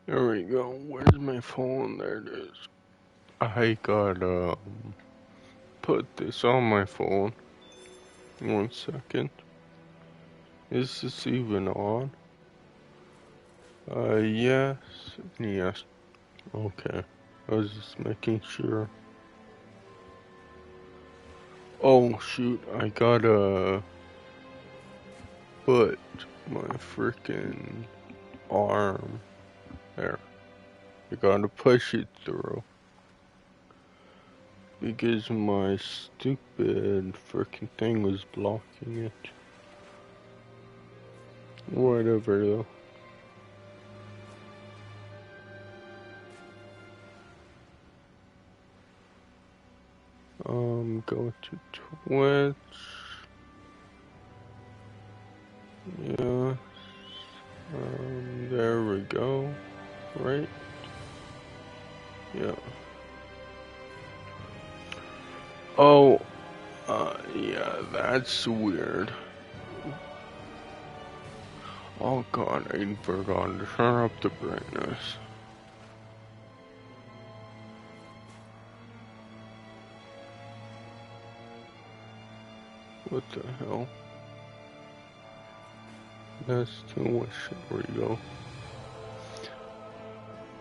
There we go. Where's my phone? There it is. I gotta put this on my phone. 1 second. Is this even on? Yes. Yes. Okay. I was just making sure. Oh shoot, I gotta put my freaking arm there. I gotta push it through. Because my stupid freaking thing was blocking it. Whatever though. Go to Twitch. Yes. There we go. Right? Yeah. Oh, yeah, that's weird. Oh god, I forgot to turn up the brightness. What the hell? That's too much. There we go.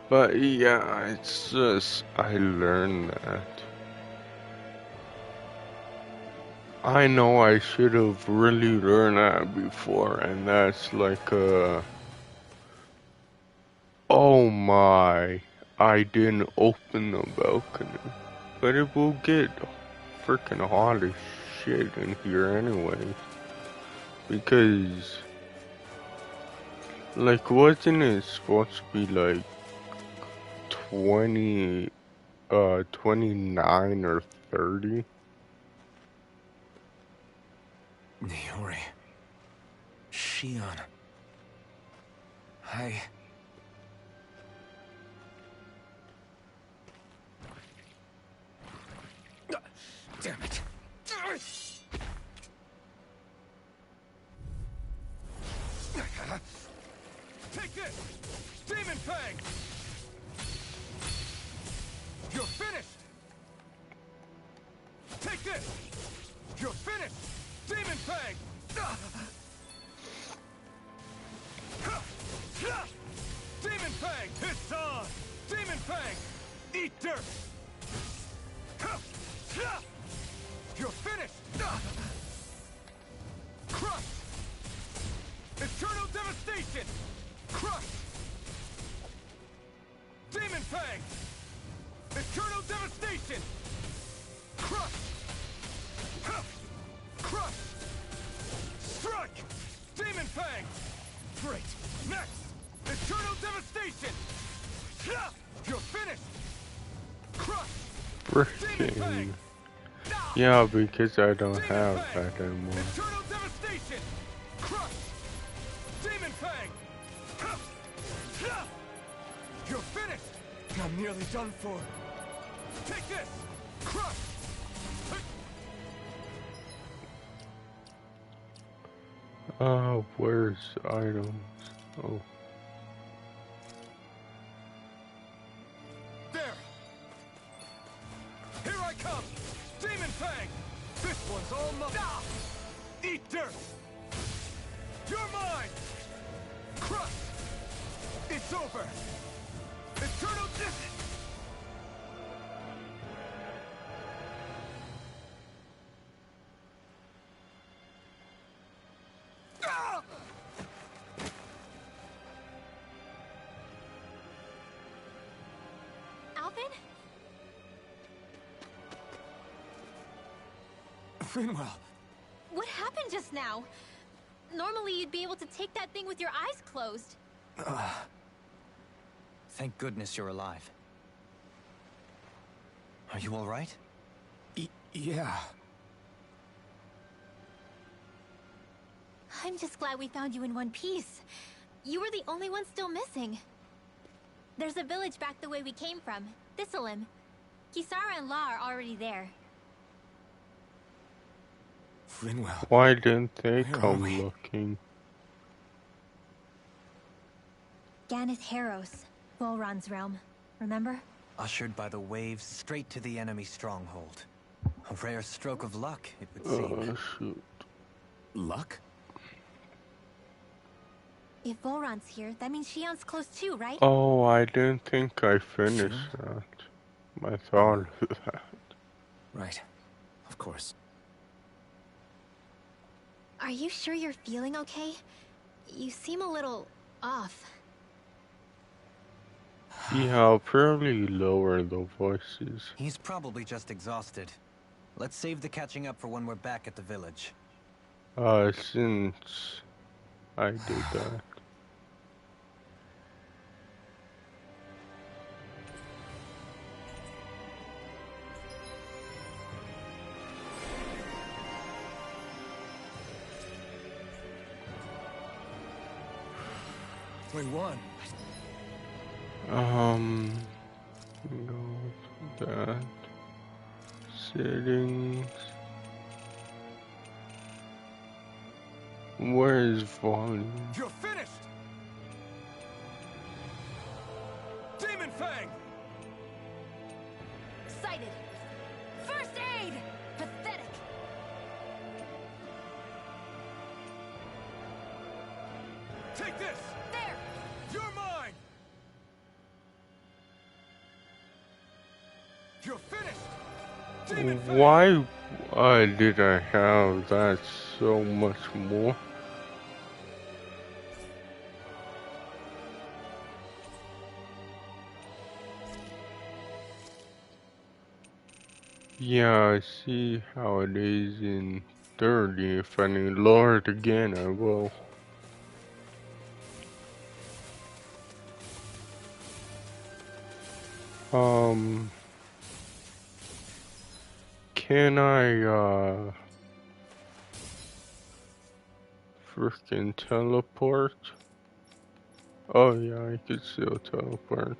But yeah, it's just, I learned that. I know I should have really learned that before, and that's like oh my, I didn't open the balcony. But it will get freaking hot as shit in here anyway. Because, like, wasn't it supposed to be like 29 or 30? Niori. Shion. Damn it. Take this! Demon Fang! You're finished! Take this! You're finished! Demon Fang! Demon Fang! It's on! Demon Fang! Eat dirt! You're finished! Crush! Eternal devastation! Crush! Demon Fang! Eternal devastation! Crush! Crush! Strike! Demon Fang! Great! Next! Eternal devastation! You're finished! Crush! Freaking. Yeah, because I don't have that anymore. Eternal devastation! Crush! Demon Fang! You're finished! I'm nearly done for. Take this! Crush! Where's items? Oh. There! Here I come! Demon Fang! This one's all mine! Eat dirt! You're mine! Crush! It's over! Eternal Alvin? Finwell. What happened just now? Normally you'd be able to take that thing with your eyes closed. Thank goodness you're alive. Are you all right? Yeah. I'm just glad we found you in one piece. You were the only one still missing. There's a village back the way we came from, Thistleim. Kisara and La are already there. Finwell. Why didn't they Where are come we? looking? Ganeth Harros. Volron's realm, remember? Ushered by the waves straight to the enemy stronghold. A rare stroke of luck, it would seem. Oh, shoot. Luck? If Volron's here, that means Shion's close too, right? Oh, I didn't think I finished that. I thought of that. Right. Of course. Are you sure you're feeling okay? You seem a little off. Yeah, I'll probably lower the voices. He's probably just exhausted. Let's save the catching up for when we're back at the village. Since I did that. We won. Go to that. Settings. Where is volume? You're finished! Demon Fang! Excited! First aid! Pathetic! Take this! There! You're mine! You're finished! Demon Fang! Why did I have that so much more? Yeah, I see how it is in 30. If I need lower it again, I will. Can I, freaking teleport? Oh yeah, I could still teleport.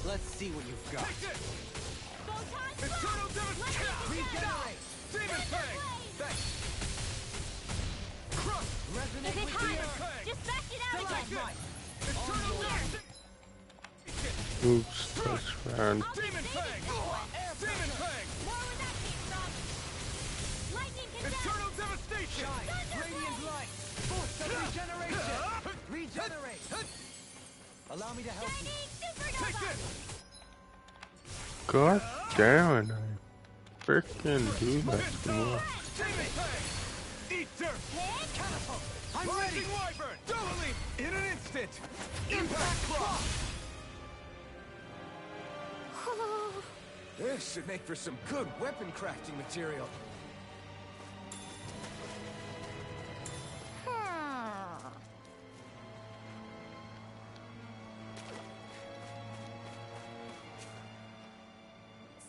Let's see what you've got. Take this! Photon Eternal Devastation! Regenerate! Demon Fang! Thanks! Crush! If it hides, just back it out Take again! this! Eternal Devastation! Oops, that's bad. Demon Fang! Demon Fang! More where that came from! Lightning condensed! Eternal Devastation! Radiant light! Force of regeneration! Regenerate! Allow me to help you. Take Supernova! this! God damn it, I freaking do that too much. Demon Fang! Eat dirt! Catapult! I'm Rising ready! Wyvern! Double leap! In an instant! Impact Claw! This should make for some good weapon crafting material.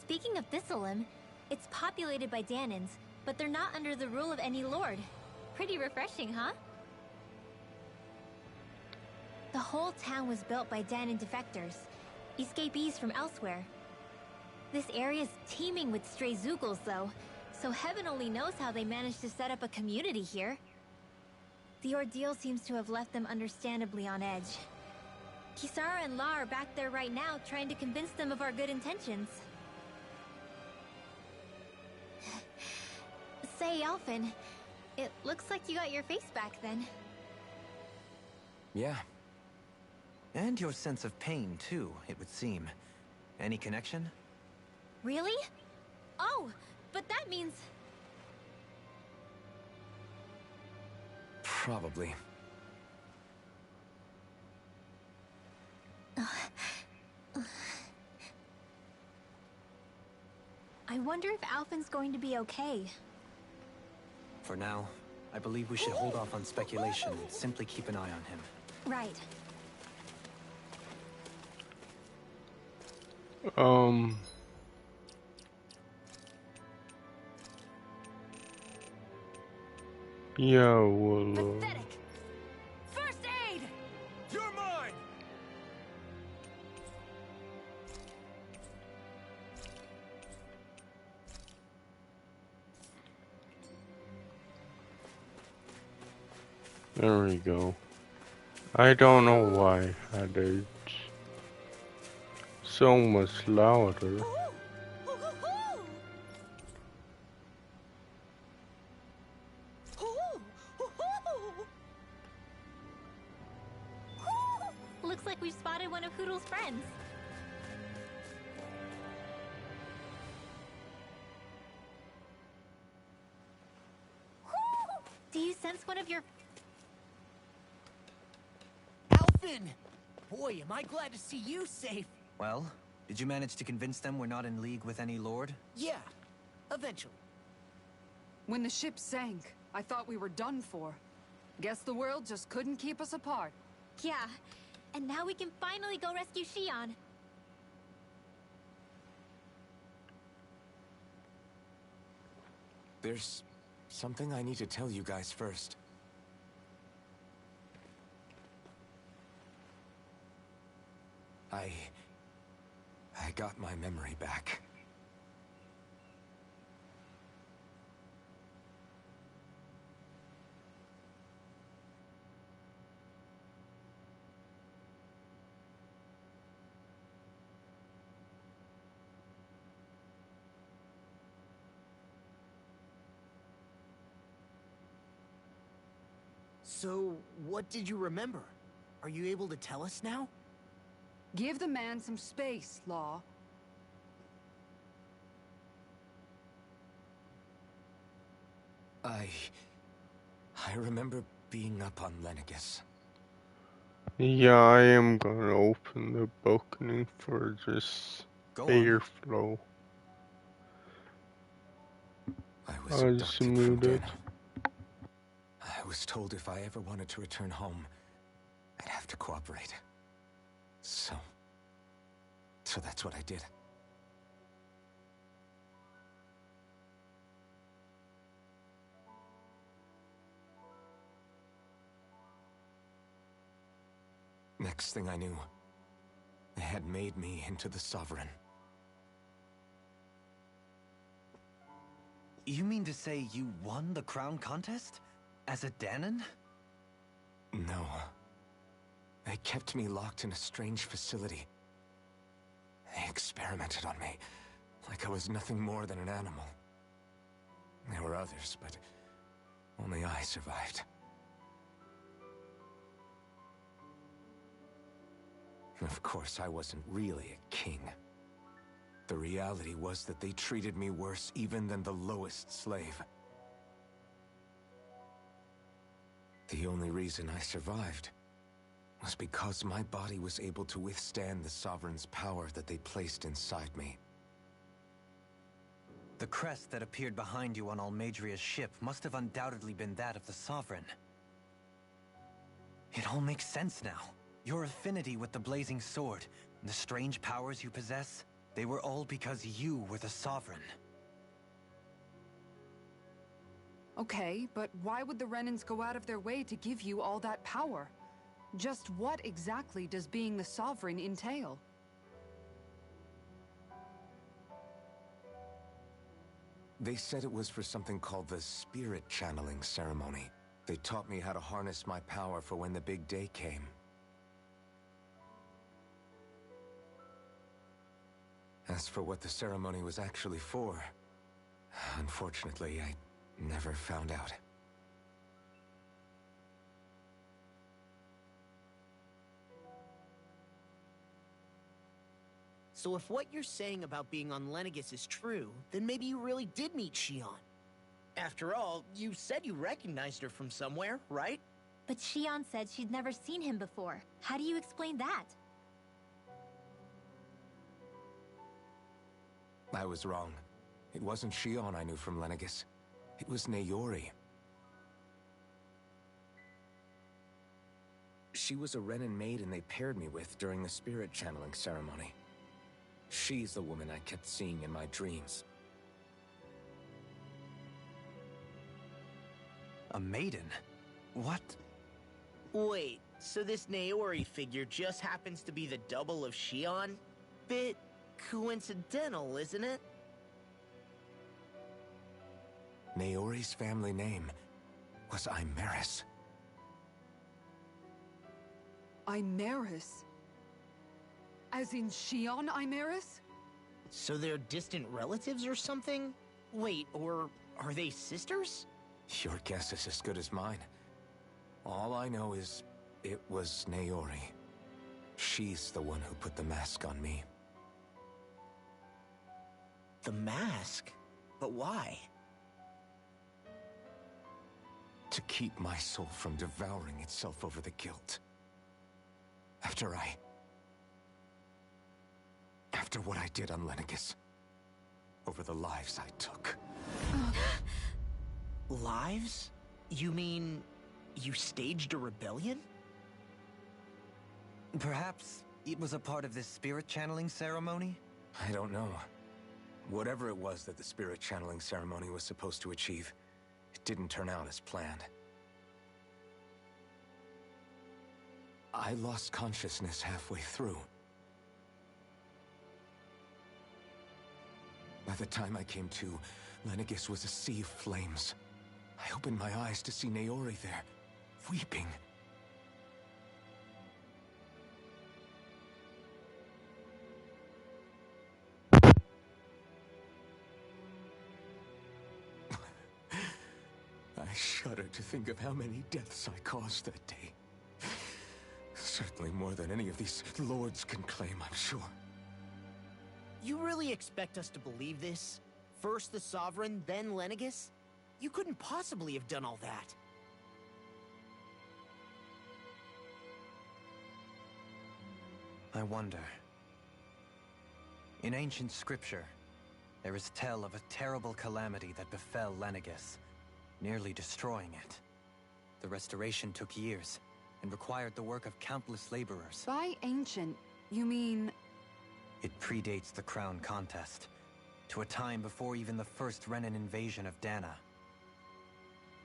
Speaking of Thistleum, it's populated by Danins, but they're not under the rule of any lord. Pretty refreshing, huh? The whole town was built by Danin defectors, escapees from elsewhere. This area's teeming with stray Zeugles, though, so heaven only knows how they managed to set up a community here. The ordeal seems to have left them understandably on edge. Kisara and La are back there right now, trying to convince them of our good intentions. Say, Alphen, it looks like you got your face back then. Yeah. And your sense of pain, too, it would seem. Any connection? Really? Oh, but that means... Probably. I wonder if Alphen's going to be okay. For now, I believe we should hold off on speculation and simply keep an eye on him. Right. Yeah, well, Pathetic! First aid! You're mine! There we go. I don't know why that is so much louder. Looks like we've spotted one of Hoodle's friends. Do you sense one of your... Alphen! Boy, am I glad to see you safe. Well, did you manage to convince them we're not in league with any lord? Yeah, eventually. When the ship sank, I thought we were done for. Guess the world just couldn't keep us apart. Yeah, and now we can finally go rescue Shion. There's something I need to tell you guys first. I got my memory back. So, what did you remember? Are you able to tell us now? Give the man some space, Law. I remember being up on Lenegus. Yeah, I am gonna open the balcony for just Go on. airflow. I was I abducted from muted. Danon. I was told if I ever wanted to return home, I'd have to cooperate. So that's what I did. Next thing I knew, they had made me into the Sovereign. You mean to say you won the crown contest? As a Danon? No. They kept me locked in a strange facility. They experimented on me, like I was nothing more than an animal. There were others, but only I survived. Of course, I wasn't really a king. The reality was that they treated me worse even than the lowest slave. The only reason I survived was because my body was able to withstand the Sovereign's power that they placed inside me. The crest that appeared behind you on Almadria's ship must have undoubtedly been that of the Sovereign. It all makes sense now. Your affinity with the Blazing Sword, and the strange powers you possess, they were all because you were the Sovereign. Okay, but why would the Renans go out of their way to give you all that power? Just what exactly does being the Sovereign entail? They said it was for something called the Spirit Channeling Ceremony. They taught me how to harness my power for when the big day came. As for what the ceremony was actually for, unfortunately, I never found out. So if what you're saying about being on Lenegus is true, then maybe you really did meet Shion. After all, you said you recognized her from somewhere, right? But Shion said she'd never seen him before. How do you explain that? I was wrong. It wasn't Shion I knew from Lenegus. It was Naori. She was a Renan maiden they paired me with during the spirit channeling ceremony. She's the woman I kept seeing in my dreams. A maiden? What? Wait, so this Naori figure just happens to be the double of Shion? Bit coincidental, isn't it? Naori's family name was Imeris. Imeris? As in Shion Imeris? So they're distant relatives or something? Wait, or are they sisters? Your guess is as good as mine. All I know is it was Naori. She's the one who put the mask on me. The mask? But why? To keep my soul from devouring itself over the guilt. After what I did on Lenegis. Over the lives I took. Lives? You mean you staged a rebellion? Perhaps it was a part of this spirit channeling ceremony? I don't know. Whatever it was that the spirit channeling ceremony was supposed to achieve, it didn't turn out as planned. I lost consciousness halfway through. By the time I came to, Lenegis was a sea of flames. I opened my eyes to see Naori there, weeping. I shudder to think of how many deaths I caused that day. Certainly more than any of these lords can claim, I'm sure. You really expect us to believe this? First the Sovereign, then Lenegis? You couldn't possibly have done all that. I wonder. In ancient scripture, there is tell of a terrible calamity that befell Lenegis, nearly destroying it. The restoration took years, and required the work of countless laborers. By ancient, you mean... It predates the crown contest, to a time before even the first Renan invasion of Dana.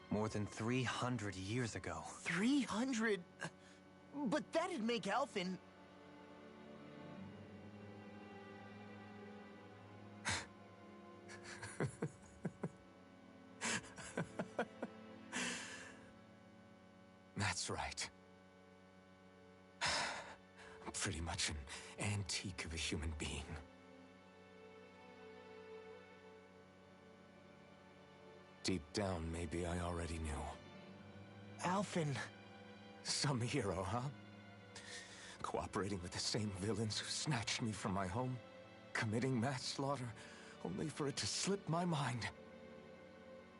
More than 300 years ago. 300? But that'd make Alphen... That's right. I'm pretty much an antique of a human being. Deep down, maybe I already knew. Alphen... Some hero, huh? Cooperating with the same villains who snatched me from my home, committing mass slaughter, only for it to slip my mind.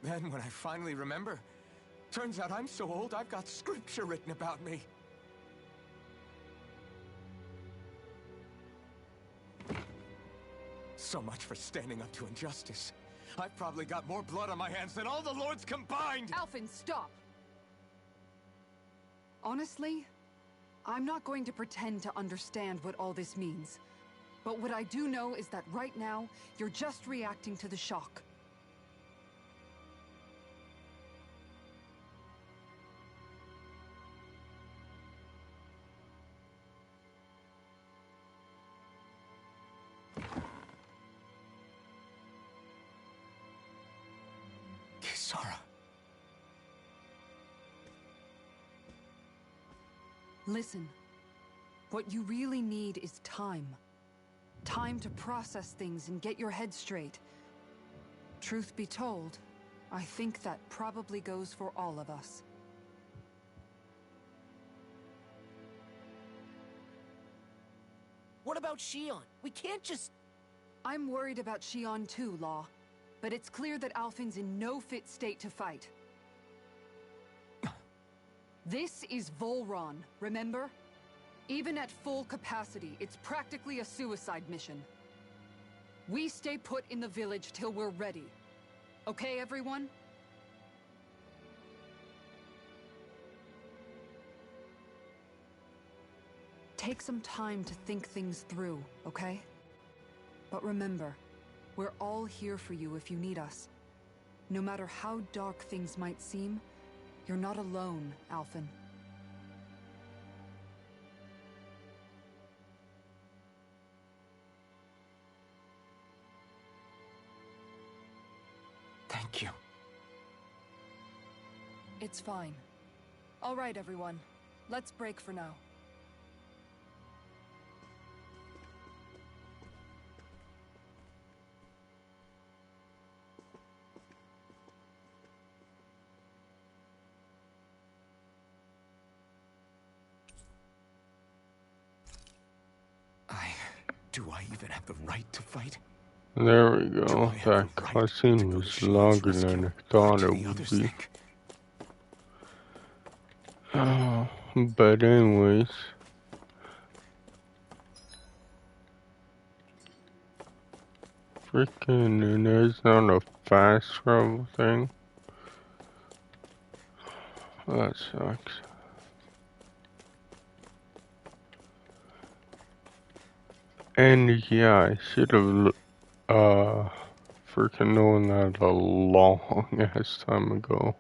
Then, when I finally remember, turns out I'm so old I've got scripture written about me. So much for standing up to injustice. I've probably got more blood on my hands than all the lords combined! Alphen, stop! Honestly, I'm not going to pretend to understand what all this means. But what I do know is that right now, you're just reacting to the shock. Kisara. Listen, what you really need is time. Time to process things and get your head straight. Truth be told, I think that probably goes for all of us. What about Shion? We can't just... I'm worried about Shion too, Law. But it's clear that Alphen's in no fit state to fight. This is Volron, remember? Even at full capacity, it's practically a suicide mission. We stay put in the village till we're ready. Okay, everyone? Take some time to think things through, okay? But remember, we're all here for you if you need us. No matter how dark things might seem, you're not alone, Alphen. Thank you. It's fine. All right, everyone. Let's break for now. Do I even have the right to fight? There we Do go. I have That the right to cutscene go to was Shion's longer rescue? than I Or thought do it the would others be. think? But anyways, freaking, and there's not a fast travel thing. That sucks. And yeah, I should have freaking known that a long ass time ago.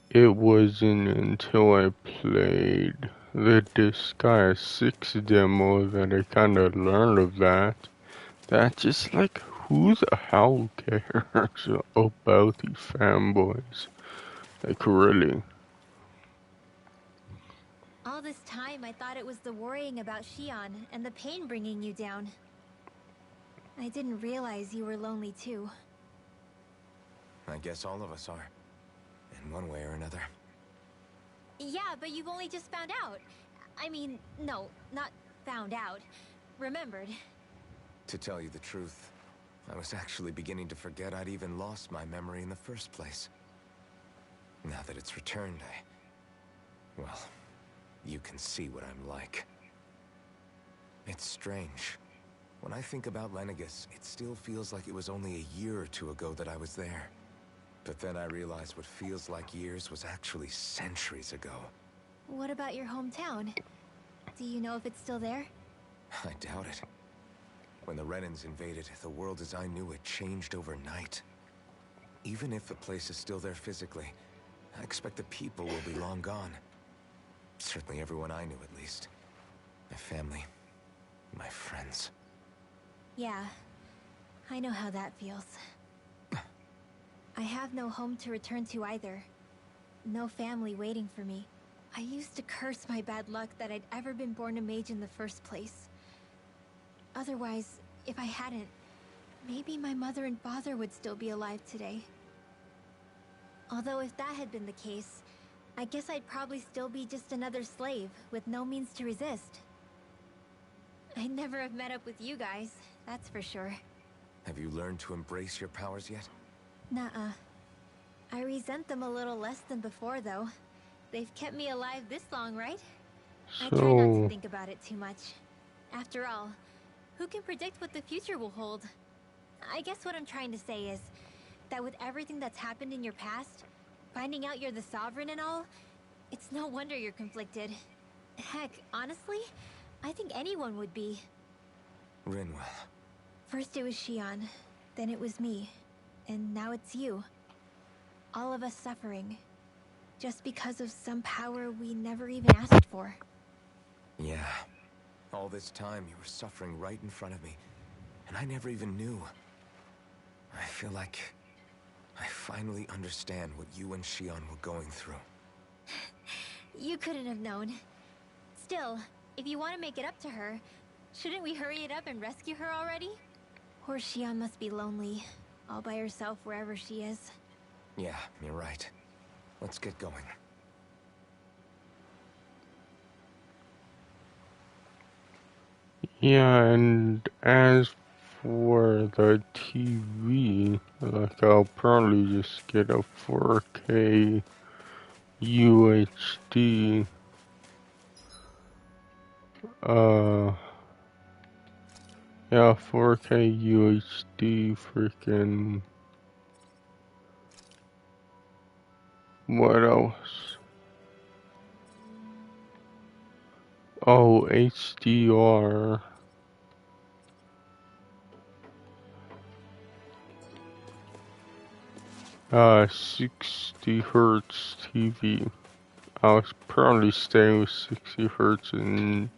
It wasn't until I played the Disgaea 6 demo that I kinda learned of that. That just like, who the hell cares about these fanboys? Like, really? All this time, I thought it was the worrying about Shion and the pain bringing you down. I didn't realize you were lonely too. I guess all of us are. In one way or another. Yeah, but you've only just found out. I mean, no, not found out. Remembered. To tell you the truth, I was actually beginning to forget I'd even lost my memory in the first place. Now that it's returned, well, you can see what I'm like. It's strange. When I think about Lenegis, it still feels like it was only a year or two ago that I was there. But then I realized what feels like years was actually centuries ago. What about your hometown? Do you know if it's still there? I doubt it. When the Renans invaded, the world as I knew it changed overnight. Even if the place is still there physically, I expect the people will be long gone. Certainly everyone I knew, at least. My family, my friends. Yeah, I know how that feels. I have no home to return to either. No family waiting for me. I used to curse my bad luck that I'd ever been born a mage in the first place. Otherwise, if I hadn't, maybe my mother and father would still be alive today. Although if that had been the case, I guess I'd probably still be just another slave with no means to resist. I'd never have met up with you guys, that's for sure. Have you learned to embrace your powers yet? Nuh-uh. I resent them a little less than before, though. They've kept me alive this long, right? I try not to think about it too much. After all, who can predict what the future will hold? I guess what I'm trying to say is that with everything that's happened in your past, finding out you're the Sovereign and all, it's no wonder you're conflicted. Heck, honestly, I think anyone would be. Rinwell. First it was Shion, then it was me, and now it's you. All of us suffering, just because of some power we never even asked for. Yeah. All this time you were suffering right in front of me, and I never even knew. I feel like I finally understand what you and Shion were going through. You couldn't have known. Still, if you want to make it up to her, shouldn't we hurry it up and rescue her already? Poor Shion must be lonely, all by herself wherever she is. Yeah, you're right. Let's get going. Yeah, and as for the TV, like, I'll probably just get a 4K UHD. Yeah, 4K UHD freaking. What else? Oh, HDR. 60 hertz TV. I was probably staying with 60 hertz and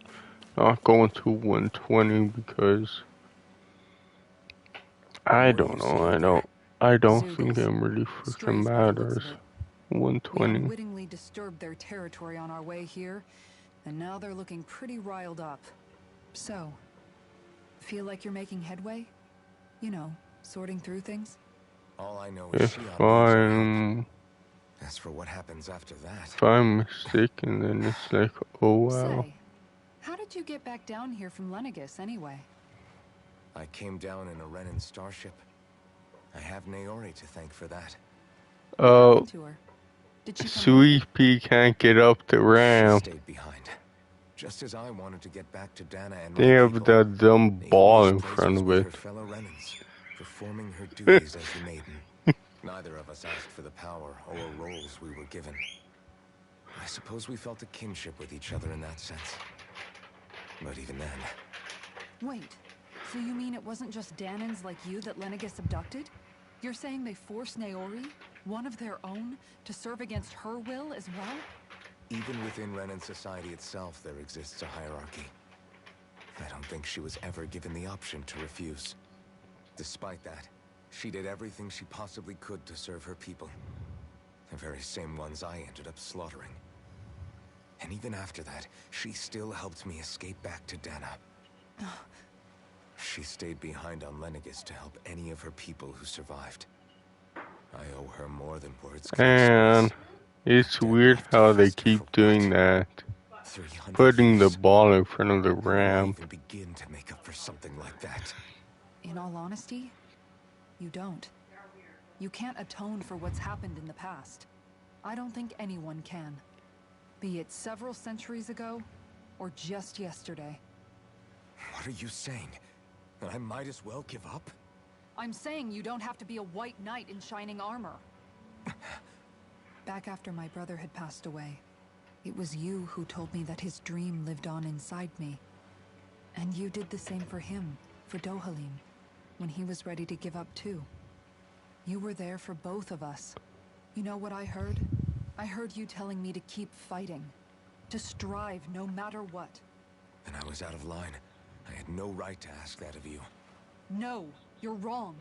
not going to 120 because I What are don't you know. seeing there? I don't think Zoogles. it really freaking Strays by the looks matters. of it. We 120. unwittingly disturbed their territory on our way here, and now they're looking pretty riled up. So, feel like you're making headway? You know, sorting through things? All I know is If Shion needs our help. I'm As for what happens after that... if I'm mistaken, then it's like, oh wow. Say, did you get back down here from Lenegis, anyway? I came down in a Renan starship. I have Naori to thank for that. Oh, To her. Did she come with Sweet Pea can't get up the She ramp. stayed behind. Just as I wanted to get back to Dana and They my have people, that dumb ball Naori's in place front was of with it. her fellow Renans, performing her duties as the maiden. Neither of us asked for the power or roles we were given. I suppose we felt a kinship with each other in that sense. But even then, Wait, so you mean it wasn't just Danans like you that Lenegis abducted? You're saying they forced Naori, one of their own, to serve against her will as well? even within Renan society itself, there exists a hierarchy. I don't think she was ever given the option to refuse. Despite that, she did everything she possibly could to serve her people. The very same ones I ended up slaughtering. And even after that, she still helped me escape back to Dana. She stayed behind on Lenegis to help any of her people who survived. I owe her more than words can And express. it's Debt weird left to how they fester keep for doing what? that. 300 Putting the years. ball in front of the How do I ramp. even begin to make up for something like that? In all honesty, you don't. You can't atone for what's happened in the past. I don't think anyone can. Be it several centuries ago, or just yesterday. What are you saying? That I might as well give up? I'm saying you don't have to be a white knight in shining armor. Back after my brother had passed away, it was you who told me that his dream lived on inside me. And you did the same for him, for Dohalim, when he was ready to give up too. You were there for both of us. You know what I heard? I heard you telling me to keep fighting. To strive no matter what. Then I was out of line. I had no right to ask that of you. No, you're wrong.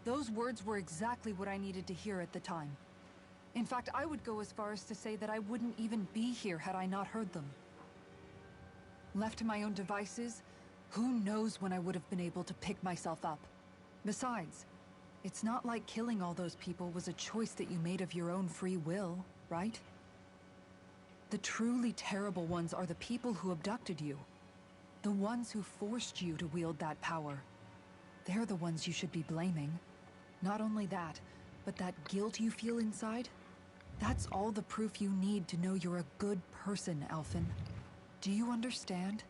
Those words were exactly what I needed to hear at the time. In fact, I would go as far as to say that I wouldn't even be here had I not heard them. Left to my own devices, who knows when I would have been able to pick myself up. Besides, it's not like killing all those people was a choice that you made of your own free will, right? The truly terrible ones are the people who abducted you. The ones who forced you to wield that power. They're the ones you should be blaming. Not only that, but that guilt you feel inside, that's all the proof you need to know you're a good person, Alphen. Do you understand?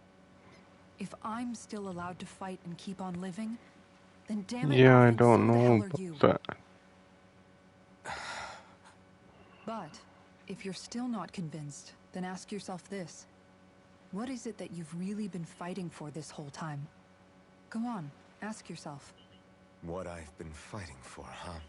If I'm still allowed to fight and keep on living, then damn it, Yeah, I Alphen, don't so the know hell are you? about that. But if you're still not convinced, then ask yourself this. What is it that you've really been fighting for this whole time? Go on, ask yourself. What I've been fighting for, huh?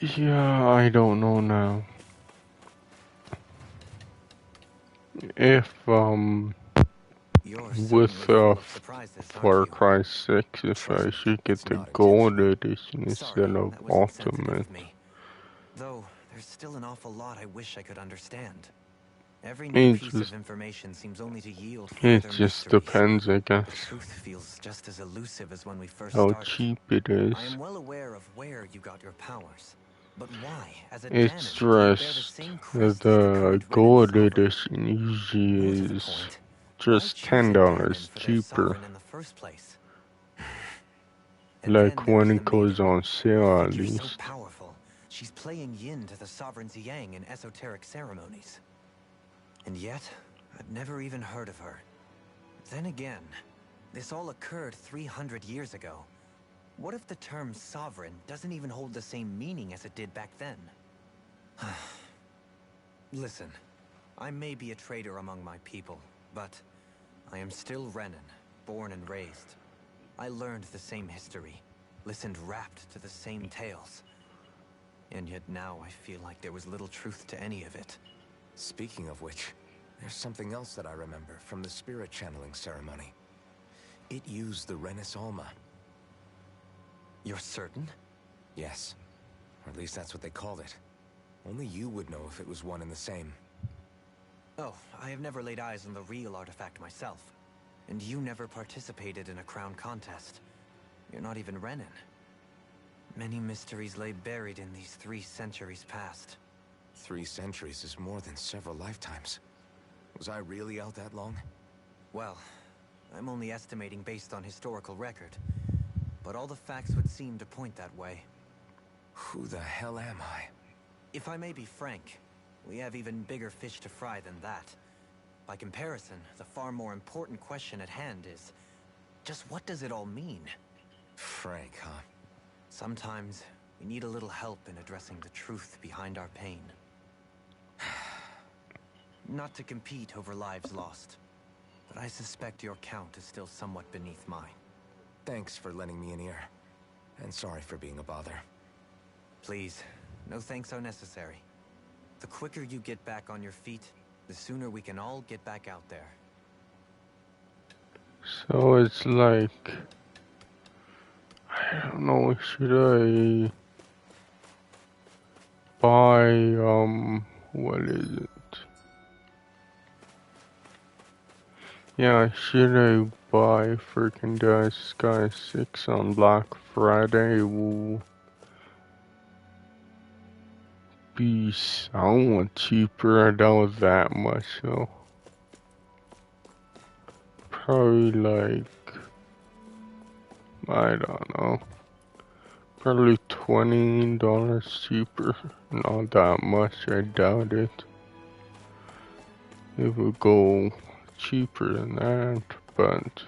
Yeah, I don't know now. If, You're with, certainly full of surprises, aren't Far you? Cry 6, if Trust I me, should get it's the not gold intentional. edition Sorry, instead of that was insensitive ultimate. of me. Though, there's still an awful lot I wish I could understand. Every new It piece just, of information seems only to yield it further just mysteries. depends, I guess, The truth feels just as elusive as when we first how started. cheap it is. I am well aware of where you got your powers. But why, as a It's Danon, do you bear the just same crest as the the current Renan gold sovereign? edition usually More to the is point, why just choose a Danon $10 for their cheaper, sovereign in the first place? And then like there when is the it goes maiden, on a sale at figure so least. powerful, she's playing yin to the sovereign's yang in esoteric ceremonies. And yet, I'd never even heard of her. Then again, this all occurred 300 years ago. What if the term sovereign doesn't even hold the same meaning as it did back then? Listen, I may be a traitor among my people, but I am still Renan, born and raised. I learned the same history, listened rapt to the same tales. And yet now I feel like there was little truth to any of it. Speaking of which, there's something else that I remember from the spirit channeling ceremony. It used the Renis Alma. You're certain? Yes. Or at least that's what they called it. Only you would know if it was one and the same. Oh, I have never laid eyes on the real artifact myself. And you never participated in a crown contest. You're not even Renin. Many mysteries lay buried in these 3 centuries past. 3 centuries is more than several lifetimes. Was I really out that long? Well, I'm only estimating based on historical record. But all the facts would seem to point that way. Who the hell am I? If I may be frank, we have even bigger fish to fry than that. By comparison, the far more important question at hand is, just what does it all mean? Frank, huh? Sometimes, we need a little help in addressing the truth behind our pain. Not to compete over lives lost, but I suspect your count is still somewhat beneath mine. Thanks for lending me an ear. And sorry for being a bother. Please, no thanks are necessary. The quicker you get back on your feet, the sooner we can all get back out there. So it's like, I don't know, should I buy, what is it? Yeah, should I buy freaking Sky 6 on Black Friday? Will be somewhat cheaper. I doubt that much though. Probably like, I don't know, probably $20 cheaper. Not that much, I doubt it. It would go cheaper than that, but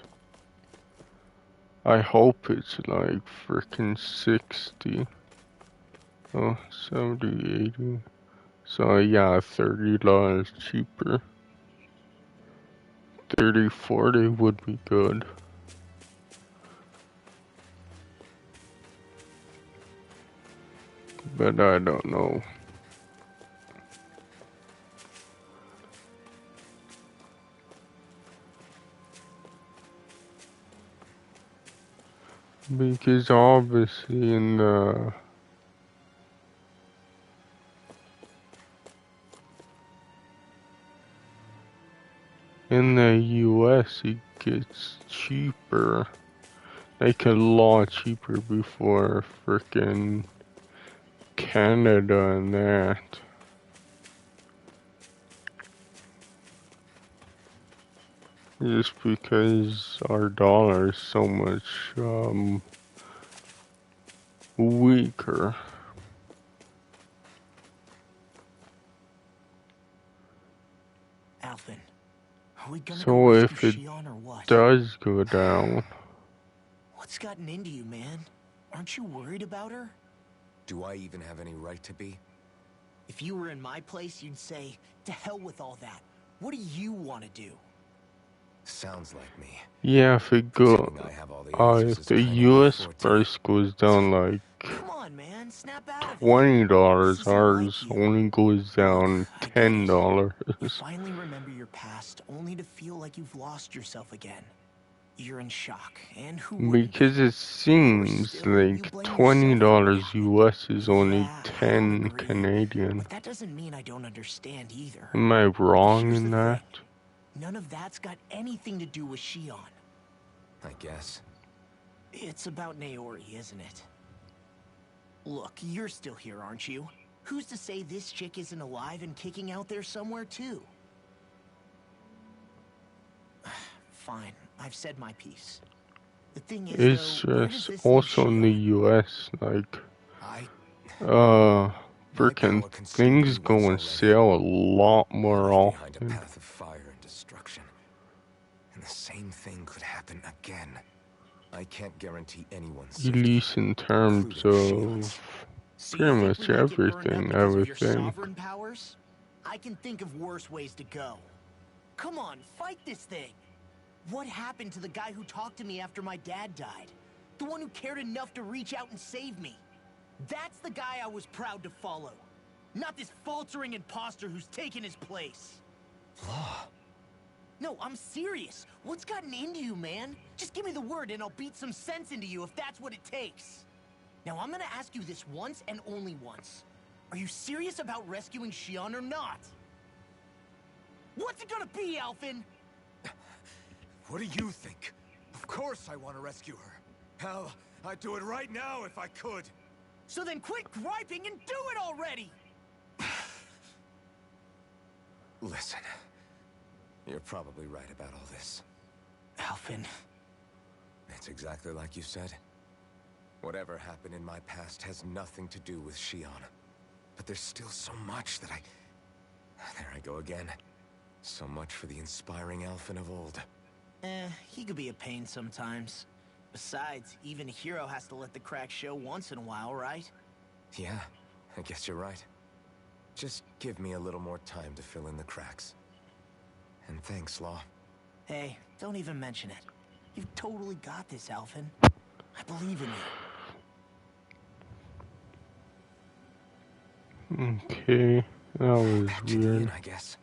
I hope it's like freaking 60. Oh, 70, 80. So yeah, $30 cheaper. 30, 40 would be good. But I don't know. Because obviously in the US it gets cheaper. Like a lot cheaper before frickin' Canada and that. Just because our dollar is so much weaker. Alphen, are we gonna So go rescue if it Shion or what? does go down, What's gotten into you, man? Aren't you worried about her? Do I even have any right to be? If you were in my place, you'd say, to hell with all that. What do you want to do? Sounds like me. yeah, if it go, Pretending I have all the answers if is the kind of my US forte. price goes down like Come on, man, snap out of it. $20, This isn't ours like you. only goes down Look, I get it. You $10. finally remember your past, only to feel like you've lost yourself again. You're in shock, and who wouldn't be? Because it seems Still, you like blame yourself for what $20 happened. US is only Yeah, I don't 10 agree. Canadian. But that doesn't mean I don't understand either. Am I wrong Here's in the that? thing. None of that's got anything to do with Shion. I guess. It's about Naori, isn't it? Look, you're still here, aren't you? Who's to say this chick isn't alive and kicking out there somewhere, too? Fine, I've said my piece. The thing is, It's though, where does just this leave also in the Shion? US, like, My freaking power consumed things me go once on already. sale a lot I more lay behind a often. path of fire and destruction. And the same thing could happen again. I can't guarantee anyone's At safety, least in terms including Shion's. of So pretty you think much we might get burned up everything, I because of would your think. sovereign powers? I can think of worse ways to go. Come on, fight this thing! What happened to the guy who talked to me after my dad died? The one who cared enough to reach out and save me? That's the guy I was proud to follow. Not this faltering imposter who's taken his place. Law. No, I'm serious. What's gotten into you, man? Just give me the word and I'll beat some sense into you if that's what it takes. Now, I'm gonna ask you this once and only once. Are you serious about rescuing Shion or not? What's it gonna be, Alphen? What do you think? Of course I want to rescue her. Hell, I'd do it right now if I could. So then quit griping and do it already! Listen, you're probably right about all this. Alphen. It's exactly like you said. Whatever happened in my past has nothing to do with Shion. But there's still so much that There I go again. So much for the inspiring Alphen of old. He could be a pain sometimes. Besides, even a hero has to let the cracks show once in a while, right? Yeah, I guess you're right. Just give me a little more time to fill in the cracks. And thanks, Law. Hey, don't even mention it. You've totally got this, Alphen. I believe in you. Okay, that was Back to the weird. inn, I guess.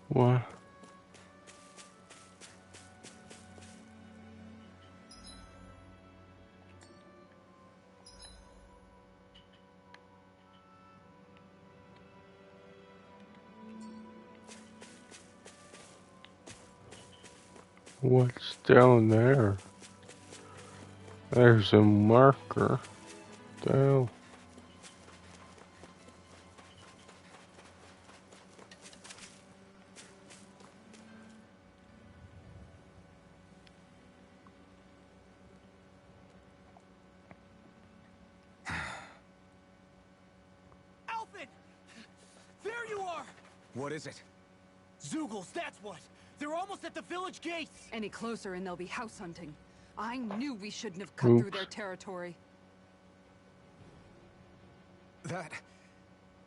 What? What's down there? There's a marker. Down. Alphen! There you are! What is it? Zeugles, that's what! They're almost at the village gates! Any closer and they'll be house hunting. I knew we shouldn't have cut through their territory. That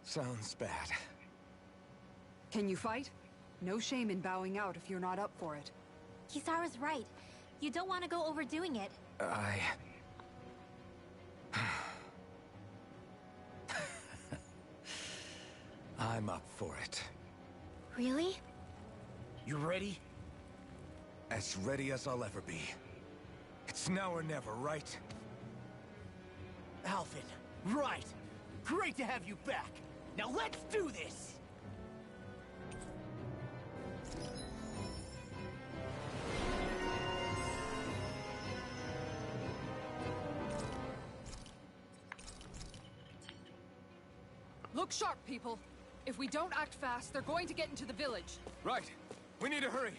sounds bad. Can you fight? No shame in bowing out if you're not up for it. Kisara's right. You don't want to go overdoing it. I'm up for it. Really? You ready? As ready as I'll ever be. It's now or never, right? Alphen, right! Great to have you back! Now let's do this! Look sharp, people. If we don't act fast, they're going to get into the village. Right. We need to hurry.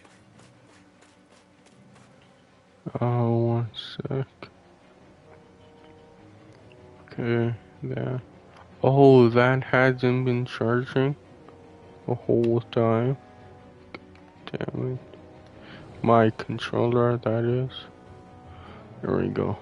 Oh, 1 sec. Okay, there. Oh, that hasn't been charging the whole time. Damn it. My controller, that is. There we go.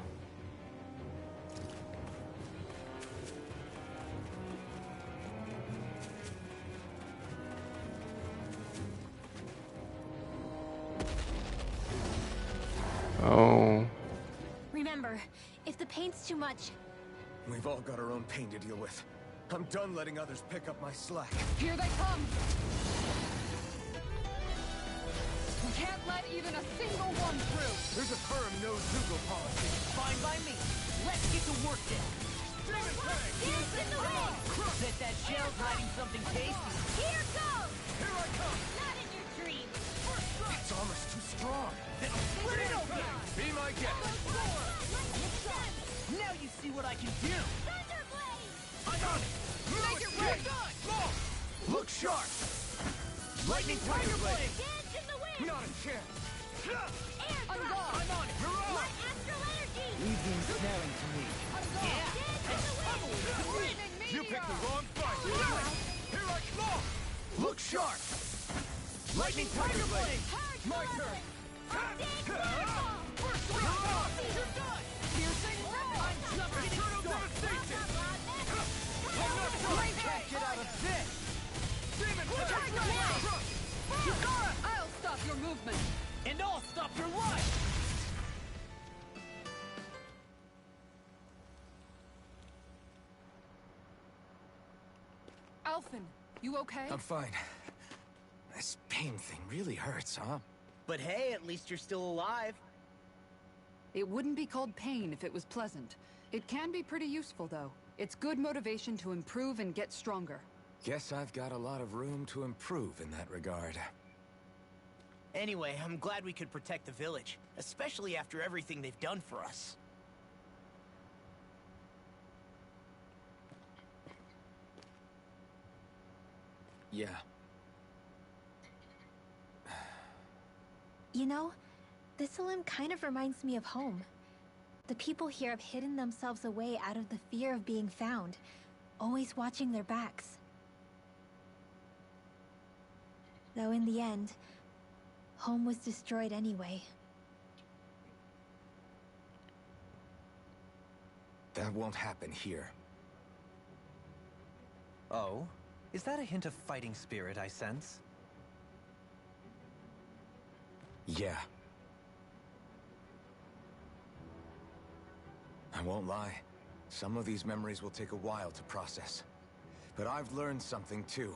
Oh. Remember, if the paint's too much, We've all got our own pain to deal with. I'm done letting others pick up my slack. Here they come! We can't let even a single one through! There's a firm no-Zeugle policy. Fine by me. Let's get to work then. Here's in the way! Bet that shell's hiding something tasty. Here goes! Here I come! Not in your dreams! It's almost too strong. Then split it open! Be my guest. Now you see what I can do! Thunderblade! I'm on it! Make it right! Look sharp! Lightning Tiger Blade! Dance in the wind! Not a chance. Air I'm thrust! gone! I'm on it! You're on! Let astral energy! Leave the ensnaring to me. I'm gone! Yeah! Dance in the wind! Lightning You meteor! picked the wrong fight. Here I come. Look sharp. Lightning Tiger Blade! My turn. Piercing ripple! I'm just getting started! Can't get out of this! I'll stop your movement! And I'll stop your life! Alphen, you okay? I'm fine. This pain thing really hurts, huh? But hey, at least you're still alive. It wouldn't be called pain if it was pleasant. It can be pretty useful, though. It's good motivation to improve and get stronger. Guess I've got a lot of room to improve in that regard. Anyway, I'm glad we could protect the village, especially after everything they've done for us. Yeah. You know, Thistleum kind of reminds me of home. The people here have hidden themselves away out of the fear of being found, always watching their backs. Though in the end, home was destroyed anyway. That won't happen here. Oh? Is that a hint of fighting spirit I sense? Yeah. I won't lie. Some of these memories will take a while to process. But I've learned something too.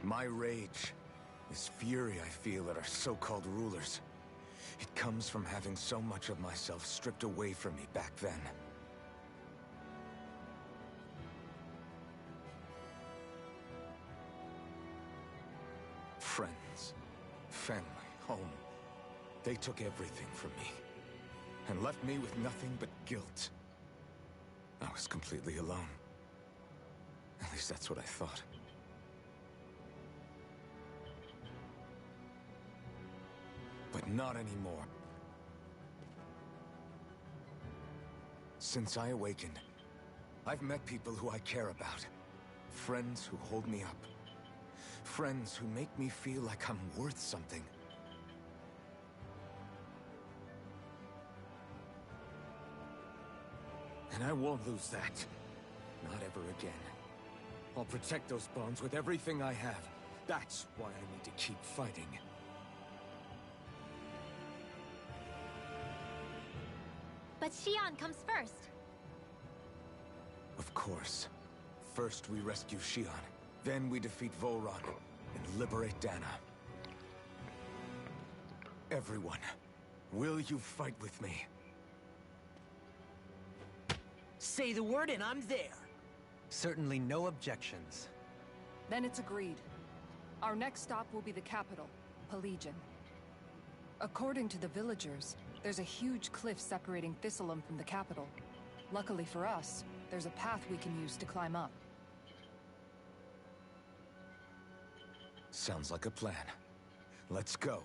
My rage, this fury I feel at our so-called rulers, it comes from having so much of myself stripped away from me back then. Friends, family, home. They took everything from me, and left me with nothing but guilt. I was completely alone. At least that's what I thought. But not anymore. Since I awakened, I've met people who I care about. Friends who hold me up. Friends who make me feel like I'm worth something. And I won't lose that. Not ever again. I'll protect those bonds with everything I have. That's why I need to keep fighting. But Xion comes first. Of course. First we rescue Xion. Then we defeat Volron and liberate Dana. Everyone, will you fight with me? Say the word and I'm there. Certainly no objections. Then it's agreed. Our next stop will be the capital, Pelegion. According to the villagers, there's a huge cliff separating Thistleum from the capital. Luckily for us, there's a path we can use to climb up. Sounds like a plan. Let's go.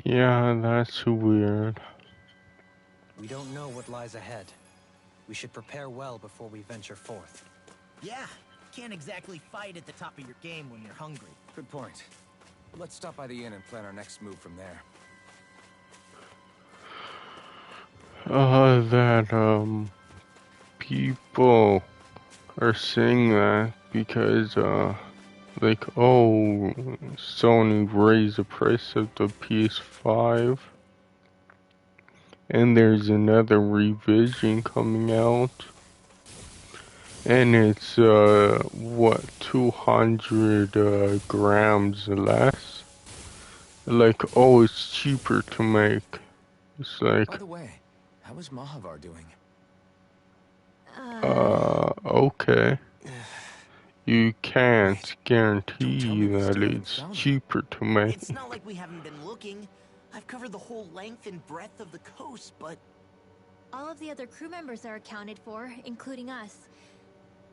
Yeah, that's weird. We don't know what lies ahead. We should prepare well before we venture forth. Yeah, can't exactly fight at the top of your game when you're hungry. Good point. Let's stop by the inn and plan our next move from there. That people are saying that because like, oh, Sony raised the price of the PS5 and there's another revision coming out and it's what, 200 grams less. Like, oh, it's cheaper to make. It's like, By the way, how is Mahavar doing? okay. You can't guarantee that it's cheaper to make. It's not like we haven't been looking. I've covered the whole length and breadth of the coast, but... All of the other crew members are accounted for, including us.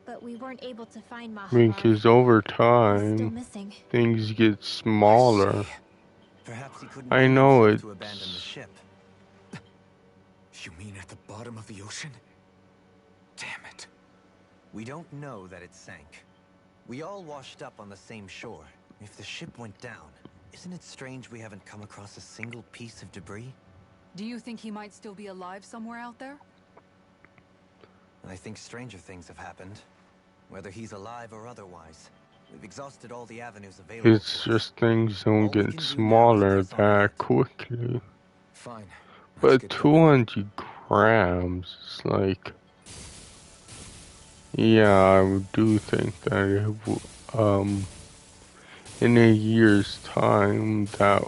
But we weren't able to find Mahavar. I mean, 'cause over He's still time, missing. things get smaller. Perhaps he couldn't I bring know himself it's... to abandon the ship. You mean at the bottom of the ocean? Damn it. We don't know that it sank. We all washed up on the same shore. If the ship went down, isn't it strange we haven't come across a single piece of debris? Do you think he might still be alive somewhere out there? I think stranger things have happened. Whether he's alive or otherwise. We've exhausted all the avenues available. It's just things don't get smaller that quickly. Fine. But 200 grams, it's like... Yeah, I do think that in a year's time that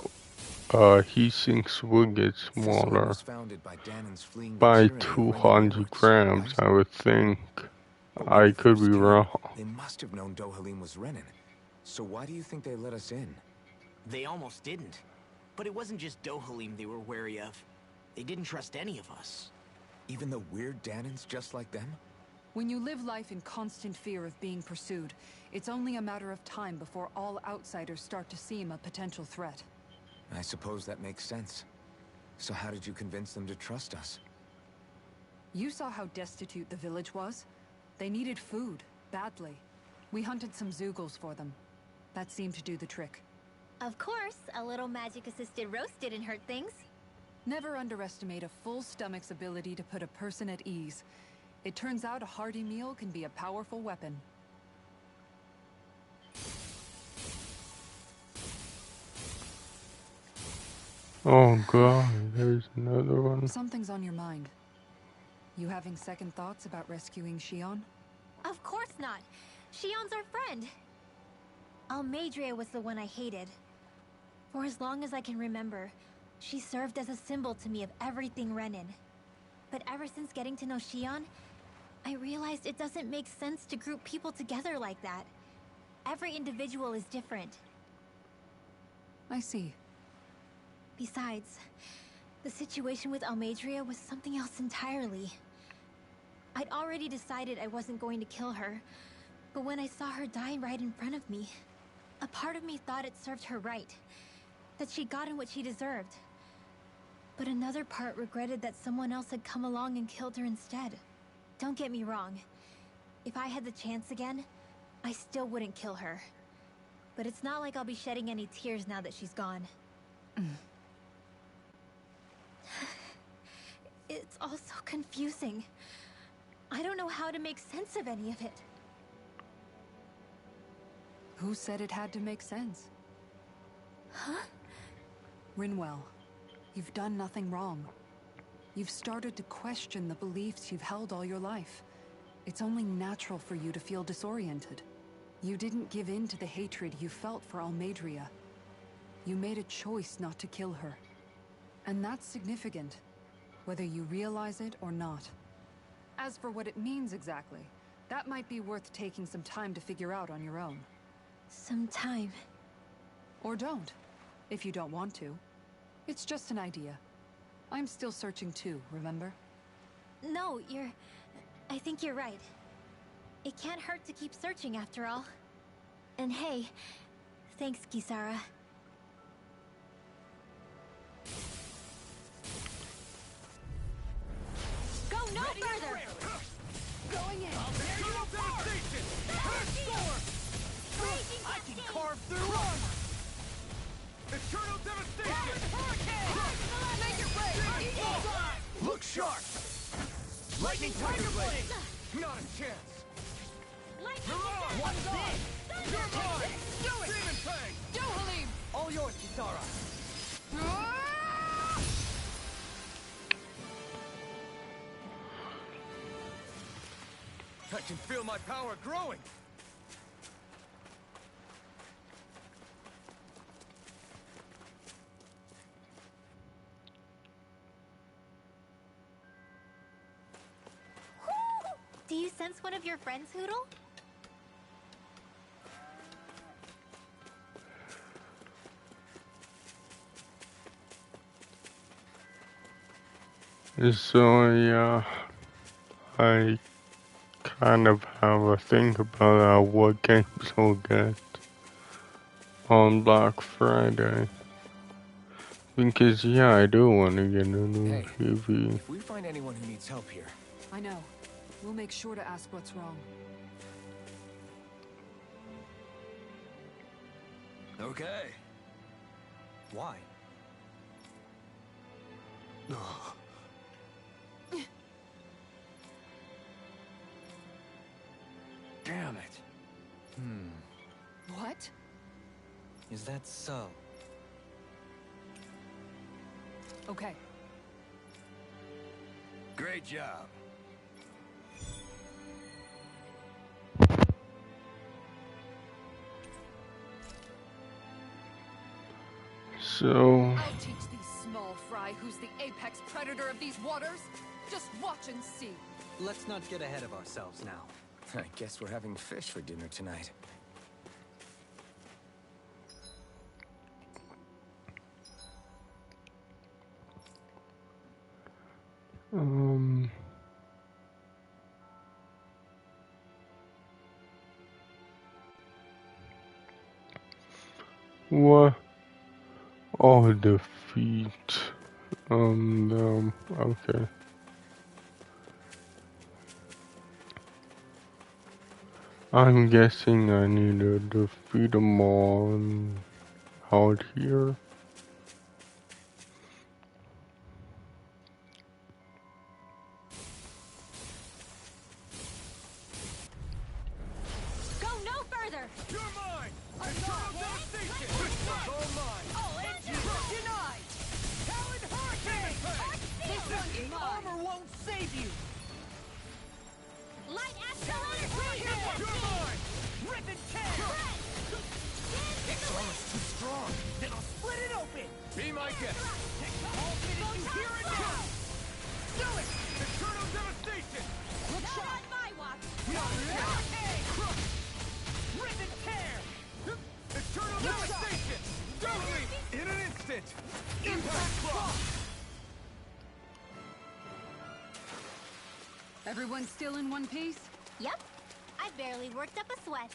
heat sinks will get Thistlewood smaller was founded by Danon's fleeing the by tyranny of Ring of 200 Lords, grams. right? I would think. But when I we could be first came, wrong. they must have known Dohalim was Renin. So why do you think they let us in? They almost didn't. But it wasn't just Dohalim they were wary of. They didn't trust any of us. Even the weird Danons just like them? When you live life in constant fear of being pursued, it's only a matter of time before all outsiders start to seem a potential threat. I suppose that makes sense. So how did you convince them to trust us? You saw how destitute the village was. They needed food, badly. We hunted some Zeugles for them. That seemed to do the trick. Of course, a little magic-assisted roast didn't hurt things. Never underestimate a full stomach's ability to put a person at ease. It turns out a hearty meal can be a powerful weapon. Oh god, there's another one. Something's on your mind. You having second thoughts about rescuing Shion? Of course not. Shion's our friend. Almeidrea was the one I hated. For as long as I can remember, she served as a symbol to me of everything Renin. But ever since getting to know Shion, I realized it doesn't make sense to group people together like that. Every individual is different. I see. Besides, the situation with Almeidrea was something else entirely. I'd already decided I wasn't going to kill her, but when I saw her die right in front of me, a part of me thought it served her right, that she'd gotten what she deserved. But another part regretted that someone else had come along and killed her instead. Don't get me wrong. If I had the chance again, I still wouldn't kill her. But it's not like I'll be shedding any tears now that she's gone. It's all so confusing. I don't know how to make sense of any of it. Who said it had to make sense? Huh? Rinwell, you've done nothing wrong. You've started to question the beliefs you've held all your life. It's only natural for you to feel disoriented. You didn't give in to the hatred you felt for Almeidrea. You made a choice not to kill her. And that's significant, whether you realize it or not. As for what it means exactly, that might be worth taking some time to figure out on your own. Some time. Or don't, if you don't want to. It's just an idea. I'm still searching too, remember? No, I think you're right. It can't hurt to keep searching after all. And hey, thanks, Kisara. Go no further! Going in! I can carve through armor! Eternal devastation! Make it rain! Look sharp! Lightning Tiger Blade! Not a chance! What's this? You're mine! Do it! Demon Fang! Dohalim! All yours, Kisara! I can feel my power growing! Do you sense one of your friends, Hoodle? So yeah, I kind of have a thing about what games will get on Black Friday. Because yeah, I do want to get a new Hey, TV. if we find anyone who needs help here, I know. We'll make sure to ask what's wrong. Okay. Why? Damn it. What? Is that so? Okay. Great job. So, I'll teach these small fry who's the apex predator of these waters. Just watch and see. Let's not get ahead of ourselves now. I guess we're having fish for dinner tonight. what? Oh, defeat. Okay. I'm guessing I need to defeat them all out here. Go no further! You're mine! Eternal devastation! This one's all mine! All entry denied! Talon Hurricane! This one's The mine! armor won't save you! Light Talon accelerator! You're mine! Rip and tear! It's almost too strong. Then I'll split it open! Be my guest! I'll finish you here and now! Do it! Eternal devastation! Look Not on my watch! Hurricane! Rip and tear! Eternal devastation! Don't leave! In an instant! Impact block! Everyone still in one piece? Yep. I barely worked up a sweat.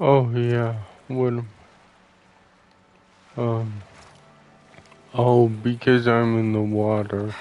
Oh yeah, what? Oh, because I'm in the water.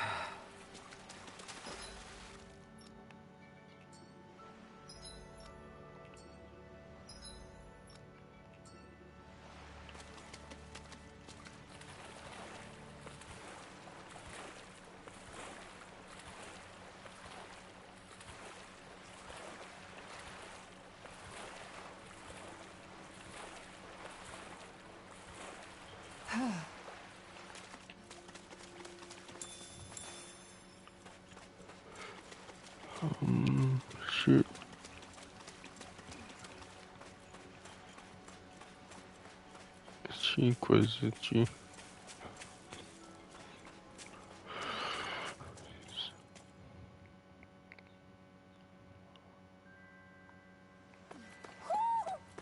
Shoot. Inquisition.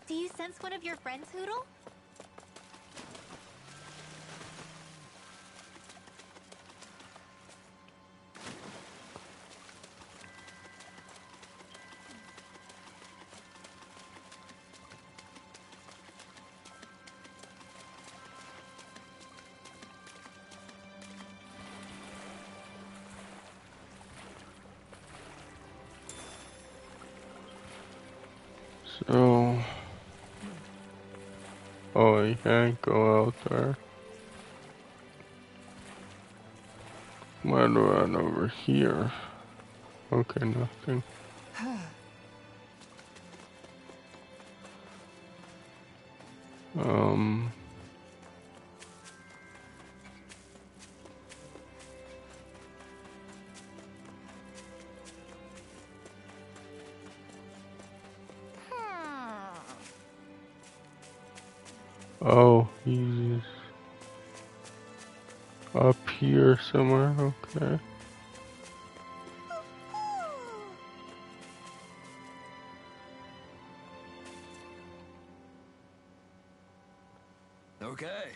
Do you sense one of your friends, Hoodle? So, oh, you can't go out there. What about over here? Okay, nothing. Um. Oh, he's up here somewhere. Okay. Okay.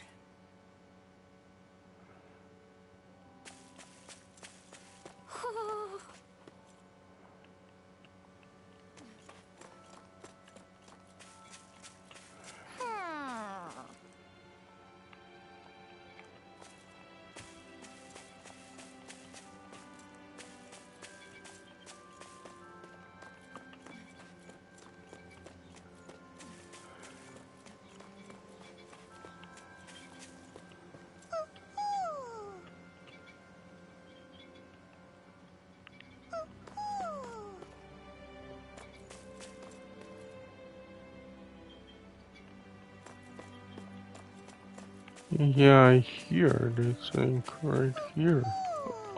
Yeah, I hear this thing right here.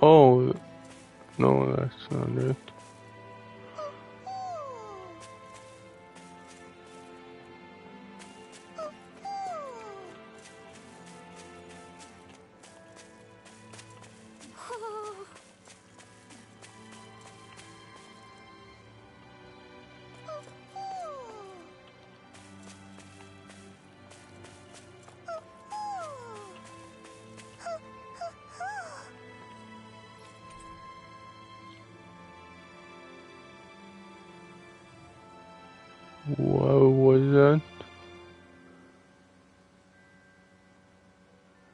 Oh, no, that's not it. What was that?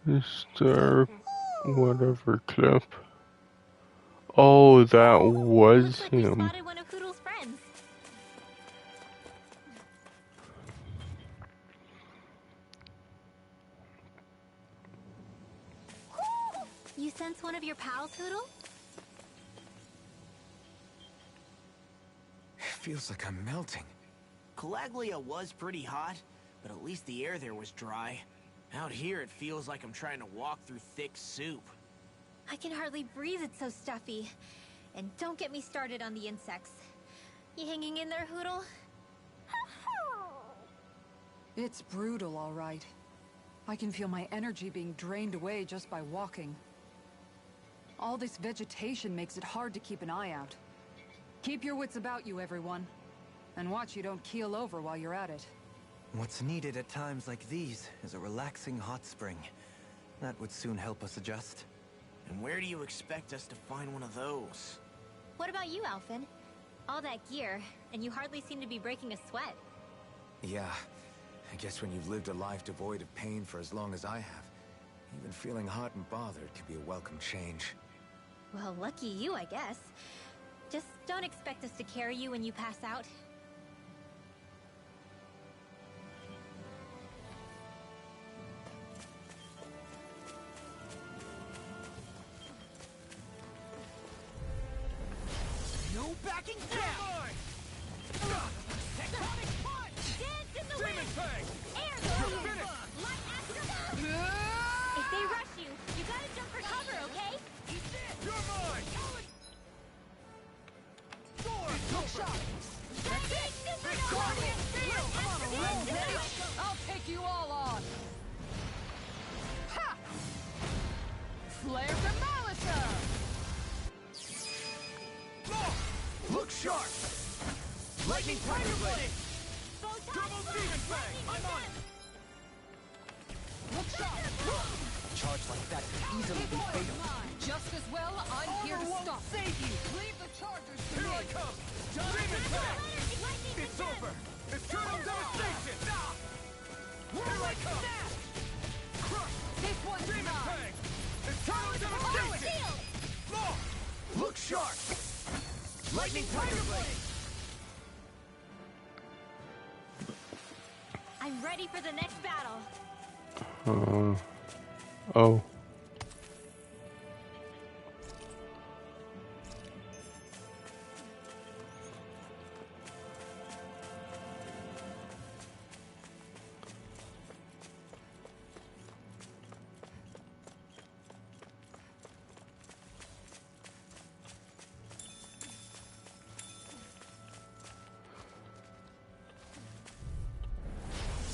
Mr. Whatever clip. Oh, that was Looks like you him. spotted one of Hoodle's friends. You sense one of your pals, Hoodle? It feels like I'm melting. Calaglia was pretty hot, but at least the air there was dry. Out here, it feels like I'm trying to walk through thick soup. I can hardly breathe, it's so stuffy. And don't get me started on the insects. You hanging in there, Hoodle? It's brutal, all right. I can feel my energy being drained away just by walking. All this vegetation makes it hard to keep an eye out. Keep your wits about you, everyone. And watch you don't keel over while you're at it. What's needed at times like these is a relaxing hot spring. That would soon help us adjust. And where do you expect us to find one of those? What about you, Alphen? All that gear, and you hardly seem to be breaking a sweat. Yeah, I guess when you've lived a life devoid of pain for as long as I have, even feeling hot and bothered can be a welcome change. Well, lucky you, I guess. Just don't expect us to carry you when you pass out. No backing down! Tectonic punch! Dance in the Demon wind! Fang! Air You're balloon! finished! Light astro! If they rush you, you gotta jump for cover, okay? You're mine! Look sharp! Big supernova! I'm on a roll, ready? I'll take you all on! Ha! Flare to Malisa! Look sharp! Lightning Tiger Blade! Double Demon Fang! I'm on it! Look sharp! A charge like that could easily be fatal. Just as well, I'm here to stop. Save you! Leave the chargers to Here I me! come! Demon Fang! It's over! Eternal devastation! Here I come! Crush! This one's Demon mine! Fang! Eternal devastation! Look sharp! Lightning Tiger Blade! I'm ready for the next battle. Oh.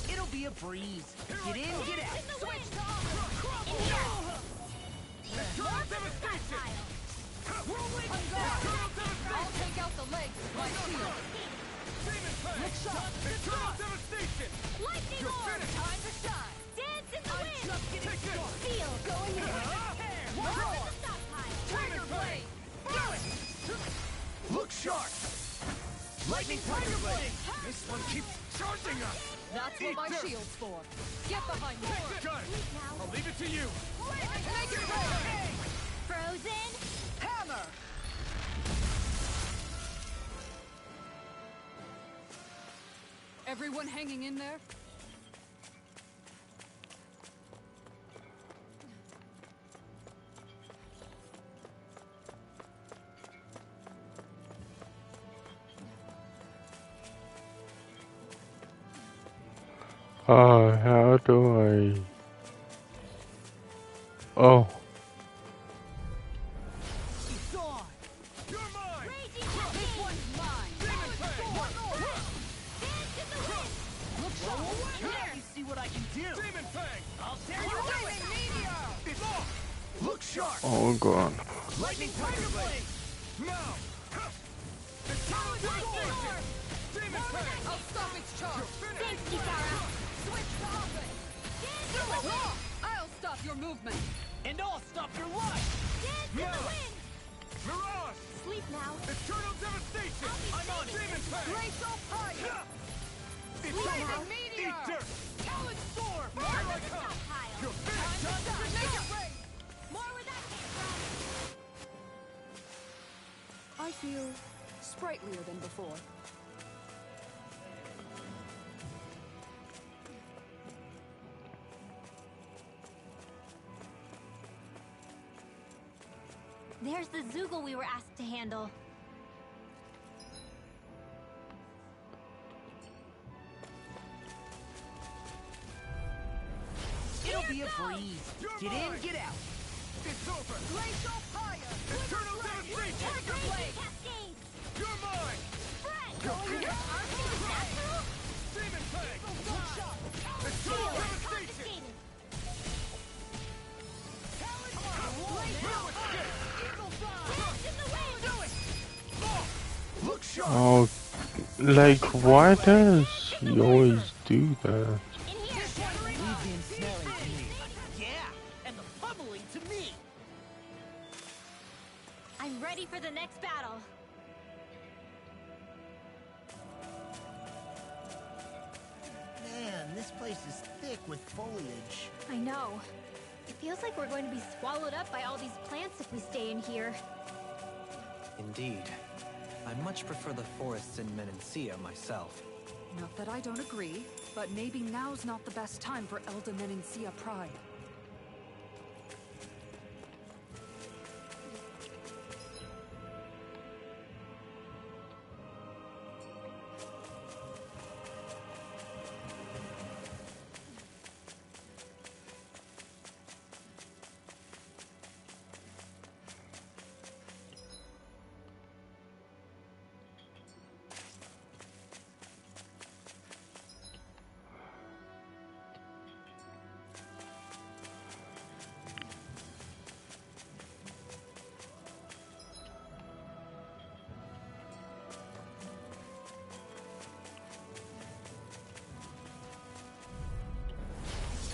It'll be a breeze. Get in, get out. Switch Eternal devastation! I'll take out the legs with my shield! Demon Fang! Eternal devastation! Lightning You're orb! finished! Time to shine! Dance in the wind! Take this! Feel going in! One Roar more! the stockpile! Tiger Blade! Look sharp! Lightning Tiger Blade! This one keeps charging us! That's what my shield's for! Get behind me! Got it! I'll leave it to you! Make it rain! Frozen! Hammer! Everyone hanging in there? How do I... Oh. It's on. You're mine. This one's mine. Demon Fang. One more. Look sharp. Let me see what I can do. Demon Fang. I'll tear you away. It's off. Look sharp. Oh god. Lightning Tiger Blade. Now. It's Talon Sword. Demon Fang. I'll stop its charge. Thanks, Kisara. Switch to offense. Do it! I'll stop your movement. And I'll stop your life. Now. Mirage. Sleep now. Eternal Devastation. I'm on Demon Fang. Glacial Fire. Eternal Meteor. Eat Dirt. Talon Storm. Here I come. You're finished. Make it rain. More where that came from. I feel sprightlier than before. There's the Zoogle we were asked to handle. It'll be a breeze. Get in, get out. It's over. Glacial Fire. Eternal Devastation. Tiger Blade. Cascade! You're mine. Demon Demon Fang. Eternal Devastation. Look sharp. Oh, like, why does he always do that? Leave smelling to me. Yeah, and the pummeling to me. I'm ready for the next battle. Man, this place is thick with foliage. I know. It feels like we're going to be swallowed up by all these plants if we stay in here. Indeed. I much prefer the forests in Menancia myself. Not that I don't agree, but maybe now's not the best time for Elda Menancia Pride.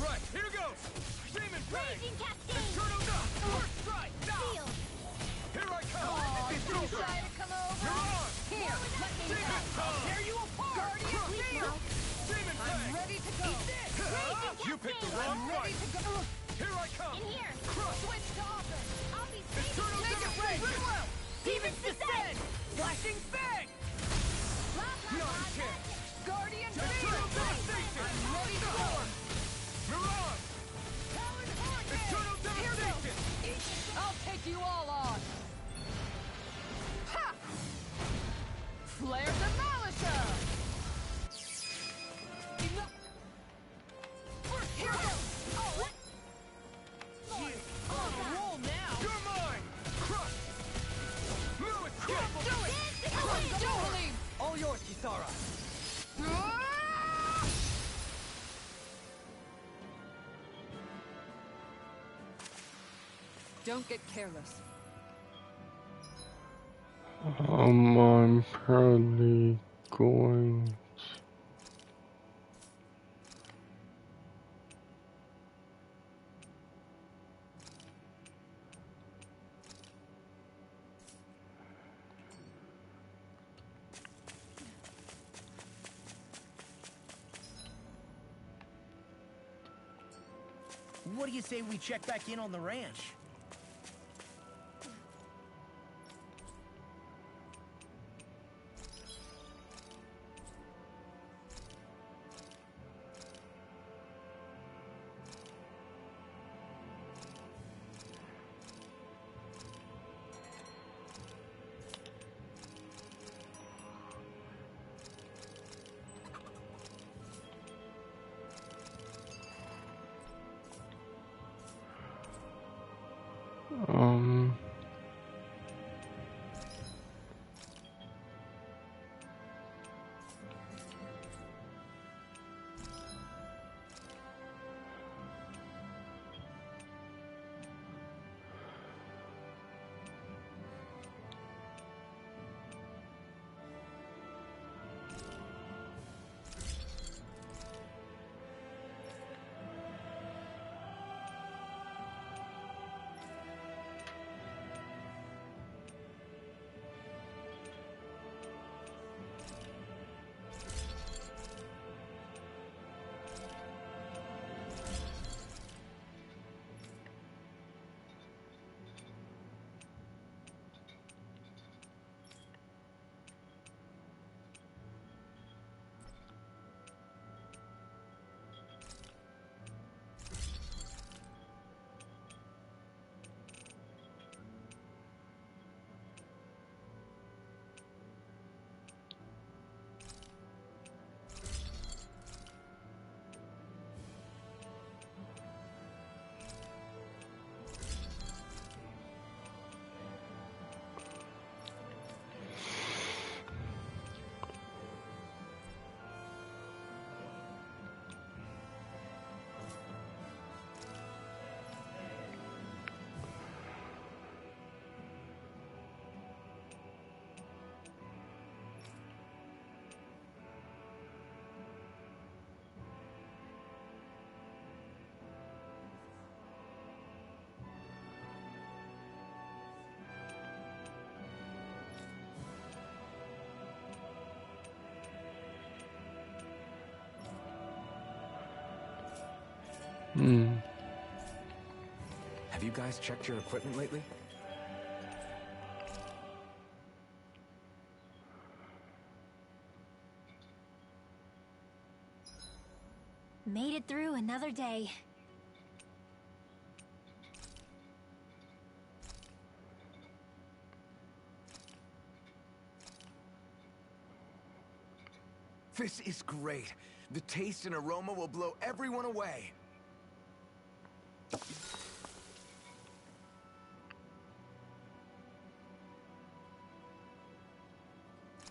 Right, here goes. Demon Fang. Raging Cascade! Eternal Dust. First strike. Seal! Here I come. It's Too over. shy to come over? Mirage. Here, let me Demon help. Fang. Tear you apart! Guardian Sleep Field! now. Demon I'm Fang. ready to go! You picked the wrong I'm ready fight. to go! Here I come. In here! Switch to offense! I'll be safe! Eternal Make it rain! Devastation. Demons descend! Flashing fang! Not a chance. Guardian Eternal Field! Devastation. I'm ready to go! Mirage. Talon Hurricane! Eternal Here goes. Devastation. I'll take you all on! Ha! Flare Demolisher! Enough! Here goes! Oh, what? On a roll now! You're mine. Crush. No escape. Do it! Do it! All yours, Kisara! Don't get careless. I'm probably going. What do you say we check back in on the ranch? Have you guys checked your equipment lately? Made it through another day. This is great. The taste and aroma will blow everyone away.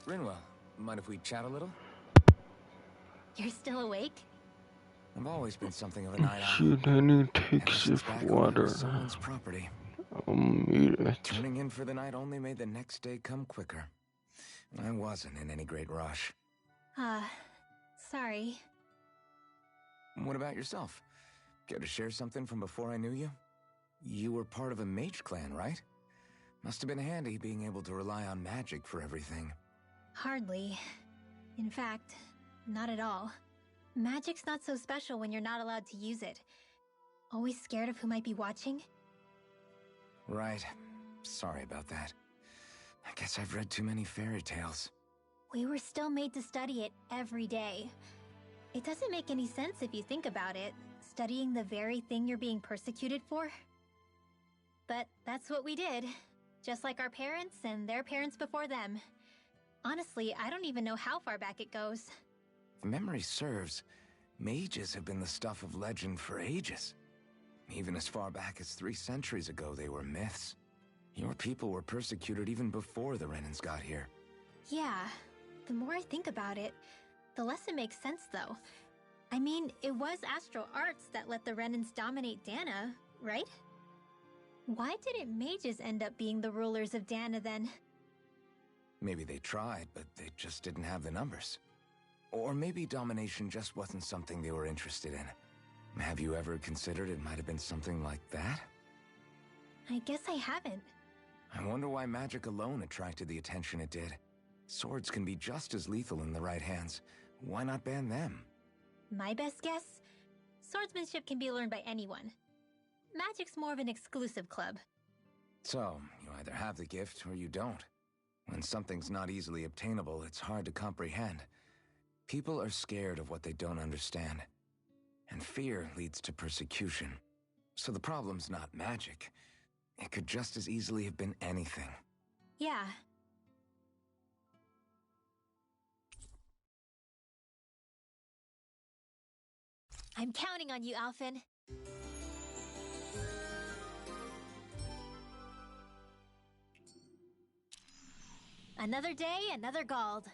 Rinwell, mind if we chat a little? You're still awake? I've always been something of a night owl. Shoot, I need Ever takes since of back when it water. was someone's property. I'll meet it. Turning in for the night only made the next day come quicker. I wasn't in any great rush. Sorry. What about yourself? Care to share something from before I knew you? You were part of a mage clan, right? Must have been handy being able to rely on magic for everything. Hardly. In fact, not at all. Magic's not so special when you're not allowed to use it. Always scared of who might be watching? Right. Sorry about that. I guess I've read too many fairy tales. We were still made to study it every day. It doesn't make any sense if you think about it, studying the very thing you're being persecuted for. But that's what we did, just like our parents and their parents before them. Honestly, I don't even know how far back it goes. If memory serves, mages have been the stuff of legend for ages. Even as far back as 3 centuries ago, they were myths. Your people were persecuted even before the Renans got here. Yeah, the more I think about it, the less it makes sense though. I mean, it was astral arts that let the Renans dominate Dana, right? Why didn't mages end up being the rulers of Dana then? Maybe they tried, but they just didn't have the numbers. Or maybe domination just wasn't something they were interested in. Have you ever considered it might have been something like that? I guess I haven't. I wonder why magic alone attracted the attention it did. Swords can be just as lethal in the right hands. Why not ban them? My best guess? Swordsmanship can be learned by anyone. Magic's more of an exclusive club. So, you either have the gift or you don't. When something's not easily obtainable, it's hard to comprehend. People are scared of what they don't understand. And fear leads to persecution. So the problem's not magic. It could just as easily have been anything. Yeah. I'm counting on you, Alphen. Another day, another Gald.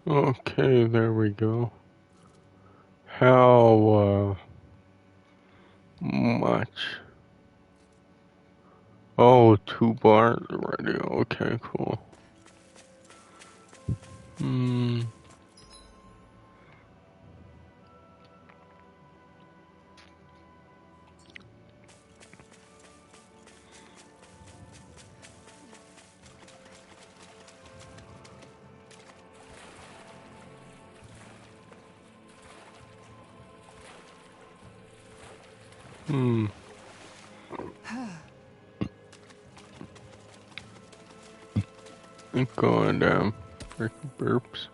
Okay, there we go. How much? Oh, 2 bars already. Okay, cool. I'm going down. Freaking burps.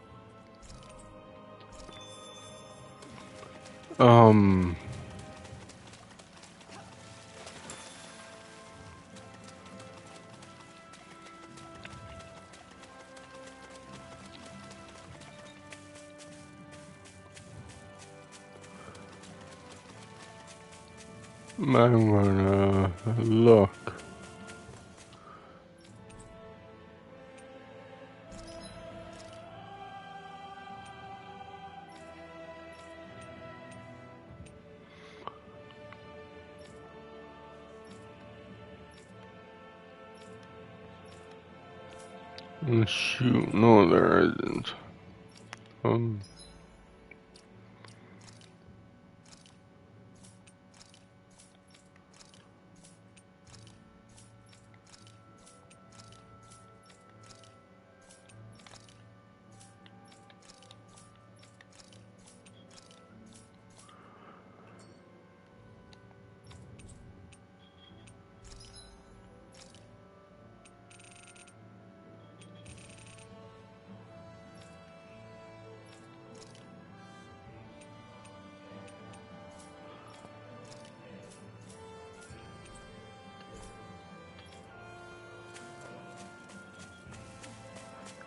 I'm gonna look. Shoot, no there isn't.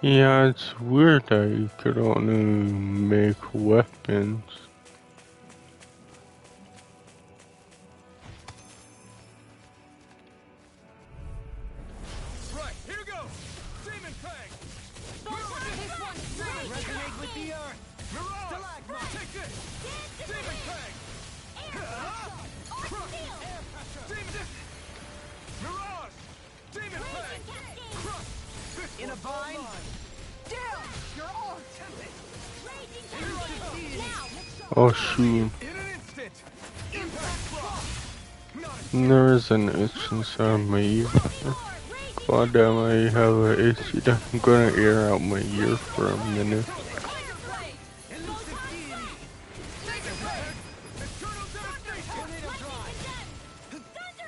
Yeah, it's weird that you could only make weapons. Right, here goes! Demon Fang! Resonate with the earth! Mirage! Take this! Demon Fang! Crush! Demon... Mirage! Demon Fang! Crush! In a bind? Down! You're all tempted! Oh shoot. In an instant! Impact Claw! There is an itch inside my ear. God damn, I have an itchy that I'm gonna air out my ear for a minute. Eternal devastation!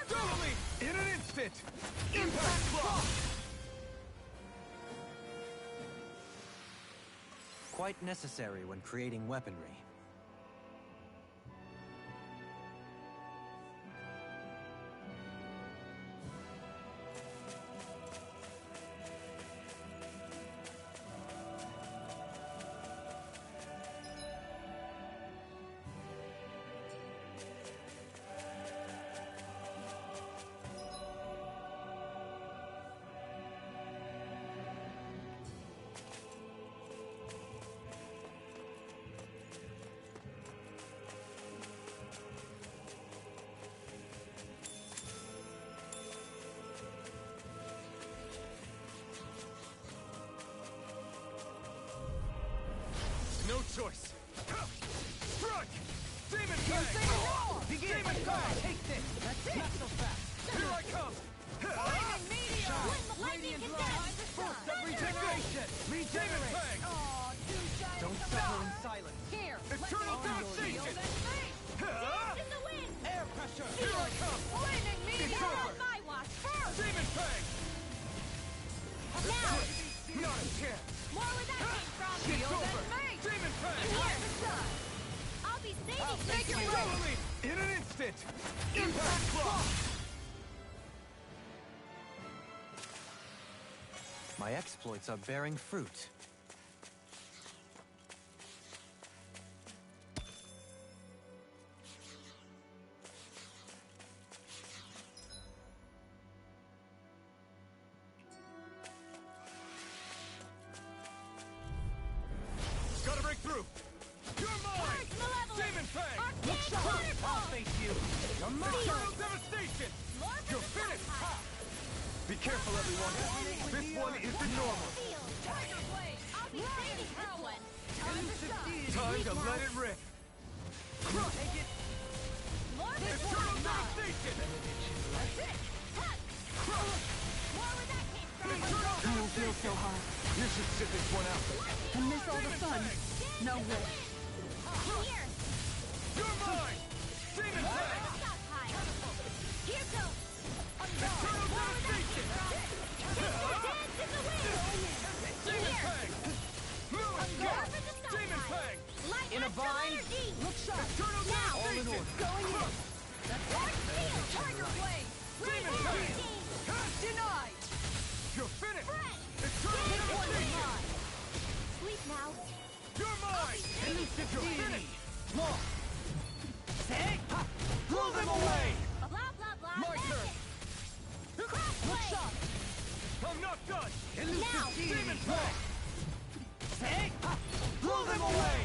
Totally! In an instant! Impact Claw! Quite necessary when creating weaponry. No choice. Strike! Demon Fang! Demon Fang! Take this! That's it! Not so fast! Here I come! Regeneration! Demon Fang! Don't suffer in silence. Here! Eternal devastation! Air pressure! Here I come! It's over! Demon Fang! Not a chance! It's over! Demon Fang! I'll be saving Take it totally! In an instant! Impact Claw! My exploits are bearing fruit. Gotta break through! You're mine! Demon Fang! I'll face you! You're mine! Eternal devastation! You're finished! Be careful, everyone! This one isn't normal! I'll be saving this one. Time to let it rip! Crush! Eternal devastation! Crush! Eternal devastation! So hard. You should sit this one out. And miss all the fun. No way. Here, You're mine! Demon Fang! here goes. Eternal devastation! Dance in the wind. Demon Fang! Move! Demon Fang! In a bind? Look sharp. Eternal devastation! Going in. Tiger blade. Demon Fang! Denied. You're finished! Eternal devastation! Sleep now. You're mine! You're finished! Blow them away! Blah, blah, blah. My turn! Look sharp. I'm not done! Now. Demon Fang! Blow them away!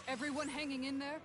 Everyone hanging in there?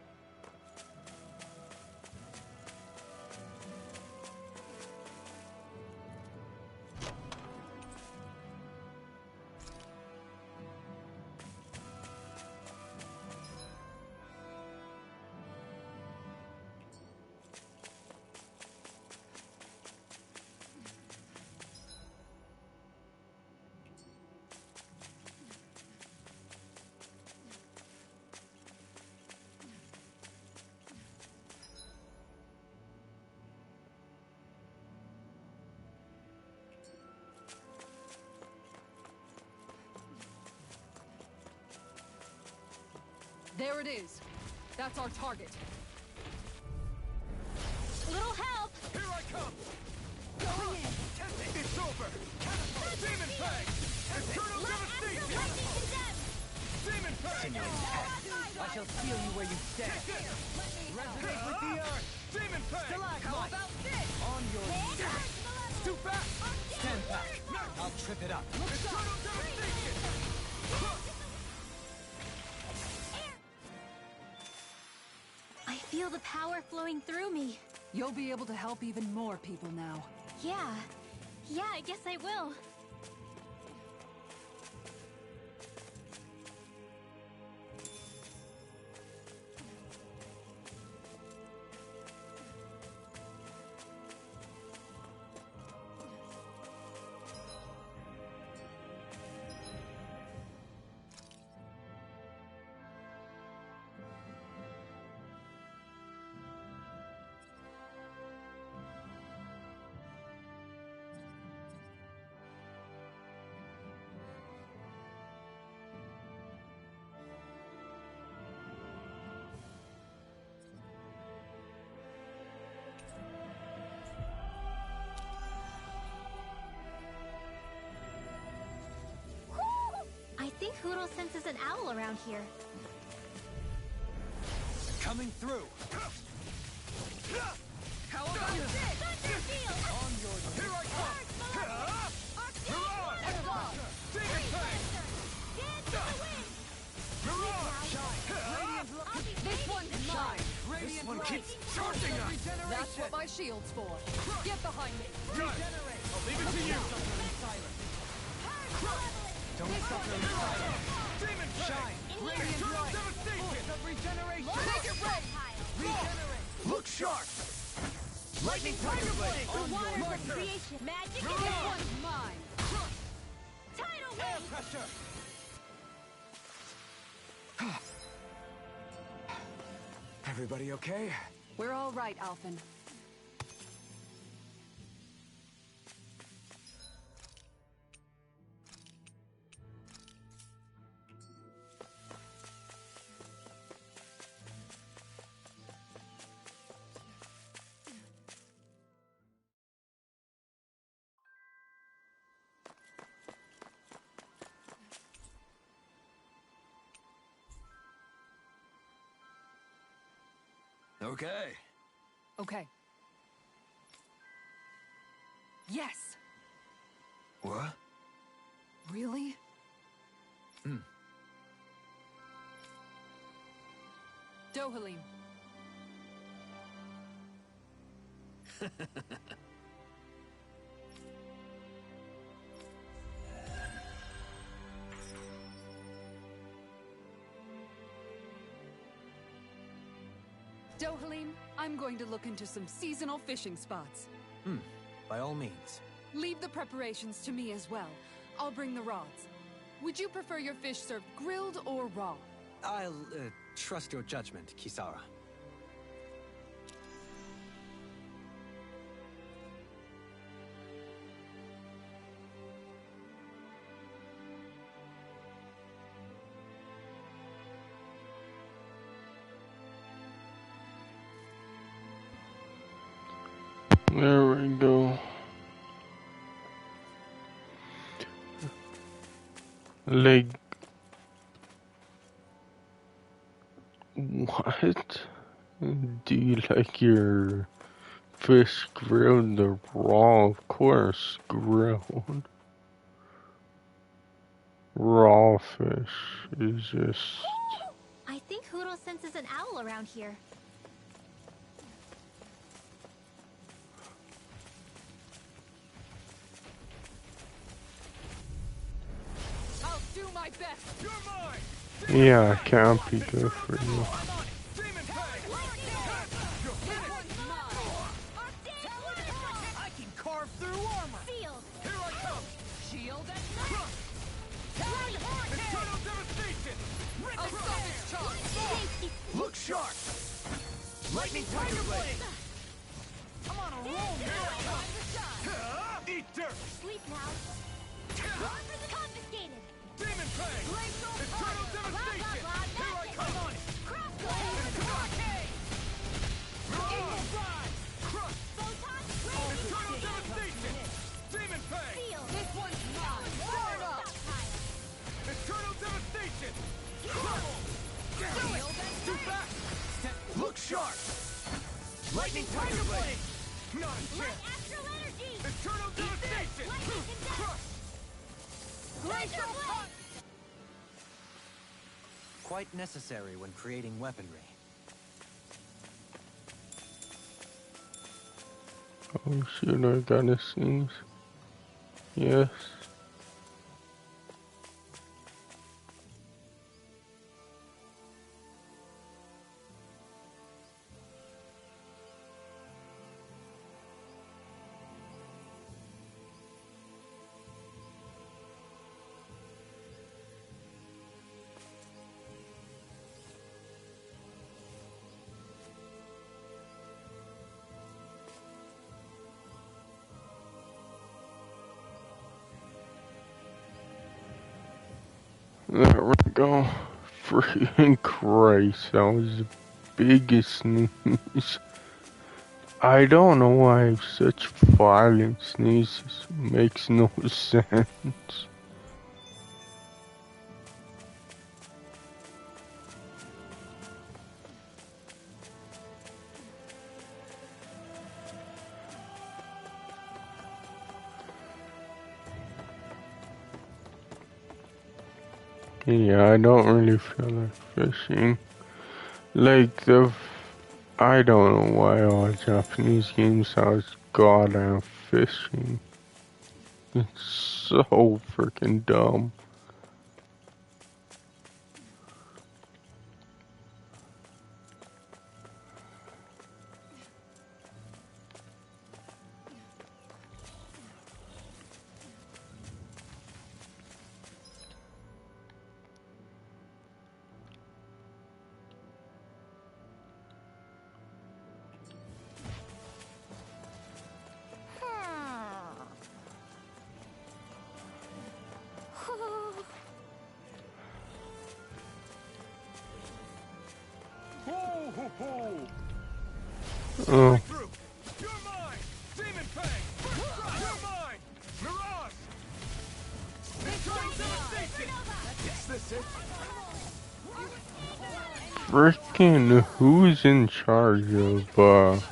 There it is. That's our target. Little help. Here I come! Go It's over! Demon Fang! Eternal devastation! Demon Fang! I shall seal you where you stand. Resonate with the earth! Demon Fang! How about this? On your knees. Too fast! Stand back. I'll trip it up. Eternal devastation! I feel the power flowing through me. You'll be able to help even more people now. Yeah. Yeah, I guess I will. I think Hoodle senses an owl around here. Coming through. How about this? Thunderfield! On your knees! Here I come! Mirage! Demon Fang! This one's mine! This one keeps charging us! That's what my shield's for. Get behind me! Done. I'll leave it to you! Don't suffer in silence. Demon Fang! Radiant Eternal light. devastation! Of regeneration. Make it red! Regenerate. Look sharp! Lightning Tiger Blade! The waters Marker. of creation. Magic This and one's mine! tidal Air wave! pressure. Everybody okay? We're all right, Alphen. Okay. Okay. Yes! What? Really? Dohalim. Dohalim, I'm going to look into some seasonal fishing spots. By all means. Leave the preparations to me as well. I'll bring the rods. Would you prefer your fish served grilled or raw? I'll trust your judgment, Kisara. There we go. Like, what? Do you like your fish grilled or raw? Of course, grilled. Raw fish is just... I think Hoodle senses an owl around here. I'll do my best! You're mine! Yeah, it can't be good for you. Demon Fang! You're finished! I can carve through armor! Field! Here I come! Shield and Eternal devastation! I'll stop its charge! Look sharp! Lightning Tiger Blade! I'm on a roll now! Eat dirt! Sleep now. Confiscated! Demon Fang! Eternal devastation! Here I come! Mirage! Crush! Eternal devastation! Lightning Tiger Blade! Not a chance! Astral energy! Eternal devastation! Crush! Glacial blade! Quite necessary when creating weaponry. Oh shit, I gotta sneeze. Yes. There we go. Freaking Christ, that was the biggest sneeze. I don't know why I have such violent sneezes. Makes no sense. Yeah, I don't really feel like fishing. Like I don't know why all Japanese games have goddamn fishing. It's so freaking dumb. Oh. Through! You're mine! Demon Fang! You're mine! Mirage! Eternal devastation! Is this it? Frickin' who's in charge of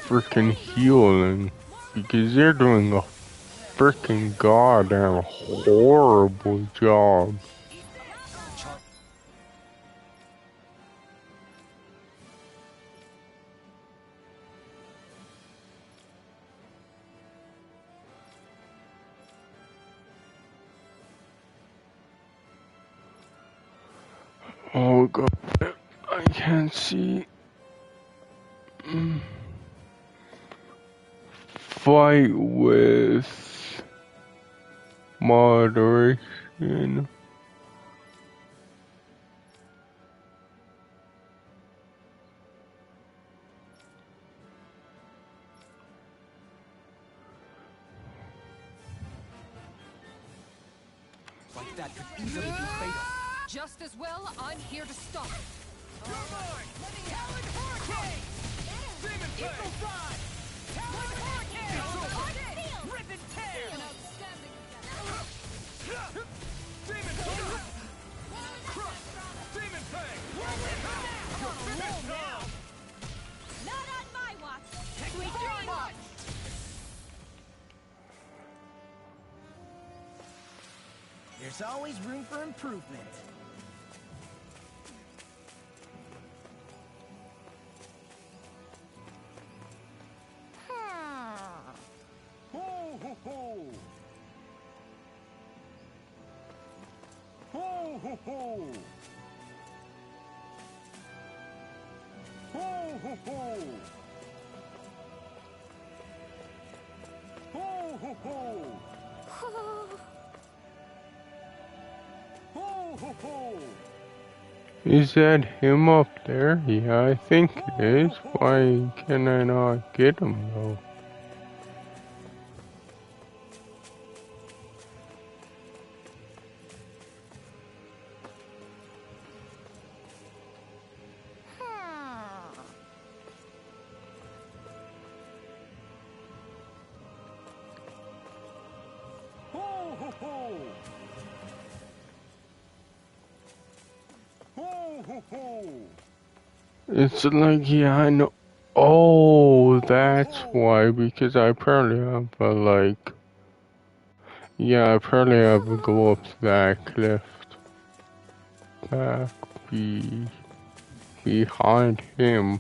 frickin' healing? Because they're doing a frickin' goddamn horrible job. Oh god, I can't see. Fight with moderation. Like that could easily be fatal. Just as well, I'm here to stop. You're mine! Talon Hurricane! Demon Fang! Talon Hurricane! Rip and tear! Demon Fang! Crush! Demon Fang! You're finished now! Not on my watch! Sweet dreams! There's always room for improvement. Ho ho ho! Ho ho ho! Ho ho ho! Ho ho ho! Ho ho ho! Is that him up there? Yeah, I think it is. Why can I not get him though? Ho ho ho! Ho ho ho! It's like, yeah, I know. Oh, that's why, because I apparently have a, like... Yeah, apparently I have to go up that cliff. Back behind him.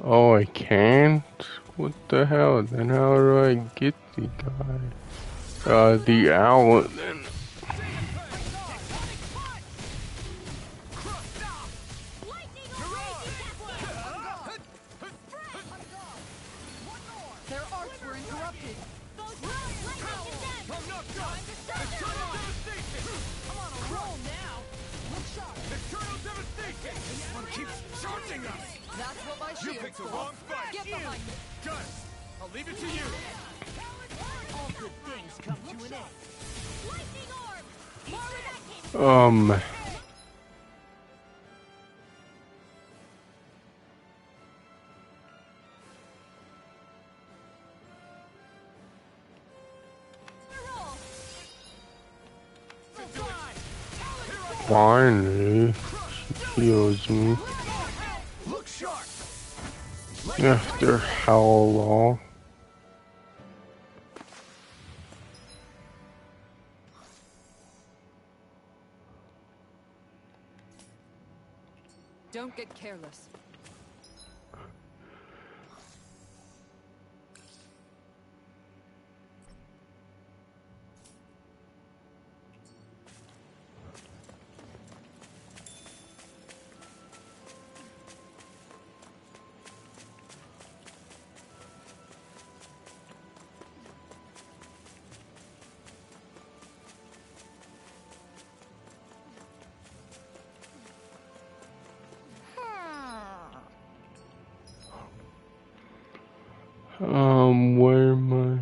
Oh, I can't? What the hell? Then how do I get the guy? The owl then. Their arts were interrupted. I'm on a roll now. Look sharp. Eternal devastation! This one keeps charging us! That's what my You shield's picked the for. wrong fight! Get behind me. Got it! I'll leave it to you! All good things come to an end. Lightning orb! More where that came from. Finally, she heals me. Look sharp! After how long? Don't get careless. Where am I?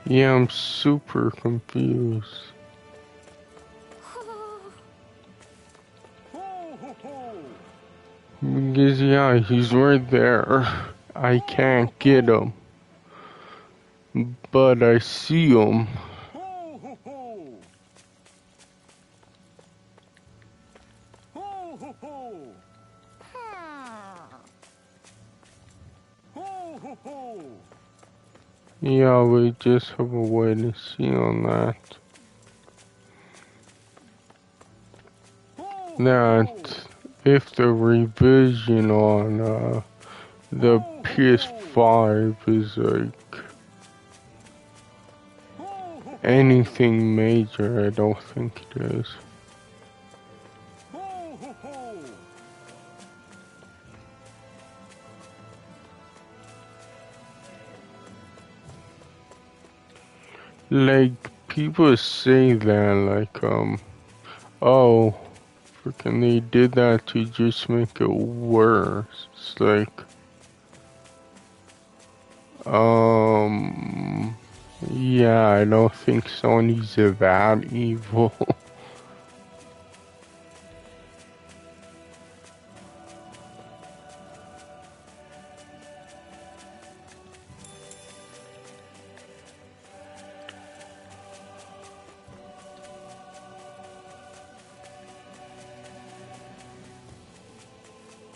Yeah, I'm super confused. Because, yeah, he's right there. I can't get him. But I see him. Yeah, we just have a way to see on that. That if the revision on the PS5 is like anything major, I don't think it is. Like, people say that, like, oh, freaking they did that to just make it worse. It's like, yeah, I don't think Sony's that evil.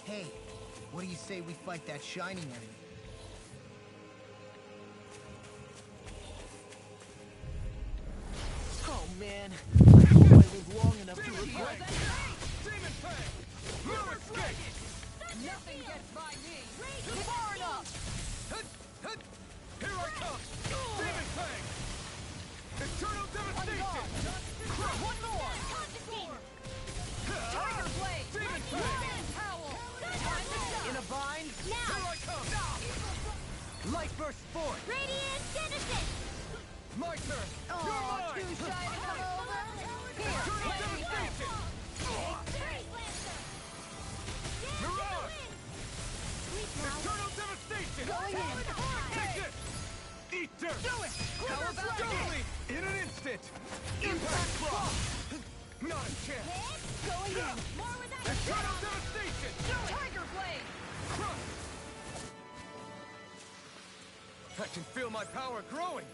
Hey, what do you say we fight that shining enemy? Oh man, I hope I live long enough to regret that. Demon Fang! No escape! Nothing gets by me. Far enough. Here I come! Demon Fang! Eternal devastation! One more. forth! Radiant Genesis! My turn! You're mine! Too shy to come over? Here, Eternal let me devastation! Mirage! Eternal devastation! Going in. Take this! Eat dirt! Do it! How about Totally! In an instant! Impact Claw! Not a chance! Going in! More with that Eternal devastation! Tiger Blade! Crush! I can feel my power growing!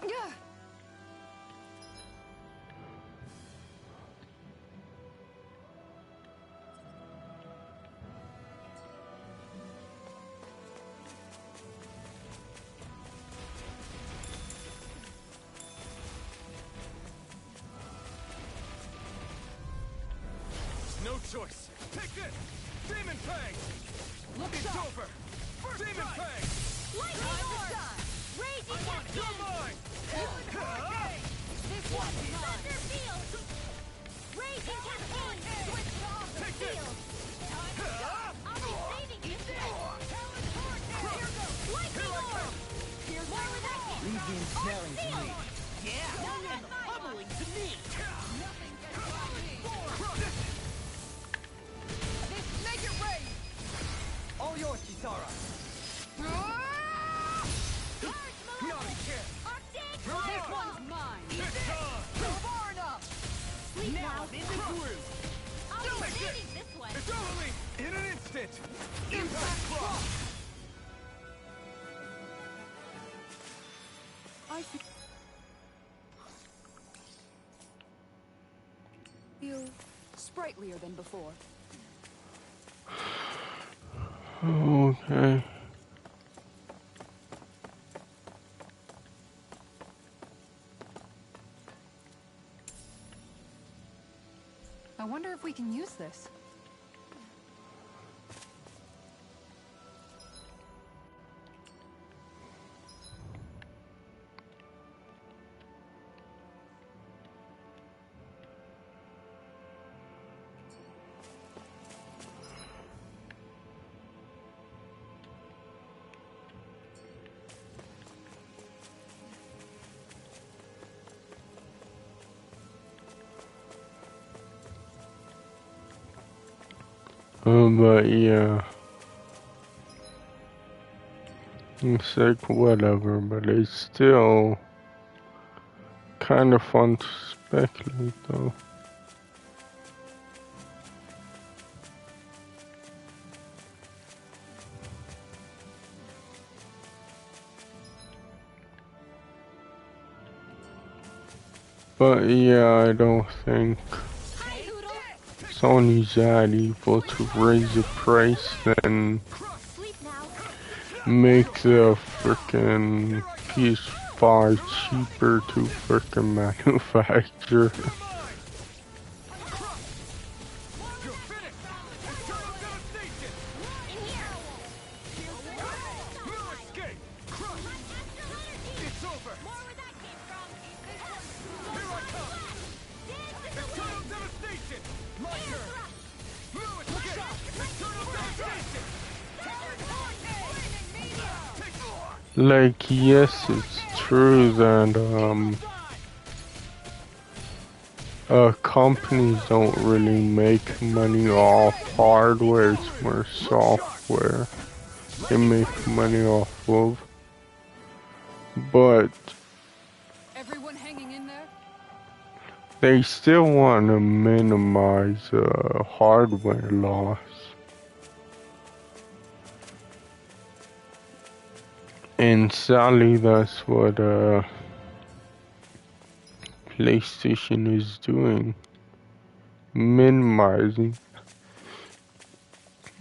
Yeah. No choice! Take this! Demon Fang! Look It's sharp. over! First Demon strike. Fang! Lightning Time to Orb! shine. Raging You're Captain! mine! This one's mine. Thunder Field! Raging Captain! Switch to offense. Take this! Field. I'll be saving you! Here goes. Lightning Orb! Here's More with that Radiant snaring to me. Yeah! And pummeling to me. nothing gets by me. This make it rain. All yours, Kisara. Not a chance! Arctic! This one's mine. It's on! So far enough. Sleep Now now! I'm in the groove. I'll be Take saving this one! It's totally in an instant! Impact Claw. I feel sprightlier than before. Okay. I wonder if we can use this. But yeah. It's like whatever, but it's still kind of fun to speculate though. But yeah, I don't think Sony's that evil to raise the price and Sleep now! make the frickin' PS5 cheaper to frickin' manufacture. You're finished! Eternal devastation! In here! No escape! Crush! It's over! More where that came from! Here I come! Eternal devastation! My turn! No escape! Eternal devastation! Like, yes, it's true that, companies don't really make money off hardware, it's more software they make money off of. But Everyone hanging in there? they still want to minimize hardware loss. And sadly, that's what PlayStation is doing, minimizing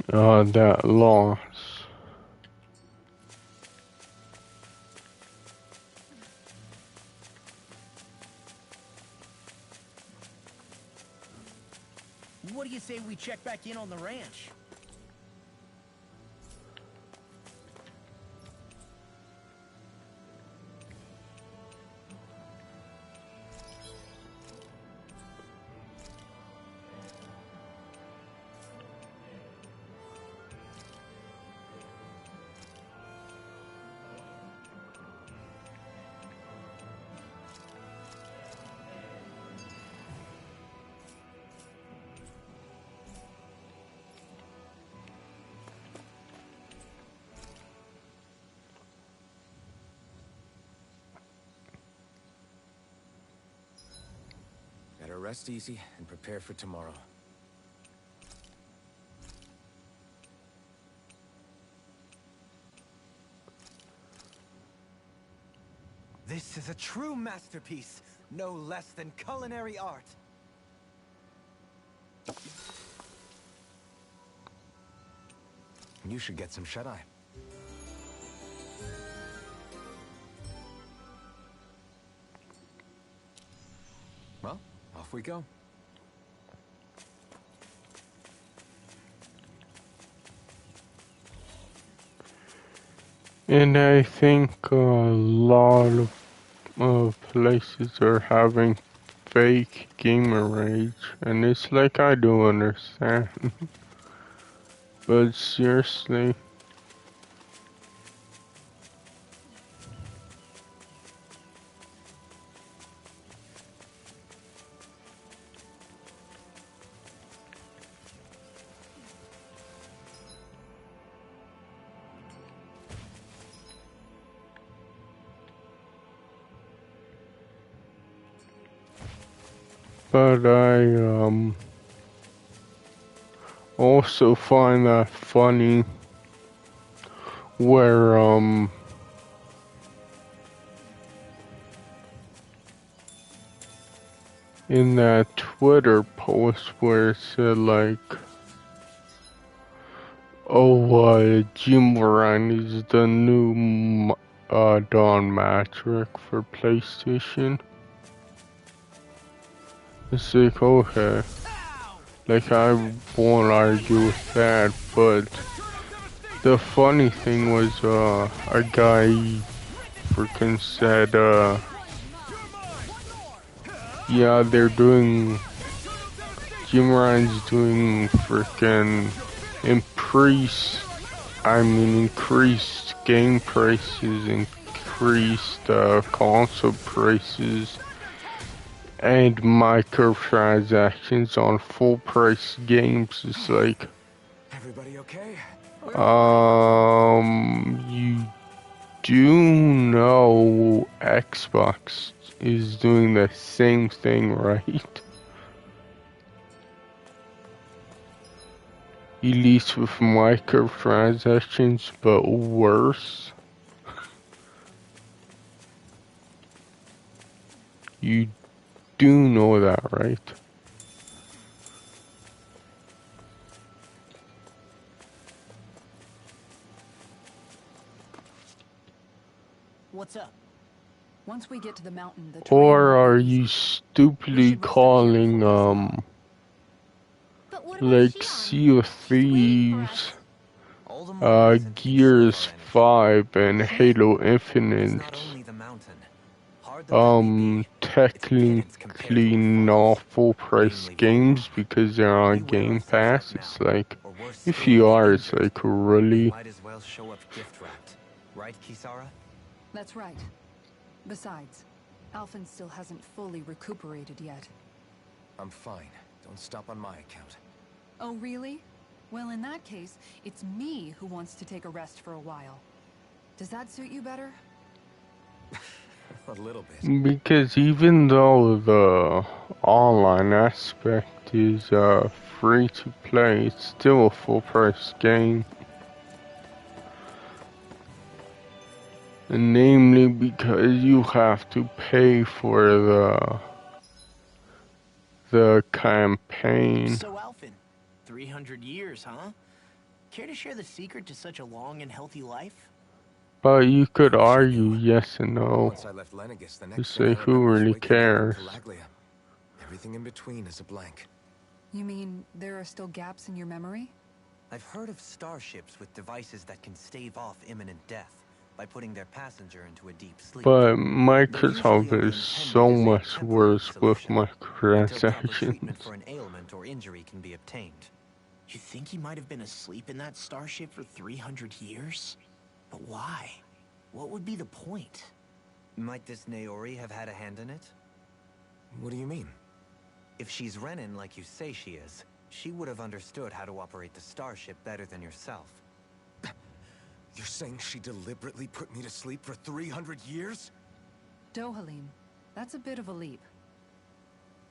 that loss. what do you say we check back in on the ranch? Better rest easy and prepare for tomorrow. This is a true masterpiece, no less than culinary art. You should get some shut-eye. Well, off we go. And I think a lot of places are having fake gamer rage, and it's like I do understand. But seriously. But I also find that funny where in that Twitter post where it said like, oh, Jim Moran is the new Don Matrick for PlayStation. It's like, okay, like I won't argue with that, but the funny thing was, a guy freaking said, yeah, they're doing, Jim Ryan's doing freaking increased game prices, increased console prices, and microtransactions on full price games. It's like, Everybody okay? you do know Xbox is doing the same thing, right? At least with microtransactions, but worse. You do know that, right? What's up? Once we get to the mountain, the Or are you stupidly calling, But what about like Shion? Sea of She's waiting for Thieves, us. All the more reason to be Gears sure on anything. 5 and Halo It's Infinite, not only the mountain. Hard though that may be, it's a pittance compared to technically a not forest, full price namely games Valhalla. because they're on We wear Game ourselves Pass. out It's now, like, or worse if still, you get are, it's injured. like, really? Might as well show up gift wrapped, right, Kisara? That's right. Besides, Alphen still hasn't fully recuperated yet. I'm fine. Don't stop on my account. Oh, really? Well, in that case, it's me who wants to take a rest for a while. Does that suit you better? A little bit. Because even though the online aspect is free to play, it's still a full price game. And namely because you have to pay for the campaign. So, Alphen, 300 years, huh? Care to share the secret to such a long and healthy life? But you could argue yes and no. Once I left To Lenegis, the next say thing I who remember is really waking up in cares. Calaglia. Everything in between is a blank. You mean there are still gaps in your memory? I've heard of starships with devices that can stave off imminent death by putting their passenger into a deep sleep. But They're usually Microsoft only is intended so as a much temporary worse with solution until proper treatment microtransactions. for an ailment or injury can be obtained. You think he might have been asleep in that starship for 300 years? But why? What would be the point? Might this Naori have had a hand in it? What do you mean? If she's Renin like you say she is, she would have understood how to operate the starship better than yourself. You're saying she deliberately put me to sleep for 300 years? Dohalim, that's a bit of a leap.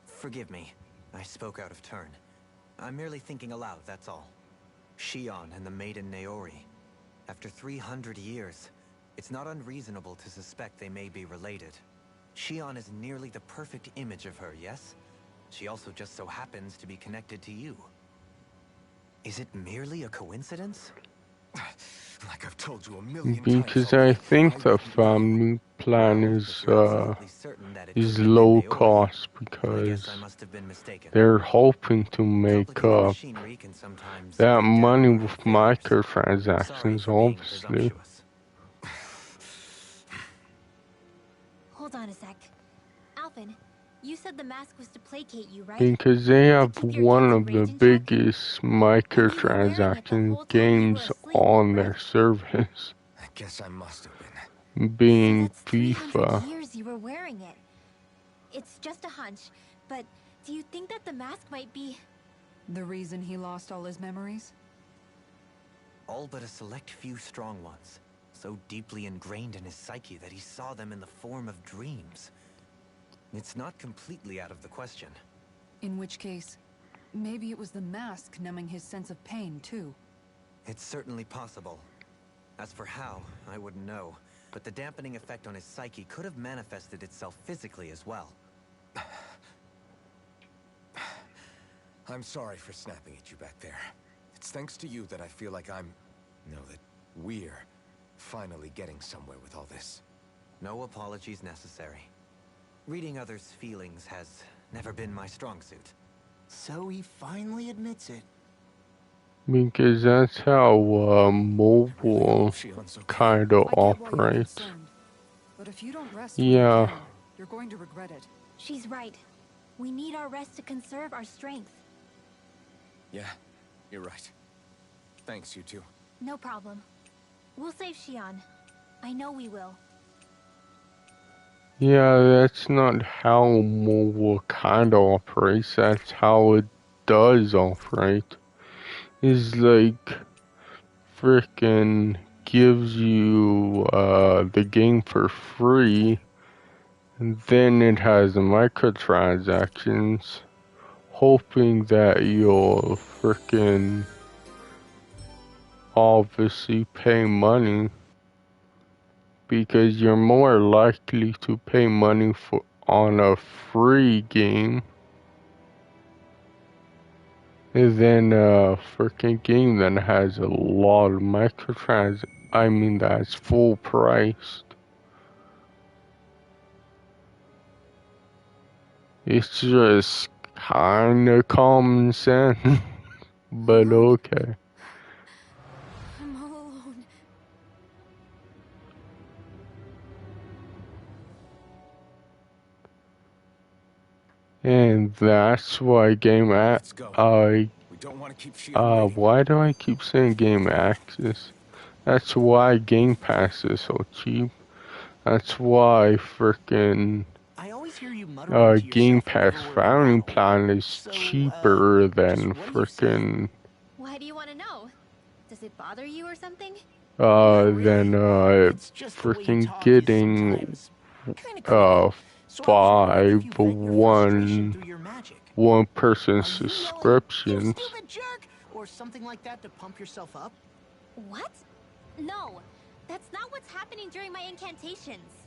Forgive me. I spoke out of turn. I'm merely thinking aloud, that's all. Shion and the maiden Naori. After 300 years, it's not unreasonable to suspect they may be related. Shion is nearly the perfect image of her, yes? She also just so happens to be connected to you. Is it merely a coincidence? Like I've told you a million times Because I already, think the wouldn't know. family plan Well, is if you're absolutely certain that it is couldn't have been low Naori, cost then I because guess I must have been mistaken. they're hoping to make Complicated up machinery can sometimes that break down money minor with failures. Sorry microtransactions, for being obviously. presumptuous. Hold on a sec. Alvin, you said the mask was to placate you, right? Because they have keep your one guilt of and the rage in check? biggest And you were wearing it the microtransaction whole time you were games asleep, on right? their service, I guess I must have been. So being that's 300 FIFA. years you were wearing it. It's just a hunch, but do you think that the mask might be... The reason he lost all his memories? All but a select few strong ones, so deeply ingrained in his psyche that he saw them in the form of dreams. It's not completely out of the question. In which case, maybe it was the mask numbing his sense of pain, too. It's certainly possible. As for how, I wouldn't know, but the dampening effect on his psyche could have manifested itself physically as well. I'm sorry for snapping at you back there. It's thanks to you that I feel like that we're finally getting somewhere with all this. No apologies necessary. Reading others' feelings has never been my strong suit. So he finally admits it. Because that's how mobile Shion's okay. kind of I get why you're operates. concerned. But if you don't rest when Yeah. you can, you're going to regret it. She's right. We need our rest to conserve our strength. Yeah, you're right. Thanks, you two. No problem. We'll save Shion. I know we will. Yeah, that's not how mobile kind of operates. That's how it does operate. It's like frickin' gives you the game for free, and then it has the microtransactions, hoping that you'll frickin' obviously pay money, because you're more likely to pay money on a free game than a frickin' game that has a lot of that's full priced. It's just kinda common sense, but okay. I'm all alone. And that's why Let's go. We don't want to keep Shion waiting. why do I keep saying Game Access? That's why Game Pass is so cheap. That's why frickin' I always hear you muttering to Game yourself Pass whenever we're in Family battle. Plan is So, cheaper than just what are you saying? frickin' Why do you want to know? Does it bother you or something? Not really. than It's just the way you frickin' talk is getting sometimes kinda creepy. So I was wondering if you 5 vent your frustration through your magic. one person Are you yelling, subscriptions. "You stupid jerk," or something like that to pump yourself up? What? No, that's not what's happening during my incantations.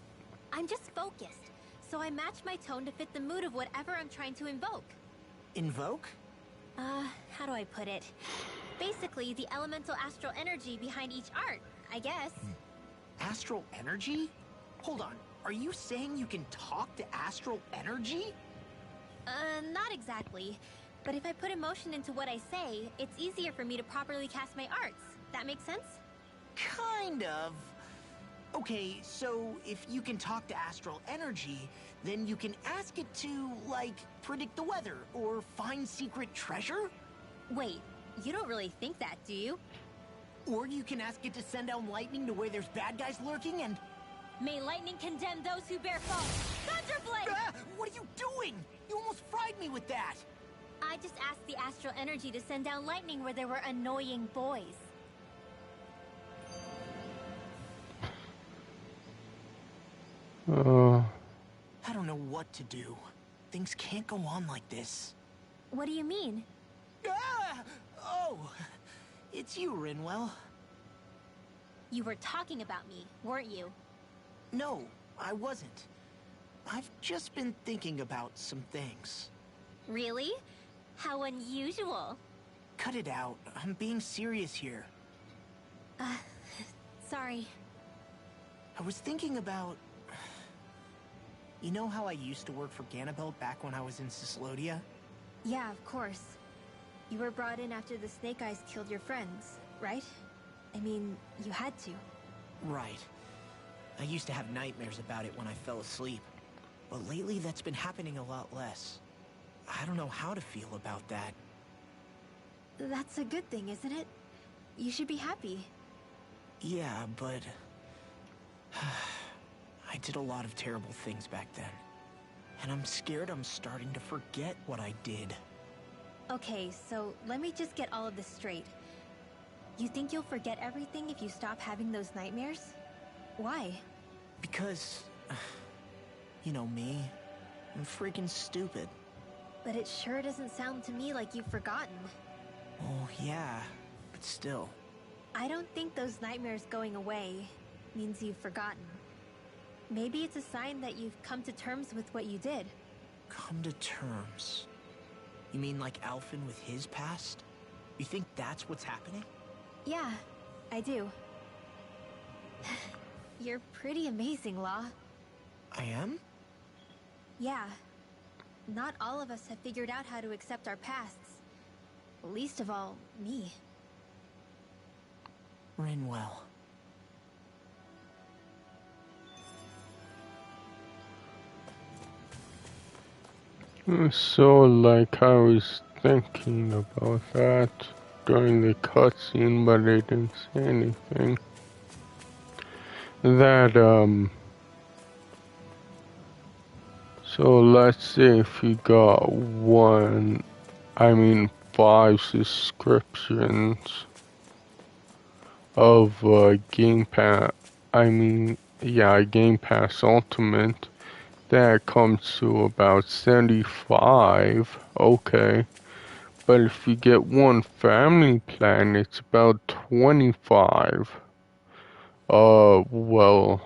I'm just focused, so I match my tone to fit the mood of whatever I'm trying to invoke. Invoke? How do I put it? Basically, the elemental astral energy behind each art, I guess. Astral energy? Hold on. Are you saying you can talk to astral energy? Not exactly. But if I put emotion into what I say, it's easier for me to properly cast my arts. That makes sense? Kind of. Okay, so if you can talk to astral energy, then you can ask it to, like, predict the weather or find secret treasure? Wait, you don't really think that, do you? Or you can ask it to send down lightning to where there's bad guys lurking and... May lightning condemn those who bear false. Thunderblade! Ah, what are you doing? You almost fried me with that! I just asked the astral energy to send down lightning where there were annoying boys. I don't know what to do. Things can't go on like this. What do you mean? Ah! Oh, it's you, Rinwell. You were talking about me, weren't you? No, I wasn't. I've just been thinking about some things. Really? How unusual. Cut it out. I'm being serious here. Sorry. I was thinking about... You know how I used to work for Ganabelt back when I was in Ciclodia? Yeah, of course. You were brought in after the Snake Eyes killed your friends, right? I mean, you had to. Right. I used to have nightmares about it when I fell asleep. But lately that's been happening a lot less. I don't know how to feel about that. That's a good thing, isn't it? You should be happy. Yeah, but... I did a lot of terrible things back then. And I'm scared I'm starting to forget what I did. Okay, so let me just get all of this straight. You think you'll forget everything if you stop having those nightmares? Why? Because... You know me. I'm freaking stupid. But it sure doesn't sound to me like you've forgotten. Oh, yeah. But still. I don't think those nightmares going away means you've forgotten. Maybe it's a sign that you've come to terms with what you did. Come to terms? You mean like Alphen with his past? You think that's what's happening? Yeah, I do. You're pretty amazing, Law. I am? Yeah. Not all of us have figured out how to accept our pasts. Least of all, me. Rinwell. So, like, I was thinking about that during the cutscene, but I didn't say anything. That, so let's say if you got 5 subscriptions of Game Pass, Game Pass Ultimate, that comes to about 75, okay. But if you get one family plan, it's about 25. Well,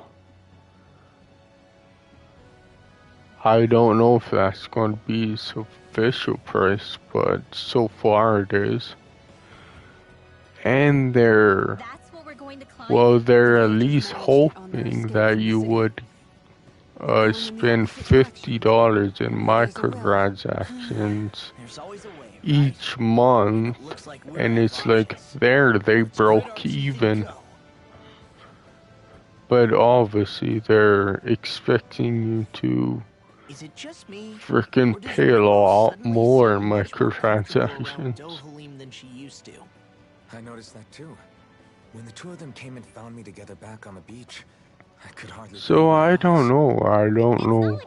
I don't know if that's going to be its official price, but so far it is. And they're at least hoping that you would spend $50 in microtransactions each month, and it's like they broke even. But obviously they're expecting you to freaking pay a lot more in microtransactions. I noticed that too. When the two of them came and found me together back on the beach, I could hardly. So I don't know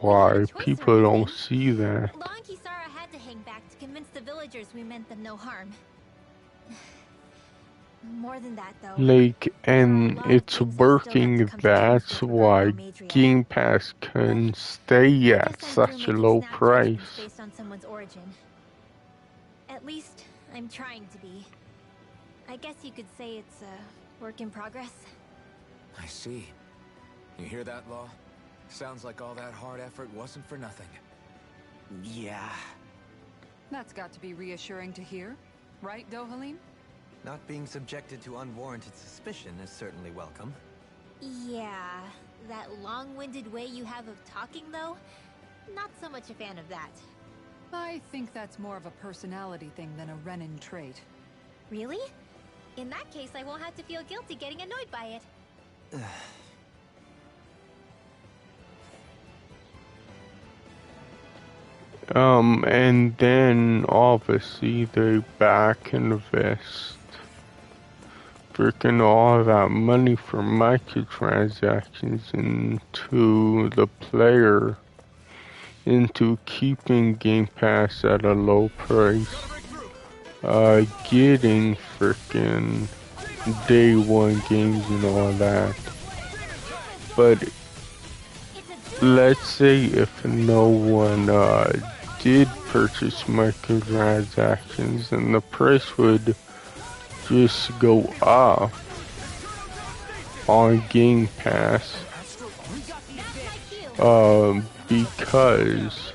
why people don't see that. Law and Kisara had to hang back to convince the villagers we meant them no harm. More than that, though. Like, and it's working, that's why Game Pass can stay at such a low price. Based on someone's origin. At least, I'm trying to be. I guess you could say it's a work in progress. I see. You hear that, Law? Sounds like all that hard effort wasn't for nothing. Yeah. That's got to be reassuring to hear. Right, Dohalim? Not being subjected to unwarranted suspicion is certainly welcome. Yeah, that long-winded way you have of talking, though, not so much a fan of that. I think that's more of a personality thing than a Renin trait. Really? In that case, I won't have to feel guilty getting annoyed by it. And then obviously they back invest freaking all that money for microtransactions into the player, into keeping Game Pass at a low price, getting freaking day one games and all that. But let's say if no one did purchase microtransactions, and the price would just go up on Game Pass, because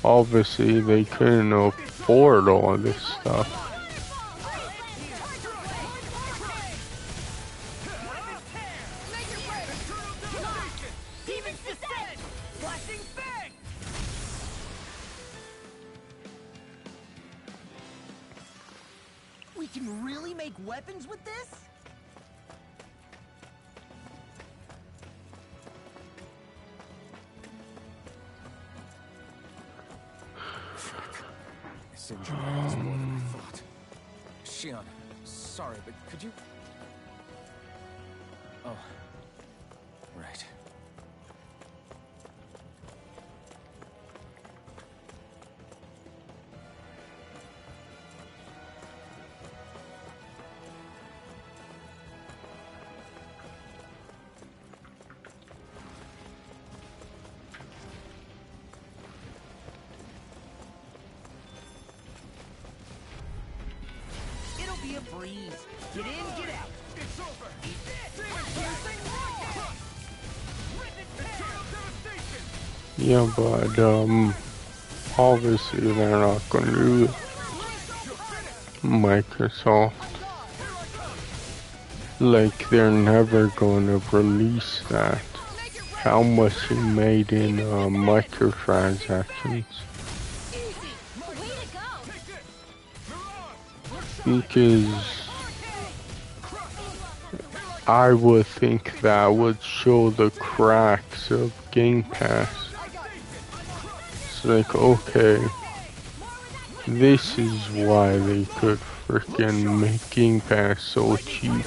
obviously they couldn't afford all this stuff. We can really make weapons with this? This injury hurts more than I thought. Shion, sorry, but could you... Oh. Right. It'll be a breeze. Get in, get out. It's over. Yeah, but obviously they're not gonna do it. Microsoft, like, they're never gonna release that. How much it made in microtransactions. Because I would think that would show the cracks of Game Pass. It's like, okay, this is why they could freaking make Game Pass so cheap.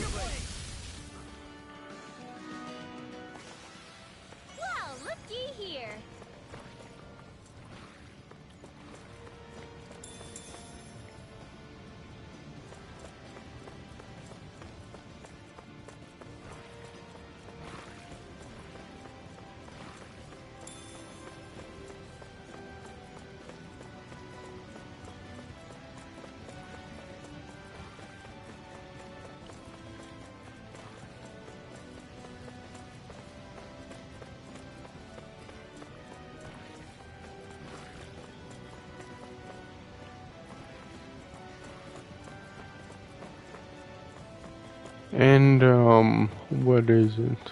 Well, looky here. And what is it?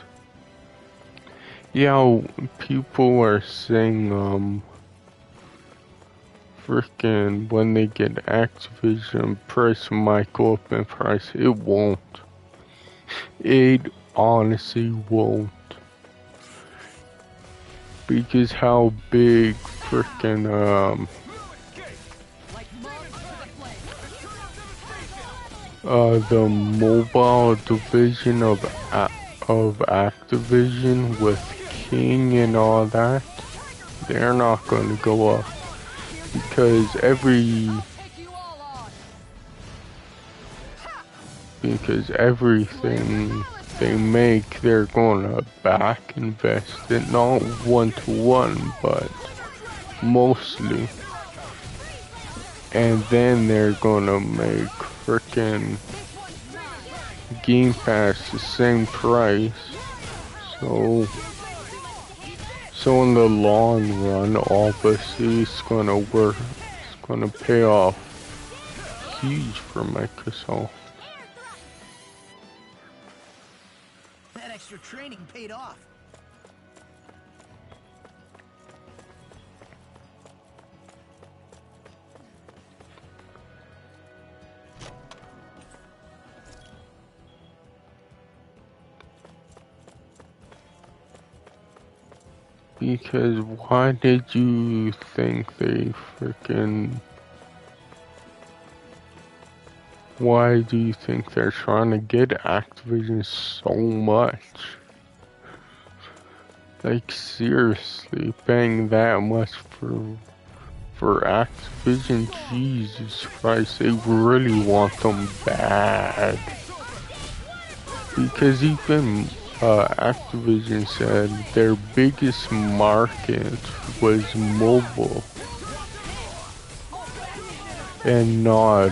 Yeah, people are saying freaking when they get Activision, price might go up in price. It won't. It honestly won't. Because how big freaking the mobile division of Activision with King and all that, they're not going to go up. Because everything they make, they're gonna back invest it, not 1-to-1, but mostly. And then they're gonna make frickin' Game Pass the same price. So in the long run, obviously it's gonna work. It's gonna pay off huge for Microsoft. That extra training paid off. Because why did you think they freaking... Why do you think they're trying to get Activision so much? Like, seriously, paying that much for Activision? Jesus Christ, they really want them bad. Because even Activision said their biggest market was mobile and not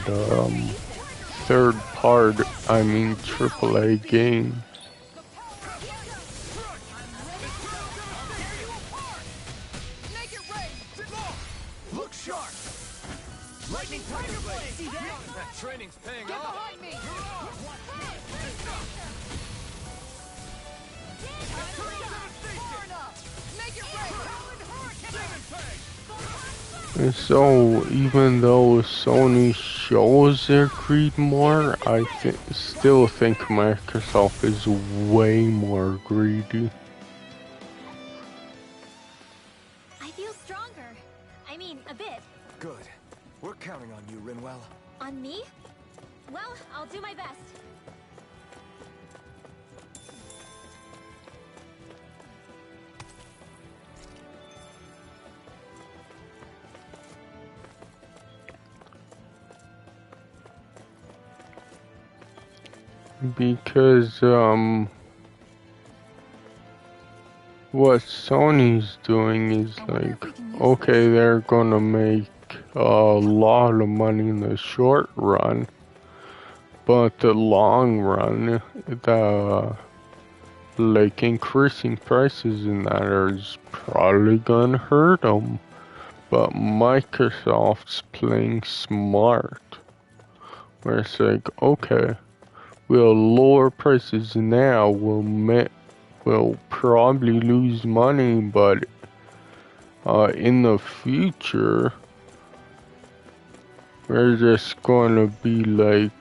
third part, I mean AAA games. Look sharp! Lightning Tiger Blade! See that? That training's paying off! Behind me! And so, even though Sony shows their greed more, I still think Microsoft is way more greedy. I feel stronger. I mean, a bit. Good. We're counting on you, Rinwell. On me? Well, I'll do my best. Because, what Sony's doing is like, okay, they're gonna make a lot of money in the short run, but the long run, like increasing prices in that is probably gonna hurt them. But Microsoft's playing smart, where it's like, okay, we'll lower prices now, we'll probably lose money, but in the future, we're just gonna be like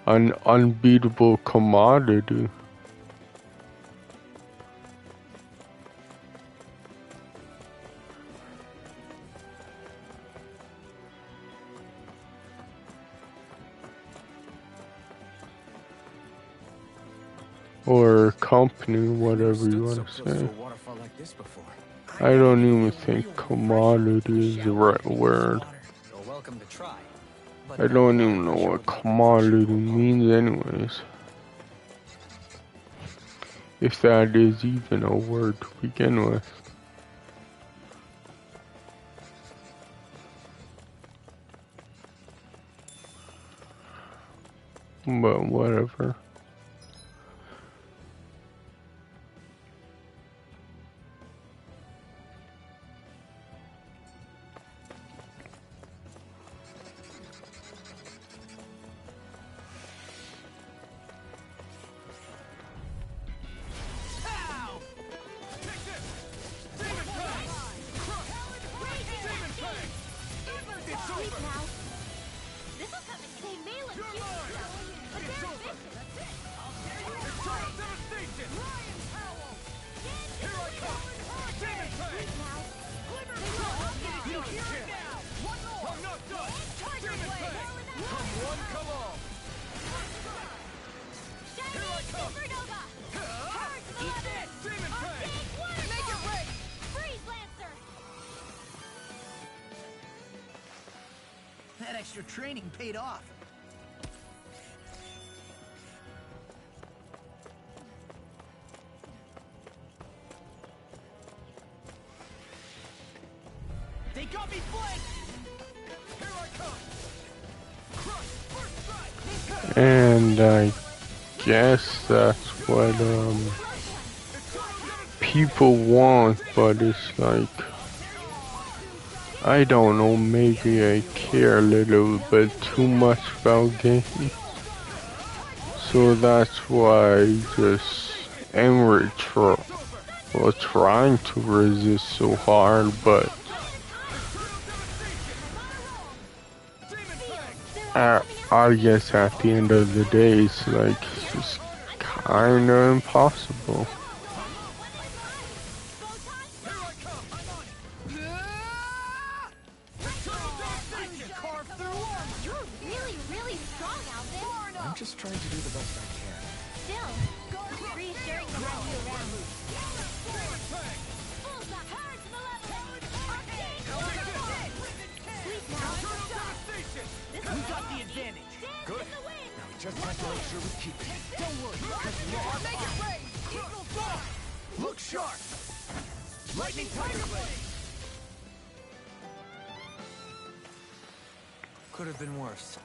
an unbeatable commodity. Or company, whatever you want to say. I don't even think commodity is the right word. I don't even know what commodity means anyways. If that is even a word to begin with. But whatever. That extra training paid off. They got me flanked! Here I come! Crush, first strike! And I guess that's what people want, but it's like, I don't know, maybe I care a little bit too much about games. So that's why I just am trying to resist so hard, but I guess at the end of the day, it's like, it's just kinda impossible. I'm just trying to do the best I can. Still, it's reassuring to have you around. We got the advantage. Good. Now we just have to make sure we keep it. Don't worry, because we are Make it fine. rain! Eagle fly! Look sharp. Lightning Tiger Blade. Could have been worse.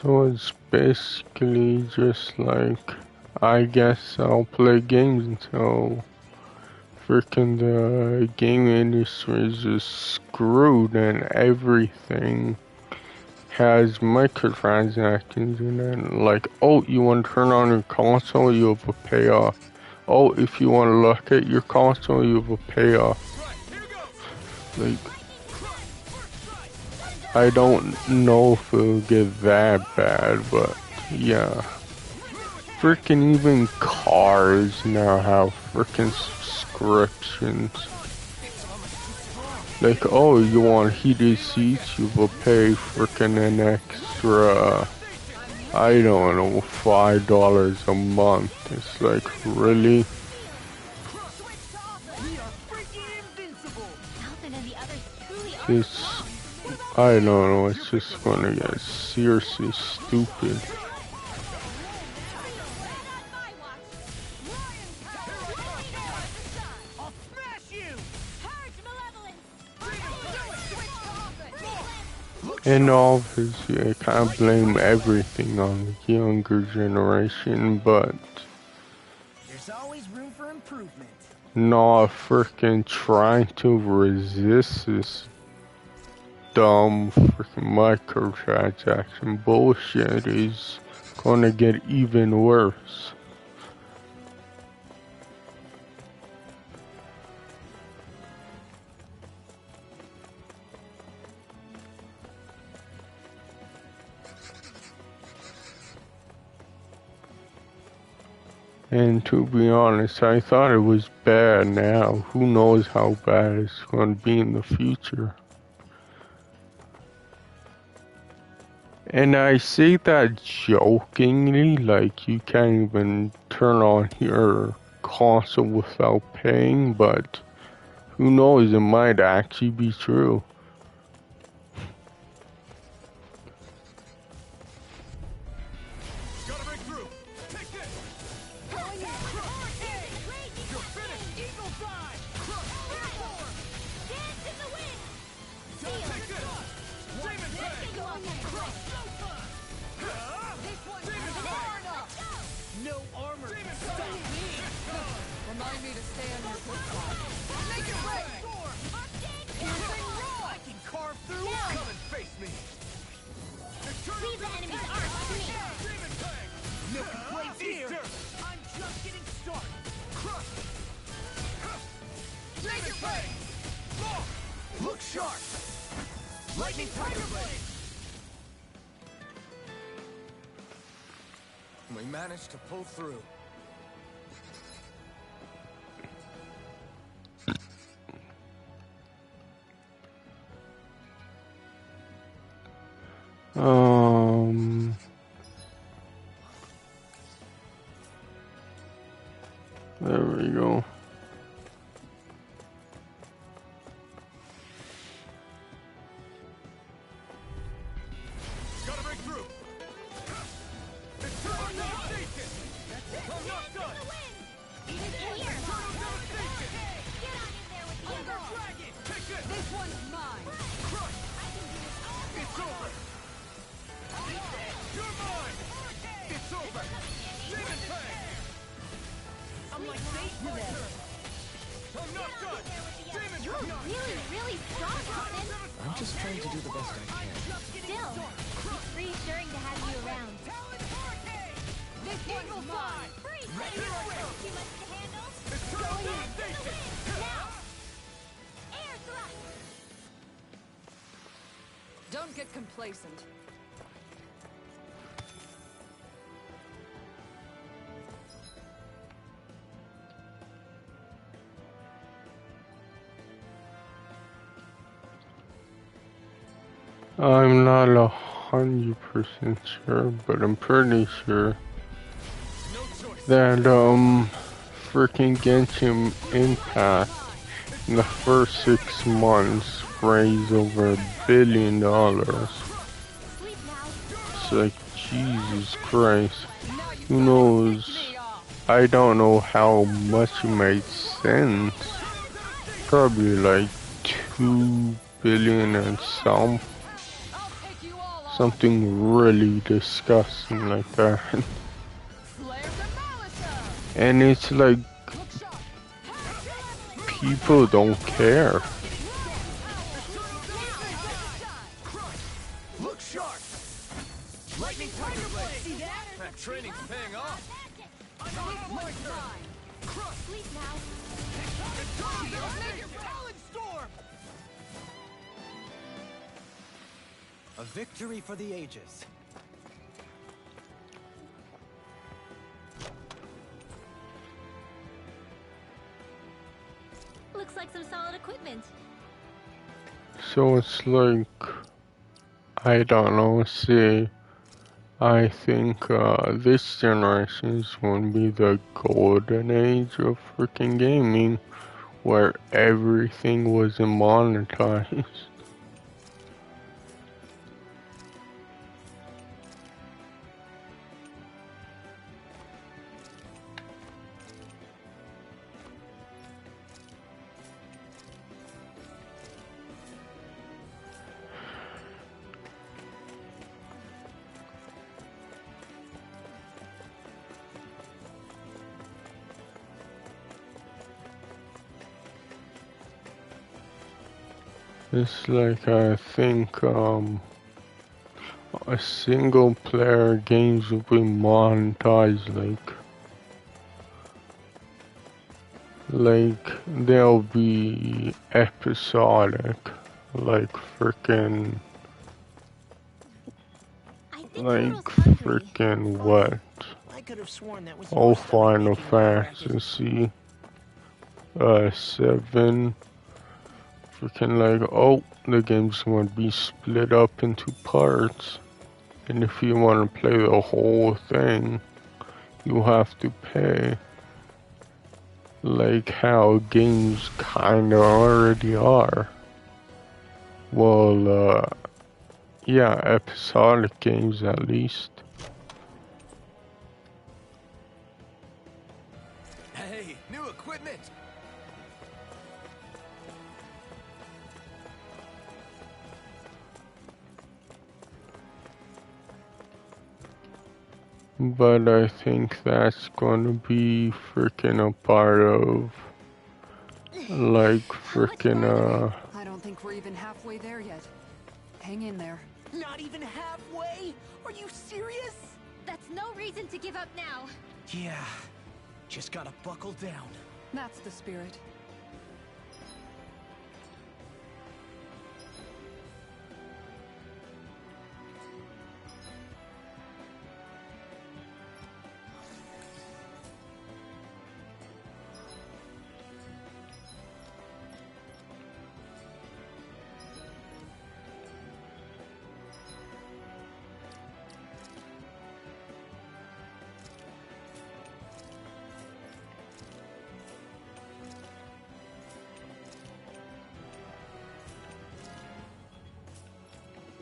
So it's basically just like, I guess I'll play games until freaking the game industry is just screwed and everything has microtransactions in it. Like, oh, you want to turn on your console, you have a payoff. Oh, if you want to look at your console, you have a payoff. Like, I don't know if it'll get that bad, but yeah. Freaking even cars now have freaking subscriptions. Like, oh, you want heated seats, you will pay freaking an extra, I don't know, $5 a month. It's like, really? This, I don't know, it's just gonna get seriously stupid. And obviously, I can't blame everything on the younger generation, but There's always room for improvement. not freaking trying to resist this dumb freaking microtransaction bullshit is gonna get even worse. And to be honest, I thought it was bad now. Who knows how bad it's going to be in the future. And I say that jokingly, like you can't even turn on your console without paying, but who knows, it might actually be true. Remind me to stay on your good side. Make it rain! I can carve through! Come and face me! Leave the enemy's arc to me. No complaints here. I'm just getting started. Make it rain! Look sharp. Lightning Tiger Blade. We managed to pull through. There we go. Gotta break through! It's turn devastation! I'm not done! Even here. Get on in there with the Thunder Dragon! Take this! This one's mine! Crush! It's over! You're mine! It's over! Demon Fang! I'm like bait for them. I'm not done! Demon You're really, really strong, Conan. I'm just trying to do the best I can. Still, it's reassuring to have you around. This one's mine! Ready to work. Too much to handle? It's turn devastation! Now! Air thrust! Don't get complacent. I'm not 100% sure, but I'm pretty sure that freaking Genshin Impact in the first 6 months raised over $1 billion. It's like, Jesus Christ. Who knows? I don't know how much it made sense. Probably like 2 billion and something really disgusting like that. And it's like, people don't care. Look sharp! Lightning tiger blade! See that? That training's paying off! Sleep now. Make your talent storm! A victory for the ages. Looks like some solid equipment. So it's like, I don't know, see, I think this generation is going to be the golden age of freaking gaming, where everything wasn't monetized. It's like, I think a single player games will be monetized, like they'll be episodic, like freaking, what? I could have sworn that was Oh, your stomach Final making you crack. Fantasy 7. Freaking like, oh, the game's gonna be split up into parts, and if you want to play the whole thing, you have to pay. Like how games kinda already are. Well, yeah, episodic games at least. Hey, new equipment! But I think that's gonna be freaking a part of, like, freaking, I don't think we're even halfway there yet. Hang in there. Not even halfway? Are you serious? That's no reason to give up now. Yeah, just gotta buckle down. That's the spirit.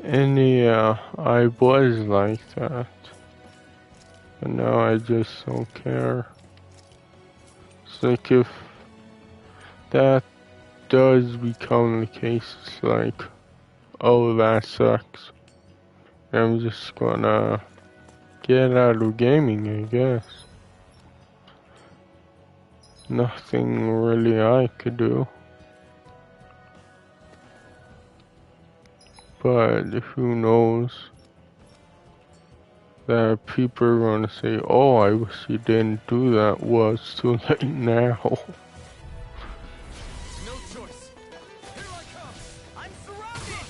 and yeah, I was like that. But now I just don't care. It's like if that does become the case, it's like, oh, that sucks. I'm just gonna get out of gaming, I guess. Nothing really I could do. But who knows? That people are gonna say, oh, I wish you didn't do that. Well, it's too late now. No choice. Here I come! I'm surrounded!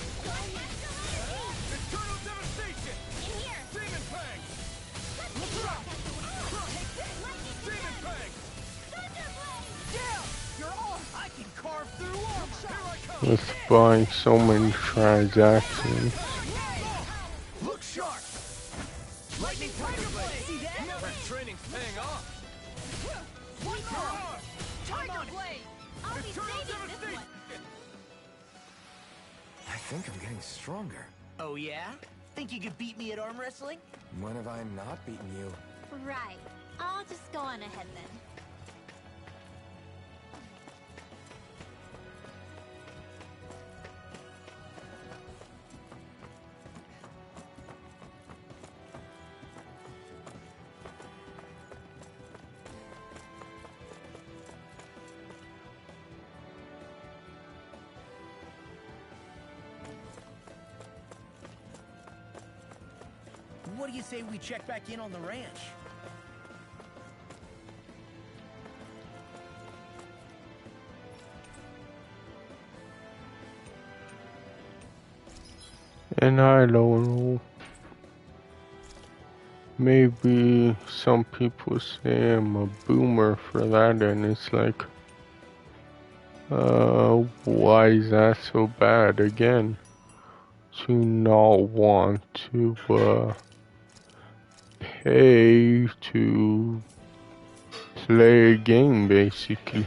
with buying so many transactions. Look sharp! Lightning Tiger Blade! See that? That training's paying off! One more! Tiger Blade! I'll be saving this one. I think I'm getting stronger. Oh yeah? Think you could beat me at arm wrestling? When have I not beaten you? Right. I'll just go on ahead then. What do you say we check back in on the ranch? And I don't know. Maybe some people say I'm a boomer for that, and it's like, why is that so bad again? To not want to, pay to play a game, basically.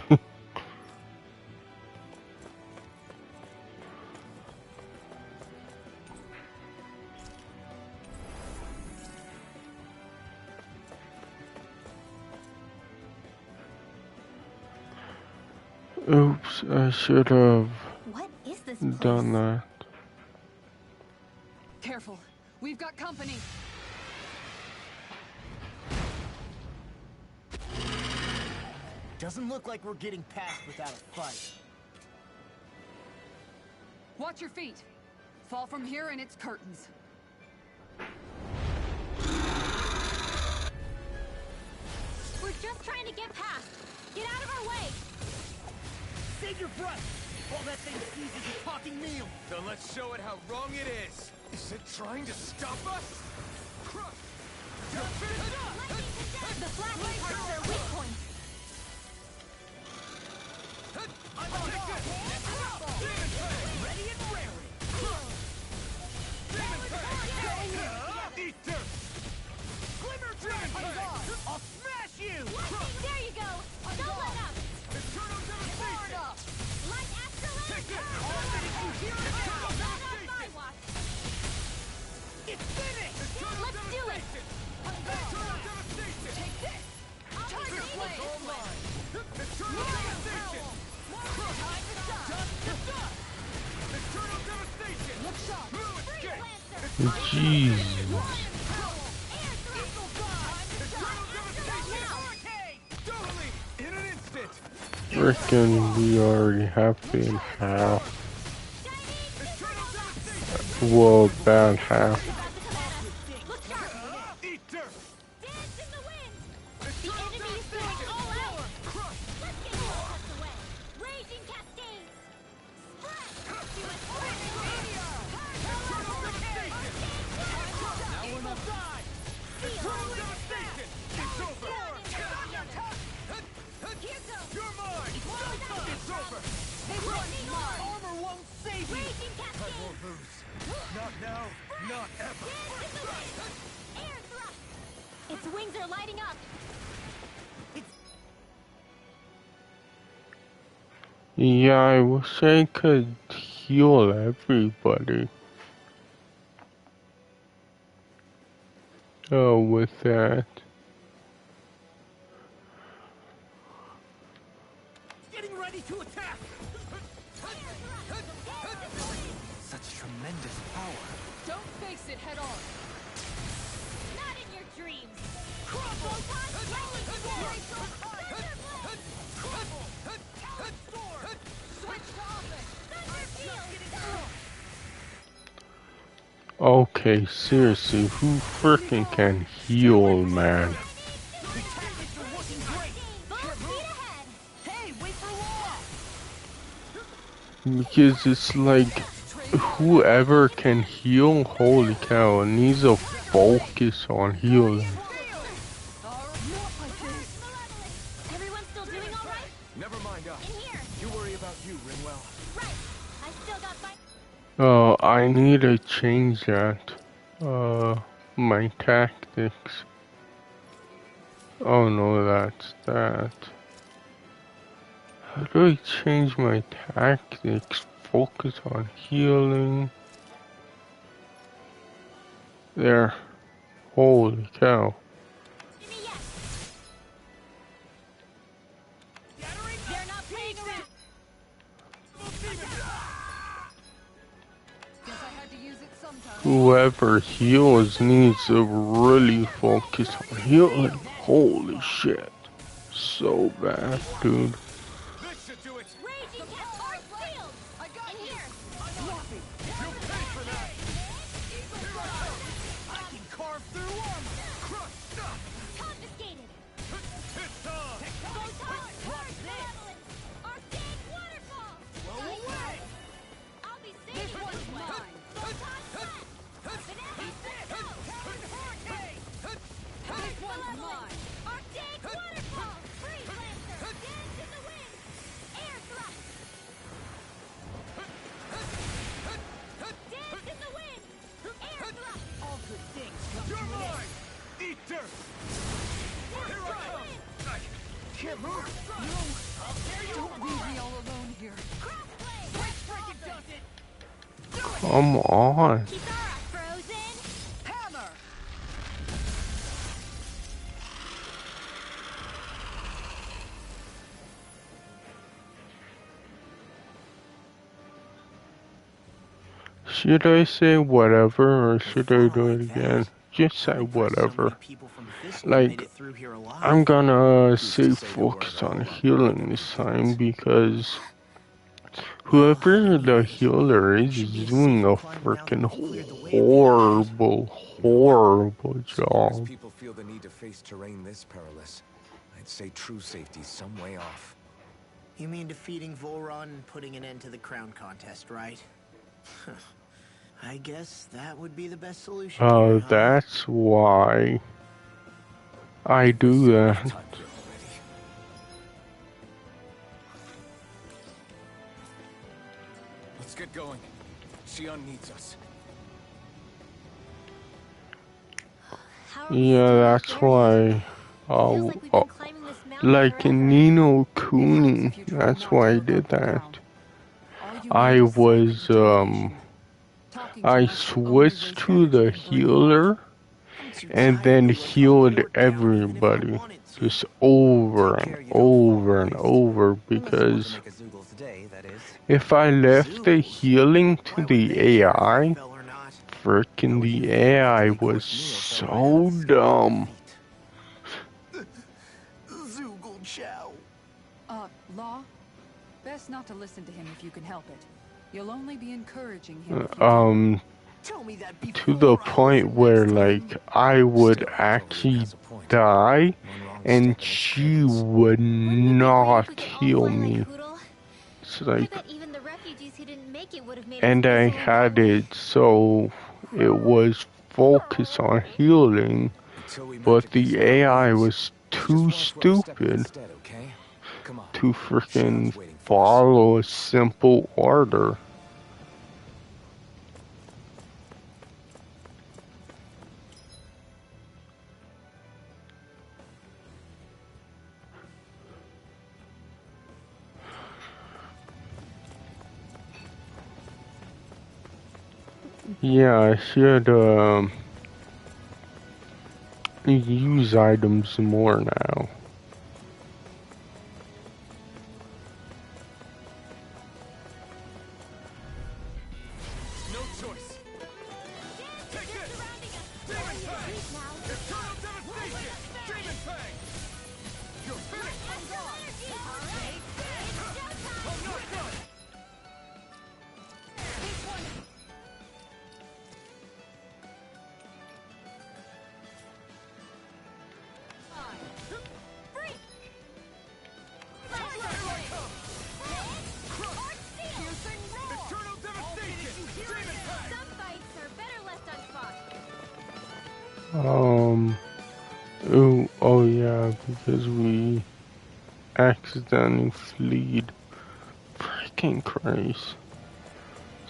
Oops, I should have What is this done place? that. Careful. We've got company. Doesn't look like we're getting past without a fight. Watch your feet. Fall from here and it's curtains. We're just trying to get past. Get out of our way. Save your breath! All that thing sees is a talking meal! Then let's show it how wrong it is! Is it trying to stop us? Crush! The flashing parts are their weak points. I'm on it! Ready and raring! Eat dirt! Glimmer Dragon! I'll smash you! There you go. Don't let up. Eternal devastation! Light Astrolite. Take this! My watch. It's finished! Let's do it. Eternal devastation! Take this! Tiger Blade! Online! Eternal devastation! Time to shine! Eternal devastation! Look sharp! No escape! Jesus. Totally! In an instant! Frickin', we already have been half. Eternal devastation! Well, bad half. Look sharp. Eat dirt! Dance in the wind. The Eternal enemy is going devastation! all out. Crush! Let's get your hopes away. Raging cascades. Splash. Do it. Eternal devastation! Now we're not die! Eternal devastation! It's over! You're mine! It's over! Armor won't save you! Raging cascades. Won't lose. Not now, not ever! Dance in the wind. Air thrust. Its wings are lighting up. Yeah, I wish I could heal everybody. Oh, with that. Getting ready to attack! Such tremendous power. Don't face it head on! Not in your dreams. Okay, seriously, who frickin' can heal, man? Hey, wait for Law! Because it's like, whoever can heal, holy cow, needs to focus on healing. Everyone still doing all right? Never mind us. In here. You worry about you, Ringwell. Right. Oh, I need to change that. My tactics. Oh no, that's that. How do I change my tactics? Focus on healing. There. Holy cow. Whoever heals needs to really focus on healing. Holy shit. So bad, dude. This should do it. Raging Cat's Heart Shield! I got In you. here! You'll pay for that. I can carve through armor. Crush. Confiscated! It's on. Photon Charge Malevolence! Arctic Waterfall! Blow away. I'll be safe this one's mine! Photon Blast! Benevolent Pistol! Hurricane. This one's mine! Arctic Waterfall! Freeze Lancer! Dance in the Wind! Air Thrust! Dance in the Wind! Air Thrust! All good things come You're to an end. mine. Eat dirt. Here I come. Can't move. Don't leave me all alone here. Come on. Kisara frozen! Hammer! Should I say whatever or should I do it again? Just say whatever. Like, I'm gonna say focus on healing this time because whoever the healer is doing a freaking horrible As job. people feel the need to face terrain this perilous, I'd say true safety's some way off. You mean defeating Volron and putting an end to the crown contest, right? I guess that would be the best solution. Here, huh? That's why I do that. Time already. Let's get going. Xion needs us. How are we Yeah, still that's there why. yet? Feels like we've been climbing this mountain Like in forever. Nino Kuni, that's why I did that. I was I switched to the healer and then healed everybody just over and over and over because if I left the healing to the AI, frickin' the AI was so dumb. Zoogle Chow. Law? Best not to listen to him if you can help it. You'll only be encouraging him if you Tell me that To the point where like I would actually die and she would not heal me. It's like, and I had it so it was focused on healing, but the AI was too stupid to freaking follow a simple order. Yeah, I should use items more now. No choice. Take this. Demon Fang. Eternal devastation. Demon Fang. You're finished. I'm not done. Eternal devastation. Demon Fang. Some fights are better left unfought. Oh yeah, because we accidentally fleed. Freaking Christ.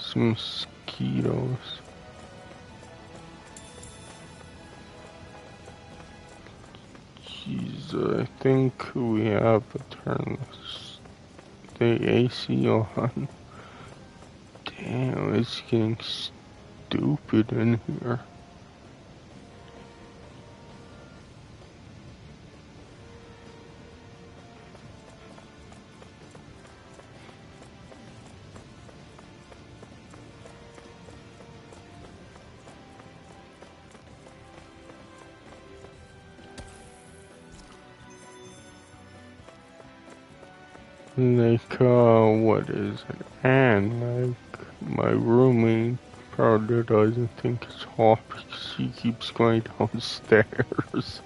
Some mosquitoes. Jeez, I think we have to turn the AC on. Damn, it's getting stupid in here. Like, what is it? And, like, my roommate probably doesn't think it's hot because she keeps going downstairs.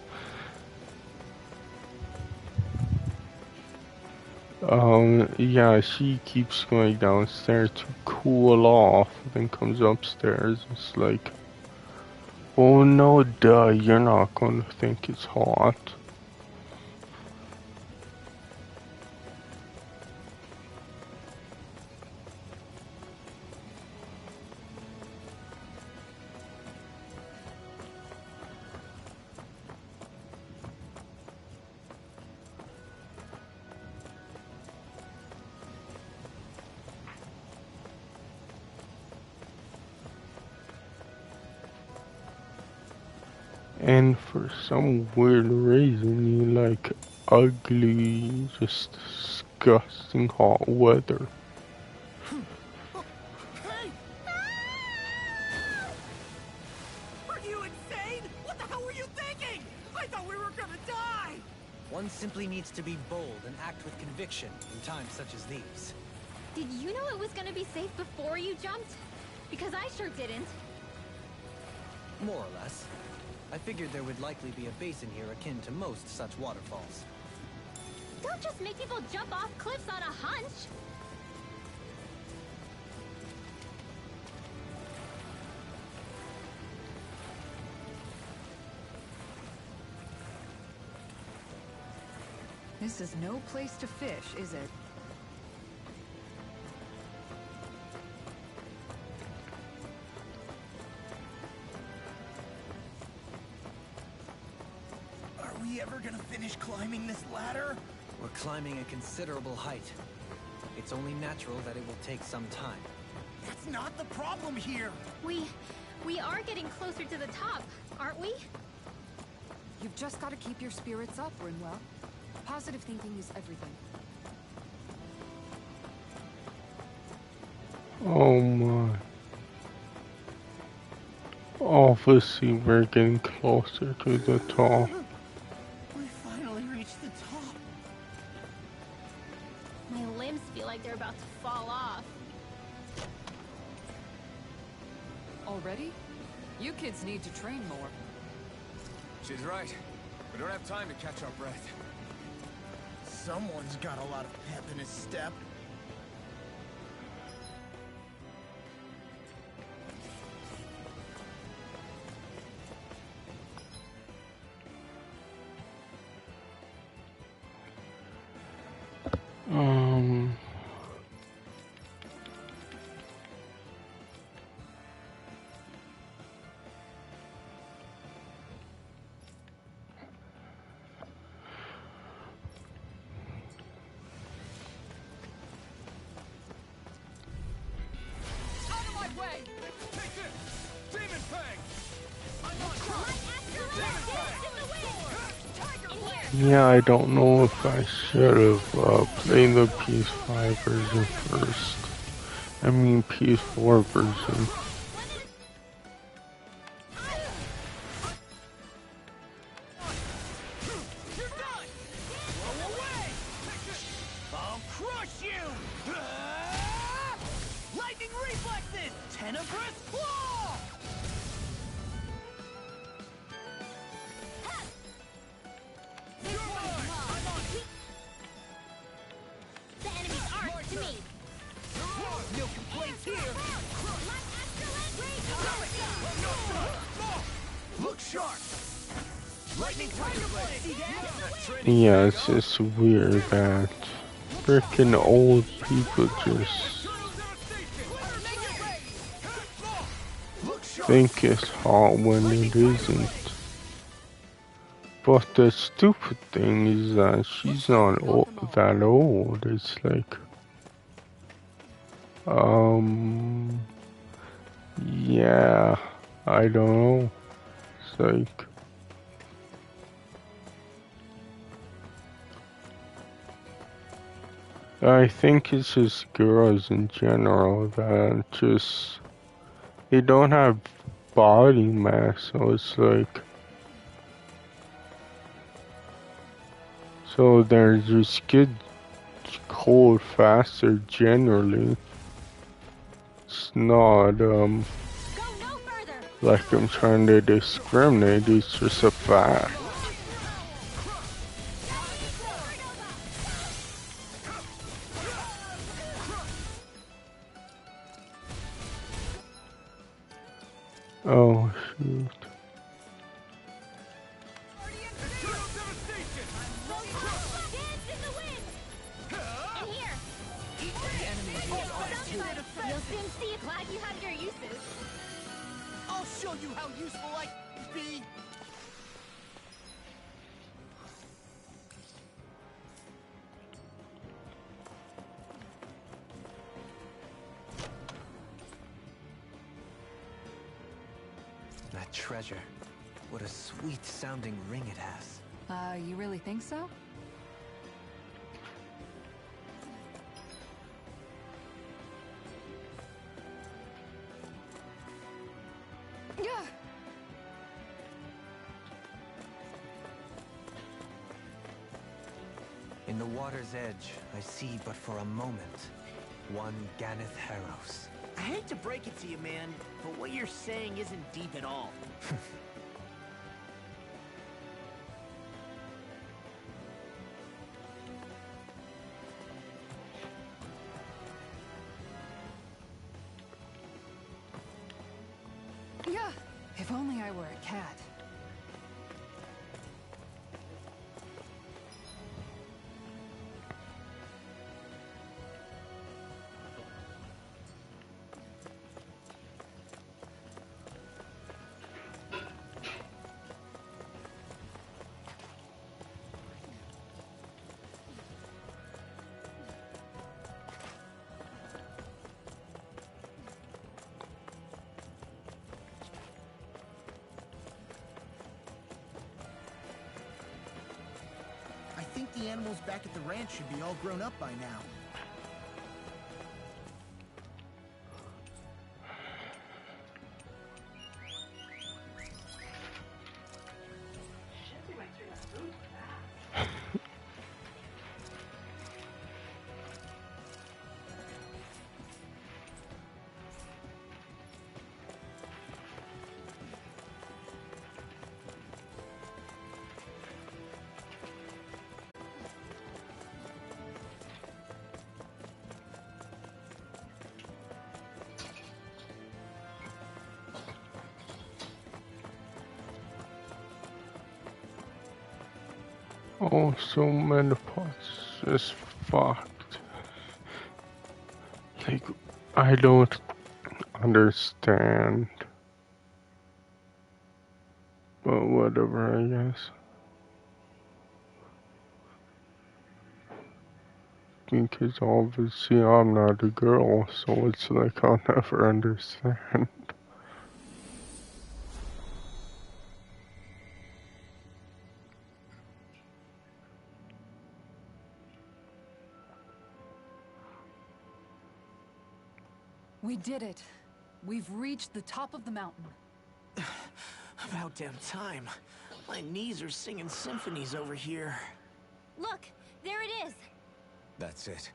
Yeah, she keeps going downstairs to cool off, then comes upstairs. It's like, oh no, duh, you're not gonna think it's hot. And for some weird reason, you like ugly, just disgusting hot weather. Hey! Are you insane? What the hell were you thinking? I thought we were gonna die! One simply needs to be bold and act with conviction in times such as these. Did you know it was gonna be safe before you jumped? Because I sure didn't. More or less. I figured there would likely be a basin here akin to most such waterfalls. Don't just make people jump off cliffs on a hunch. This is no place to fish, is it? Are we ever gonna finish climbing this ladder? We're climbing a considerable height. It's only natural that it will take some time. That's not the problem here! We are getting closer to the top, aren't we? You've just got to keep your spirits up, Rinwell. Positive thinking is everything. Oh my. Obviously, we're getting closer to the top. We finally reached the top. My limbs feel like they're about to fall off. Already? You kids need to train more. She's right. We don't have time to catch our breath. Someone's got a lot of pep in his step. Yeah, I don't know if I should have played the PS5 version first. I mean PS4 version. I'll crush you! Lightning reflexes! Tenebrous claw! The enemy's arms to me. No complaints here! Look sharp! Lightning tiger blade! See that? Yeah, it's just weird that freaking old people just think it's hot when it isn't. But the stupid thing is that she's not that old. It's like, yeah, I don't know. It's like, I think it's just girls in general that just, they don't have body mass, so it's like, so they're just get cold faster generally. It's not, like I'm trying to discriminate, it's just a fact. Oh, shoot. You'll soon see. Glad you have your uses. I'll show you how useful I can be. That treasure. What a sweet-sounding ring it has. You really think so? In the water's edge, I see but for a moment one Ganeth Harros. I hate to break it to you, man, but what you're saying isn't deep at all. Yeah. If only I were a cat. I think the animals back at the ranch should be all grown up by now. Oh, so many parts just fucked. Like, I don't understand. But whatever, I guess. Because obviously I'm not a girl, so it's like I'll never understand. We did it. We've reached the top of the mountain. About damn time. My knees are singing symphonies over here. Look, there it is. That's it.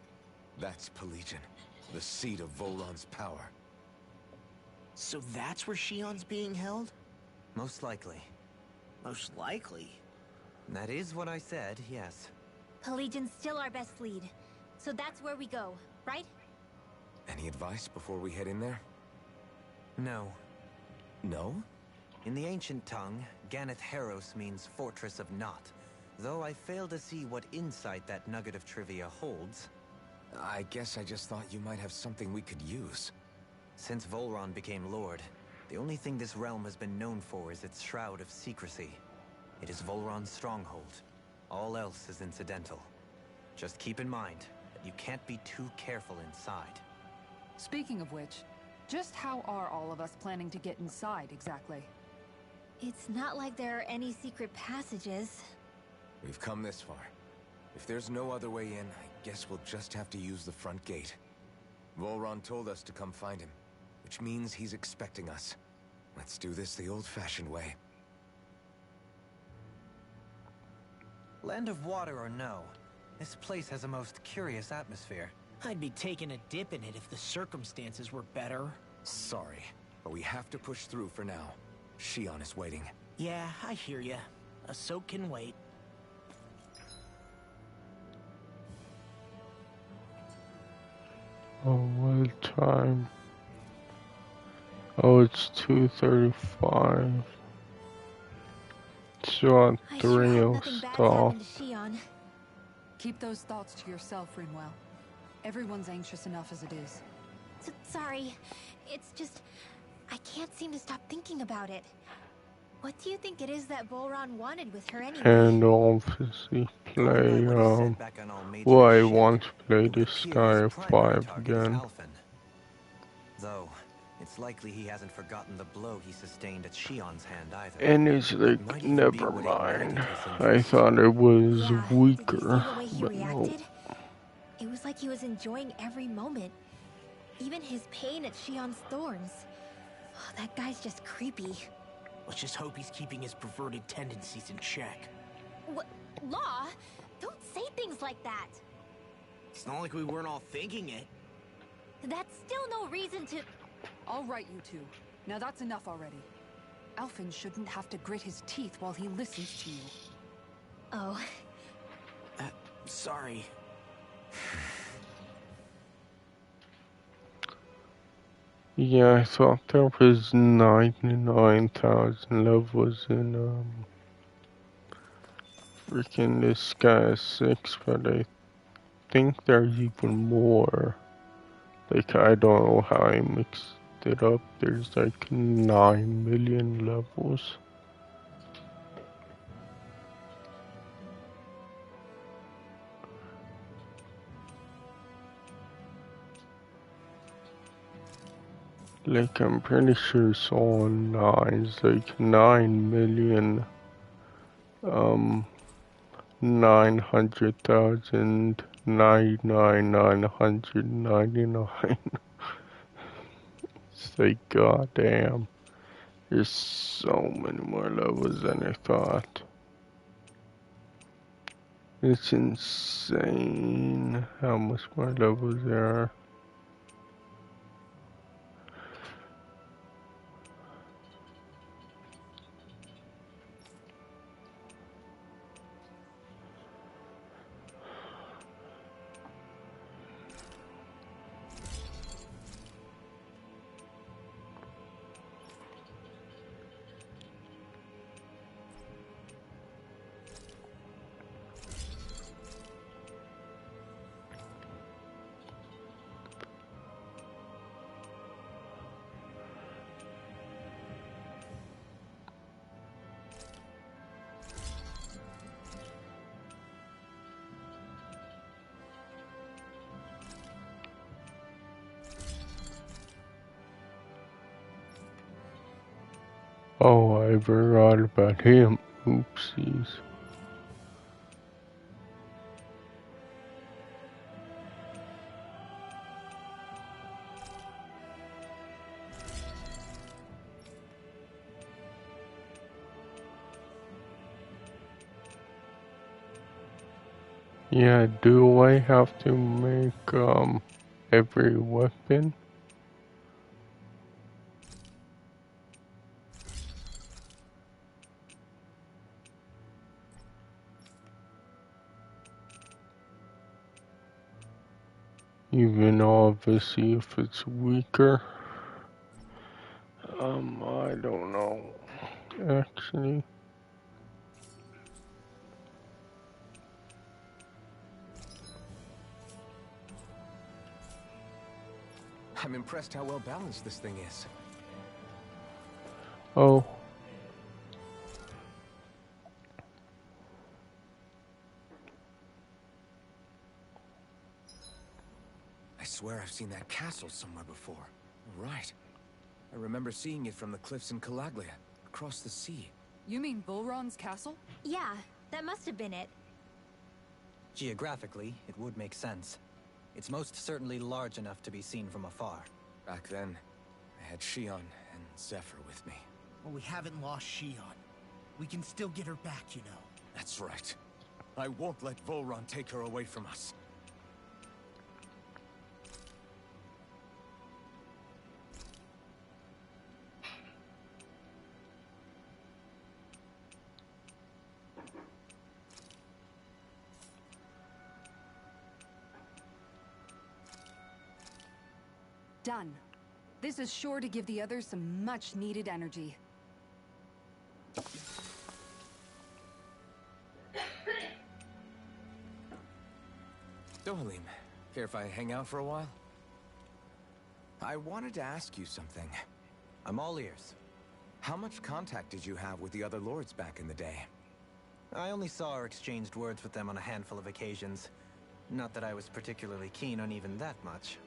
That's Pelegion, the seat of Volron's power. So that's where Shion's being held? Most likely. Most likely. That is what I said, yes. Pelagian's still our best lead. So that's where we go, right? Any advice before we head in there? No. No? In the ancient tongue, Ganeth Harros means Fortress of Naught. Though I fail to see what insight that nugget of trivia holds. I guess I just thought you might have something we could use. Since Volron became Lord, The only thing this realm has been known for is its shroud of secrecy. It is Volron's stronghold. All else is incidental. Just keep in mind that you can't be too careful inside. Speaking of which, just how are all of us planning to get inside exactly? It's not like there are any secret passages. We've come this far. If there's no other way in, I guess we'll just have to use the front gate. Volron told us to come find him, which means he's expecting us. Let's do this the old-fashioned way. Land of water or no, this place has a most curious atmosphere. I'd be taking a dip in it if the circumstances were better. Sorry, but we have to push through for now. Shion is waiting. Yeah, I hear ya. A soak can wait. Oh, what time? Oh, it's 2:35. So on I 3 sure hope will nothing bad's stop. happened to Shion. Keep those thoughts to yourself, Rinwell. Everyone's anxious enough as it is. Sorry. It's just... I can't seem to stop thinking about it. What do you think it is that Volron wanted with her anyway? And obviously play, What I well, I want to play it would this appear guy his primary 5 target is again. Alphen. Though, it's likely he hasn't forgotten the blow he sustained at Shion's hand either. And it's like, Might even be never what mind. ignited his I interest. thought it was Yeah, did you see weaker, the way he but no. reacted? It was like he was enjoying every moment. Even his pain at Shion's thorns. Oh, that guy's just creepy. Let's just hope he's keeping his perverted tendencies in check. What? Law? Don't say things like that. It's not like we weren't all thinking it. That's still no reason to... All right, you two. Now that's enough already. Alphen shouldn't have to grit his teeth while he listens to you. Oh. Sorry. Yeah, I thought there was 99,000 levels in, freaking this guy is 6, but I think there's even more. Like, I don't know how I mixed it up. There's like 9 million levels. Like, I'm pretty sure it's all 9. It's like 9 million, 900,000, 999. It's like, goddamn. There's so many more levels than I thought. It's insane how much more levels there are. Oh, I forgot about him. Oopsies. Yeah, do I have to make, every weapon? Even obviously if it's weaker. I don't know. Actually. I'm impressed how well balanced this thing is. Oh. I swear I've seen that castle somewhere before. Right. I remember seeing it from the cliffs in Calaglia, across the sea. You mean Bullron's castle? Yeah, that must have been it. Geographically, it would make sense. It's most certainly large enough to be seen from afar. Back then, I had Shion and Zephyr with me. Well, we haven't lost Shion. We can still get her back, you know. That's right. I won't let Volron take her away from us. Done. This is sure to give the others some much-needed energy. Dohalim, care if I hang out for a while? I wanted to ask you something. I'm all ears. How much contact did you have with the other lords back in the day? I only saw or exchanged words with them on a handful of occasions. Not that I was particularly keen on even that much.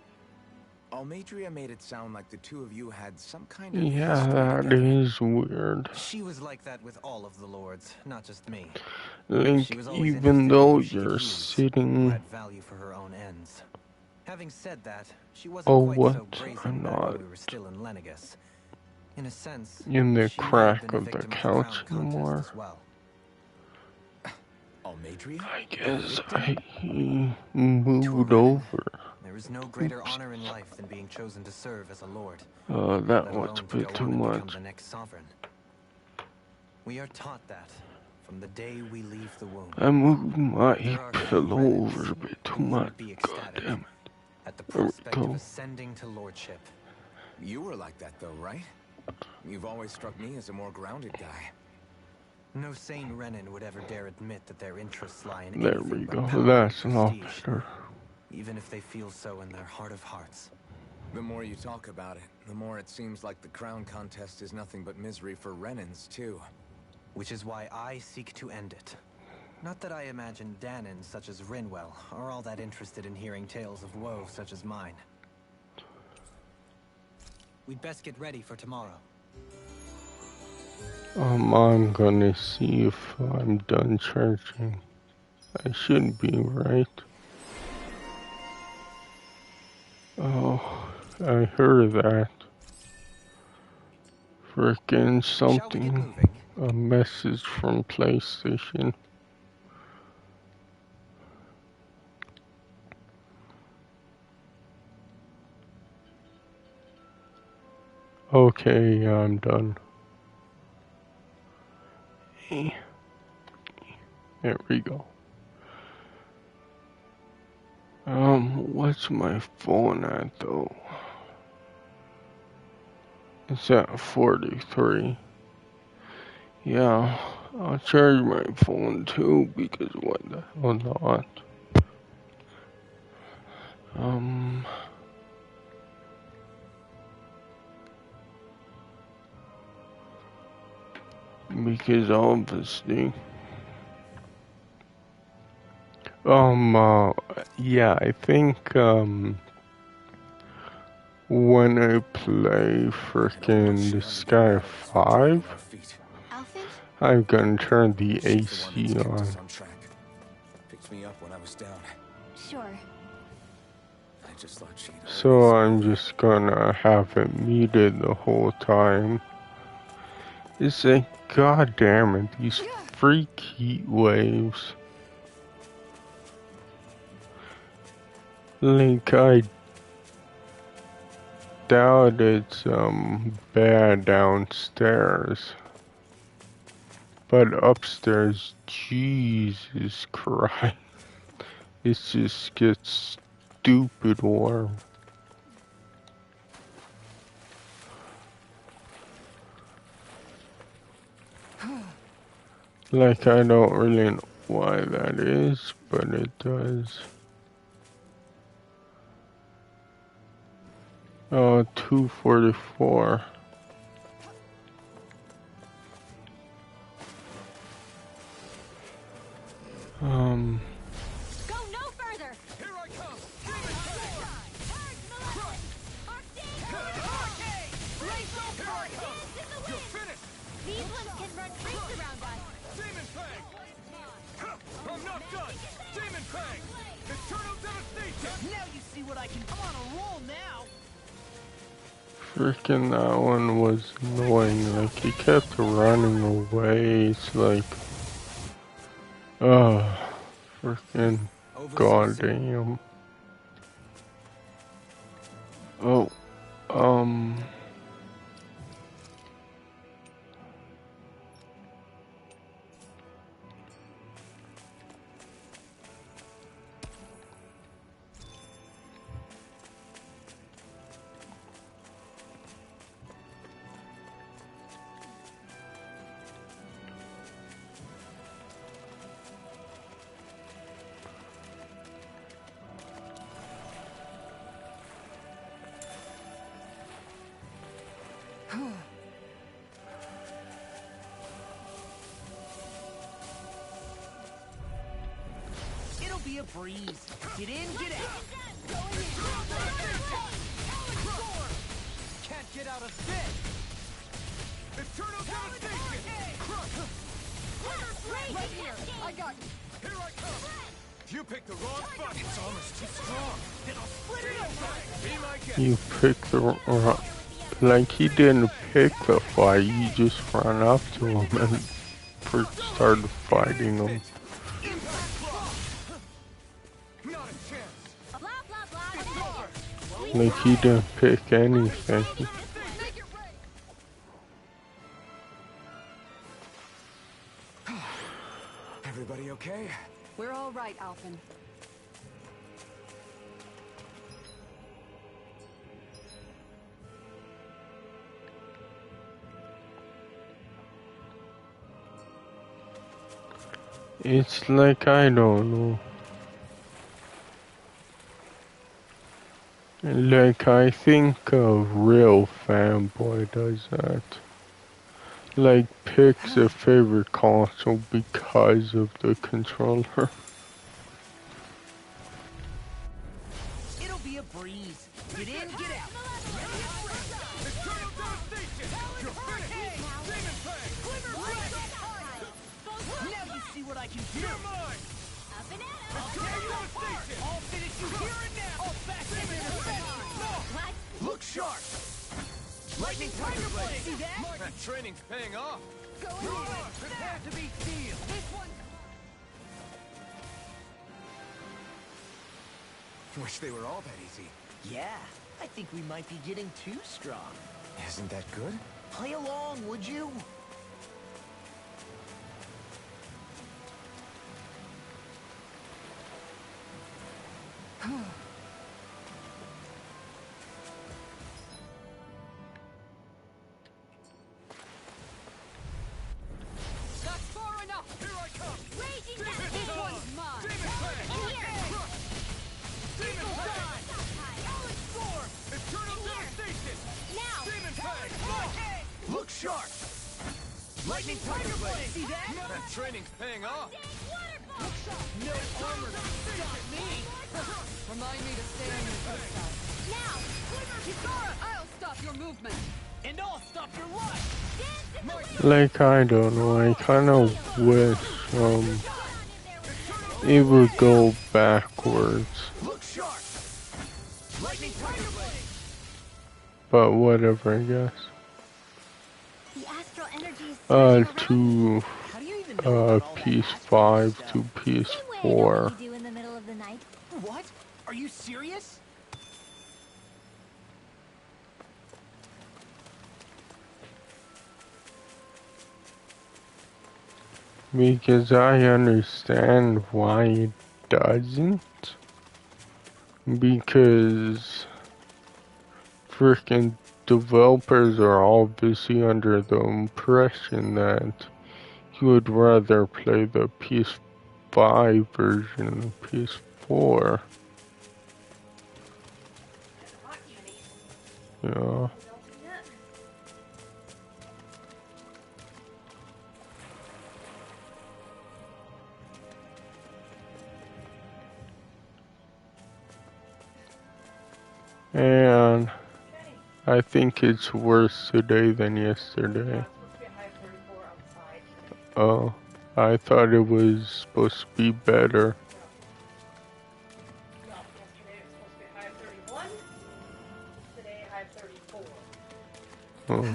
Almadria made it sound like the two of you had some kind of... Yeah, history that together. is weird. She was like that with all of the lords, not just me. Link, She was always even interested in though who she could you're use, who sitting... had value for her own ends. Having said that, she wasn't Oh, quite what? so brazen I'm back not when we were still in Lenegus. In a sense, in the she may have crack been a of the victim of couch crown contest anymore. as well. Almadria? I guess Victim? I moved Renan, over. there is no greater honor in life than being chosen to serve as a lord, That let was alone a to bit go too on and become much. the next sovereign. We are taught that from the day we leave the womb. I moved my There are few pillow Renans over a bit too who much. wouldn't be God ecstatic damn it. at the There we prospect of go. ascending to lordship. You were like that though, right? You've always struck me as a more grounded guy. No sane Renan would ever dare admit that their interests lie in There anything we but go. power That's and an prestige, officer. even if they feel so in their heart of hearts. The more you talk about it, the more it seems like the crown contest is nothing but misery for Renans, too. Which is why I seek to end it. Not that I imagine Danans such as Rinwell are all that interested in hearing tales of woe such as mine. We'd best get ready for tomorrow. I'm gonna see if I'm done charging. I should be, right? Oh, I heard that. Frickin' Shall we get something. moving? A message from PlayStation. Okay, I'm done. There we go. What's my phone at though? It's at 43. Yeah, I'll charge my phone too because what the hell not? Because obviously, yeah, I think, when I play frickin' the Sky 5, Alfin? I'm gonna turn the She's the one AC that's kept on. us on track. Picked me up when I was down. Sure. I just thought she'd So always I'm be there. just gonna have it muted the whole time. It's like, god damn it, these freak heat waves. Like, I doubt it's, bad downstairs. But upstairs, Jesus Christ. It just gets stupid warm. Like, I don't really know why that is, but it does. Oh, 244. Go no further! Here I come! Demon Fang! Okay! Blaze up! Here I come! You're finished! These ones can run rings around us. Demon Fang! I'm not done! Demon Fang! Eternal devastation! Now you see what I can. I'm on a roll now. Freaking that one was annoying. Like, he kept running away. It's like, freaking goddamn. Oh, It'll be a breeze. Get in, get out. Can't get out of this! Eternal devastation! Right here! I got you! Here I come! You picked the wrong button! It's almost too strong! Then I'll split it open! Be my guest! you picked the like, he didn't pick the fight. You just ran up to him and started fighting him. Not a chance! Blah, blah, blah. Like, he didn't pick anything. Everybody okay? We're all right, Alphen. It's like, I don't know. Like, I think a real fanboy does that. Like, picks a favorite console because of the controller. It'll be a breeze. Get in, get out. Eternal devastation! You're finished! Demon Fang! Now you see what I can do. You're mine! Eternal devastation! I'll finish you here and now. I'll back him in a second. Look sharp! Lightning Tiger Blade. See that? That training's paying off! Prepare to be sealed. This one... Wish they were all that easy. Yeah, I think we might be getting too strong. Isn't that good? Play along, would you? That's far enough! Here I come! Raging This Cascade! one's mine! Demon Fang! Demon Fang! Storm! Eternal devastation! Now! Demon Fang! Look sharp. Lightning Tiger Blade. See that? That training's paying off! No armor can stop me. Remind me to stay on your good side. Now! Kisara, I'll stop your movement! And I'll stop your life. Like, I don't know, I kind of wish, it would go backwards. Look sharp. Lightning Tiger Blade. But whatever, I guess. The astral energy is To, How do you even know about all that PS5 astral to stuff? PS4. What you do in the middle of the night? What? Are you serious? Because I understand why it doesn't. Because freaking developers are obviously under the impression that you would rather play the PS5 version than the PS4. Yeah. And I think it's worse today than yesterday. Oh, I thought it was supposed to be better. Oh.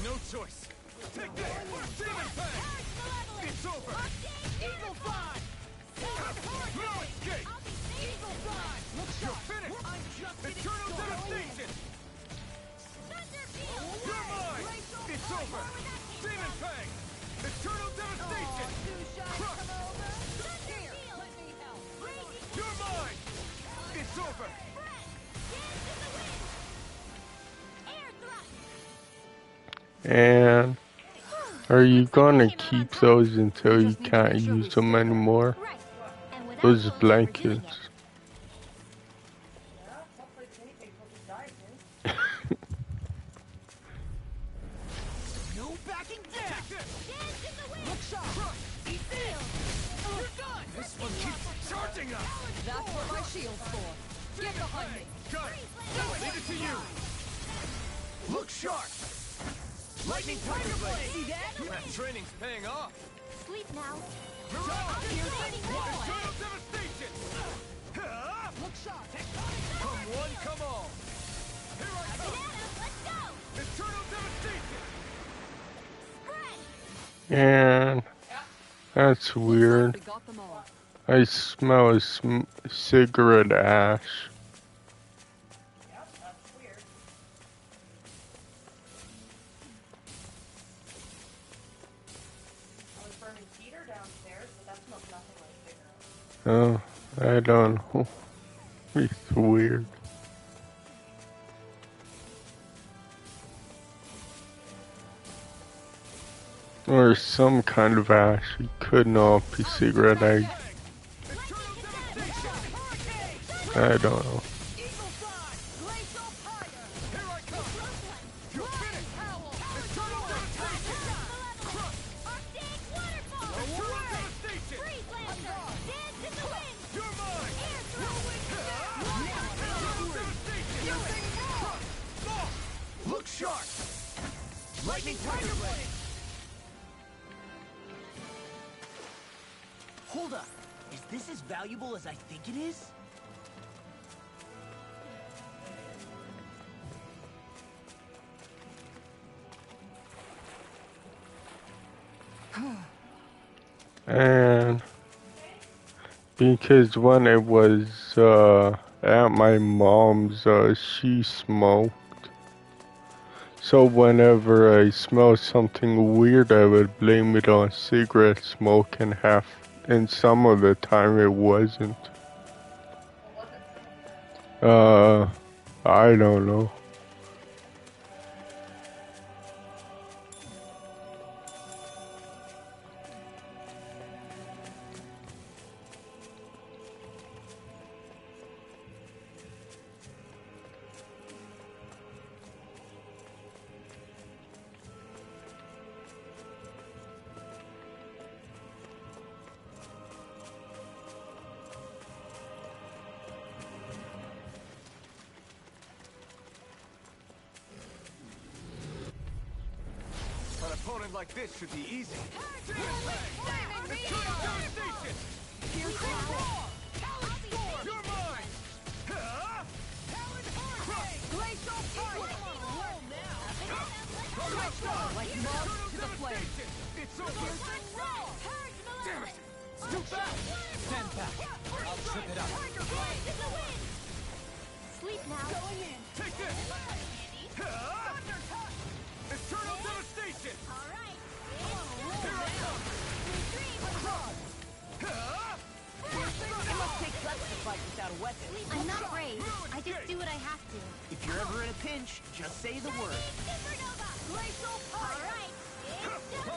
No choice. Take this! Demon Fang! It's over! Evil Fly! No escape! Evil Fly! You're finished! I'm just Eternal Devastation! You're mine! It's over! Demon Fang! Eternal Devastation! Crush! You're mine! It's over! And are you gonna keep those until you can't use them anymore? Those blankets. No backing down! Look sharp! Eat this! You're done! This one keeps charging us! That's what my shield's for. Get behind me. Got it! Leave it to you! Look sharp! Lightning Tiger Blade! See that? That training's paying off! Sleep now. Eternal Devastation! Look sharp! Come one, come all! Here I come! Let's go! Eternal Devastation! And that's weird. We got them all. I smell a cigarette ash. Oh, I don't know. It's weird. Or some kind of ash. It could not be cigarette. I don't know. Evil Fly! Glacial Fire! Here I come! You're finished! Eternal Devastation! Crush! Eternal Devastation! Dance in the wind! You're mine! Look sharp! Lightning Tiger Blade! Hold up. Is this as valuable as I think it is? And because when it was at my mom's, she smoked. So whenever I smelled something weird, I would blame it on cigarette smoke, and some of the time it wasn't. I don't know. An opponent like this should be easy. Eternal Devastation! You're mine! Glacial Fire! Like moths to the flame. It's over! Damn it! It's too fast! Stand back. I'll trip it up. Sleep now. Take this! Eternal Devastation! Here I come! It must take guts to fight without a weapon. I'm not brave. I just do what I have to. If you're ever in a pinch, just say the word. I'm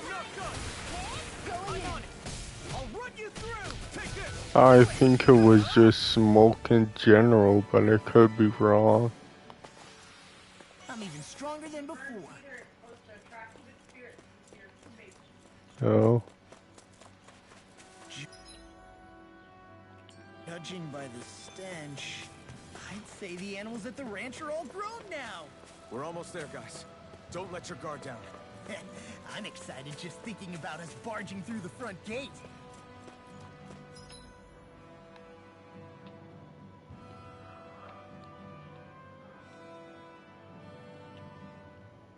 not done! I'm on it. I'll run you through. Take this! I think it was just smoke in general, but I could be wrong. I'm even stronger than before. No. Judging by the stench, I'd say the animals at the ranch are all grown now. We're almost there, guys. Don't let your guard down. I'm excited just thinking about us barging through the front gate.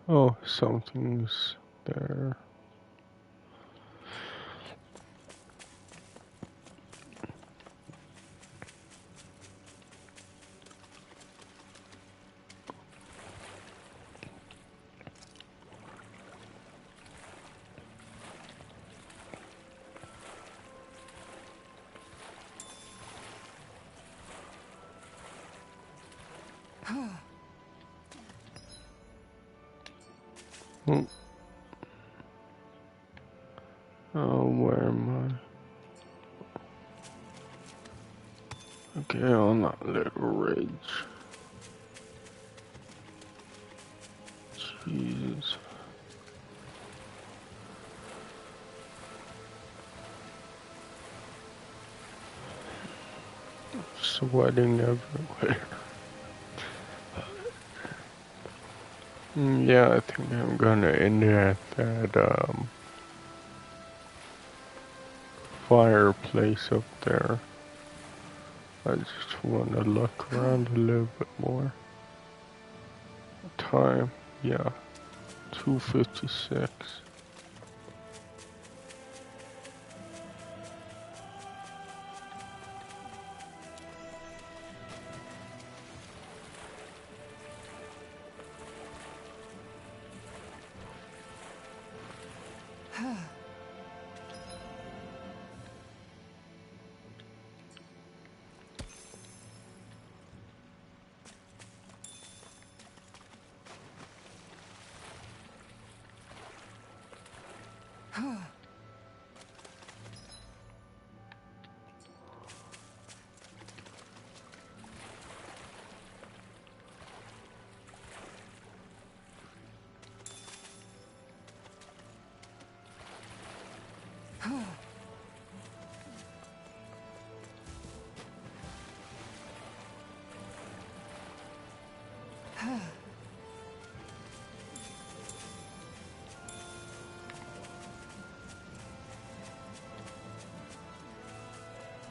Oh, something's there. Hmm. Oh, where am I? Okay, on that little ridge. Jesus. Sweating everywhere. Yeah, I think I'm gonna end it at that, fireplace up there. I just want to look around a little bit more. Time, yeah, 2:56.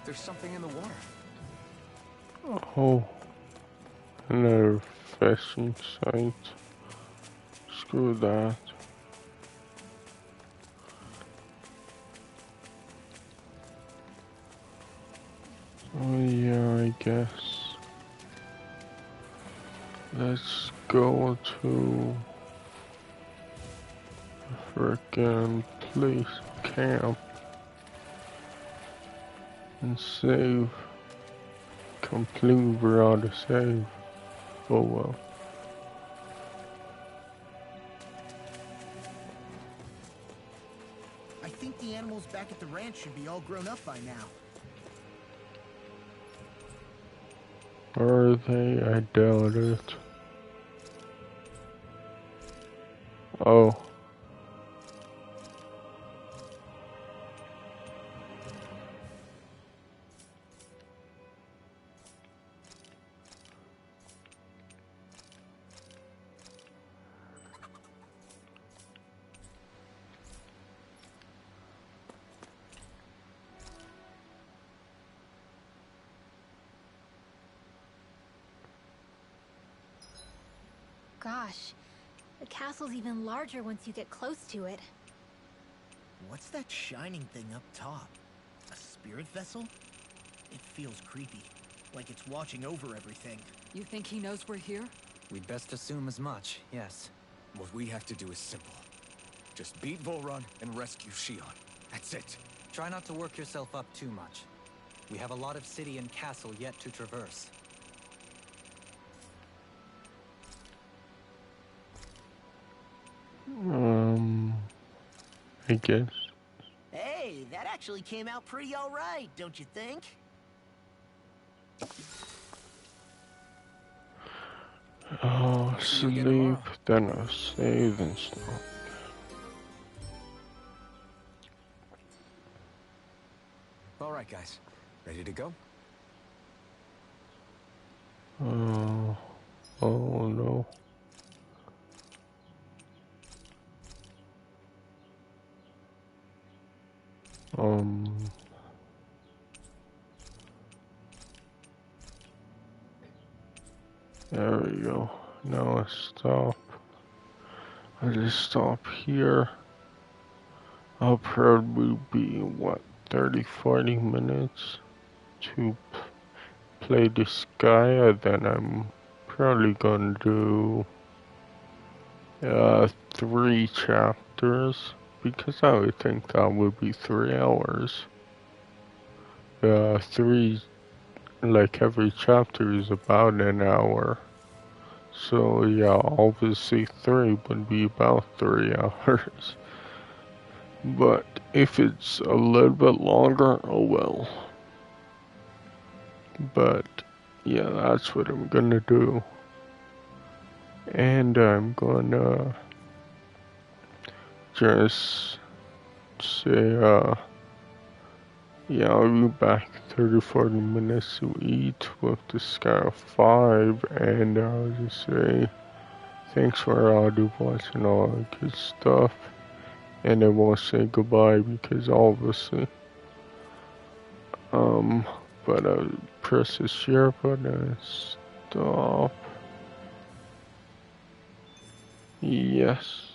There's something in the water. Oh, another fishing site. Screw that. Oh yeah, I guess. Let's go to the frickin' place camp and save. Completely forgot to save. Oh well. I think the animals back at the ranch should be all grown up by now. Are they? I doubt it. Oh. Gosh, the castle's even larger once you get close to it. What's that shining thing up top? A spirit vessel? It feels creepy, like it's watching over everything. You think he knows we're here? We'd best assume as much, yes. What we have to do is simple. Just beat Volrun and rescue Shion. That's it. Try not to work yourself up too much. We have a lot of city and castle yet to traverse. I guess. Hey, that actually came out pretty all right, don't you think? Oh, See you again sleep, tomorrow. then I'll save and stuff. right, guys. Ready to go? Oh no. There we go. Now I stop. I just stop here. I'll probably be, what, 30-40 minutes to play this guy, and then I'm probably gonna do 3 chapters, because I would think that would be 3 hours. 3, like every chapter is about an hour. So yeah, obviously 3 would be about 3 hours. But if it's a little bit longer, oh well. But yeah, that's what I'm gonna do. And I'm gonna just say, yeah, I'll be back 30-40 minutes to eat with the Sky 5, and I'll just say thanks for watching all that good stuff. And I won't say goodbye because obviously, but I'll press the share button and stop. Yes.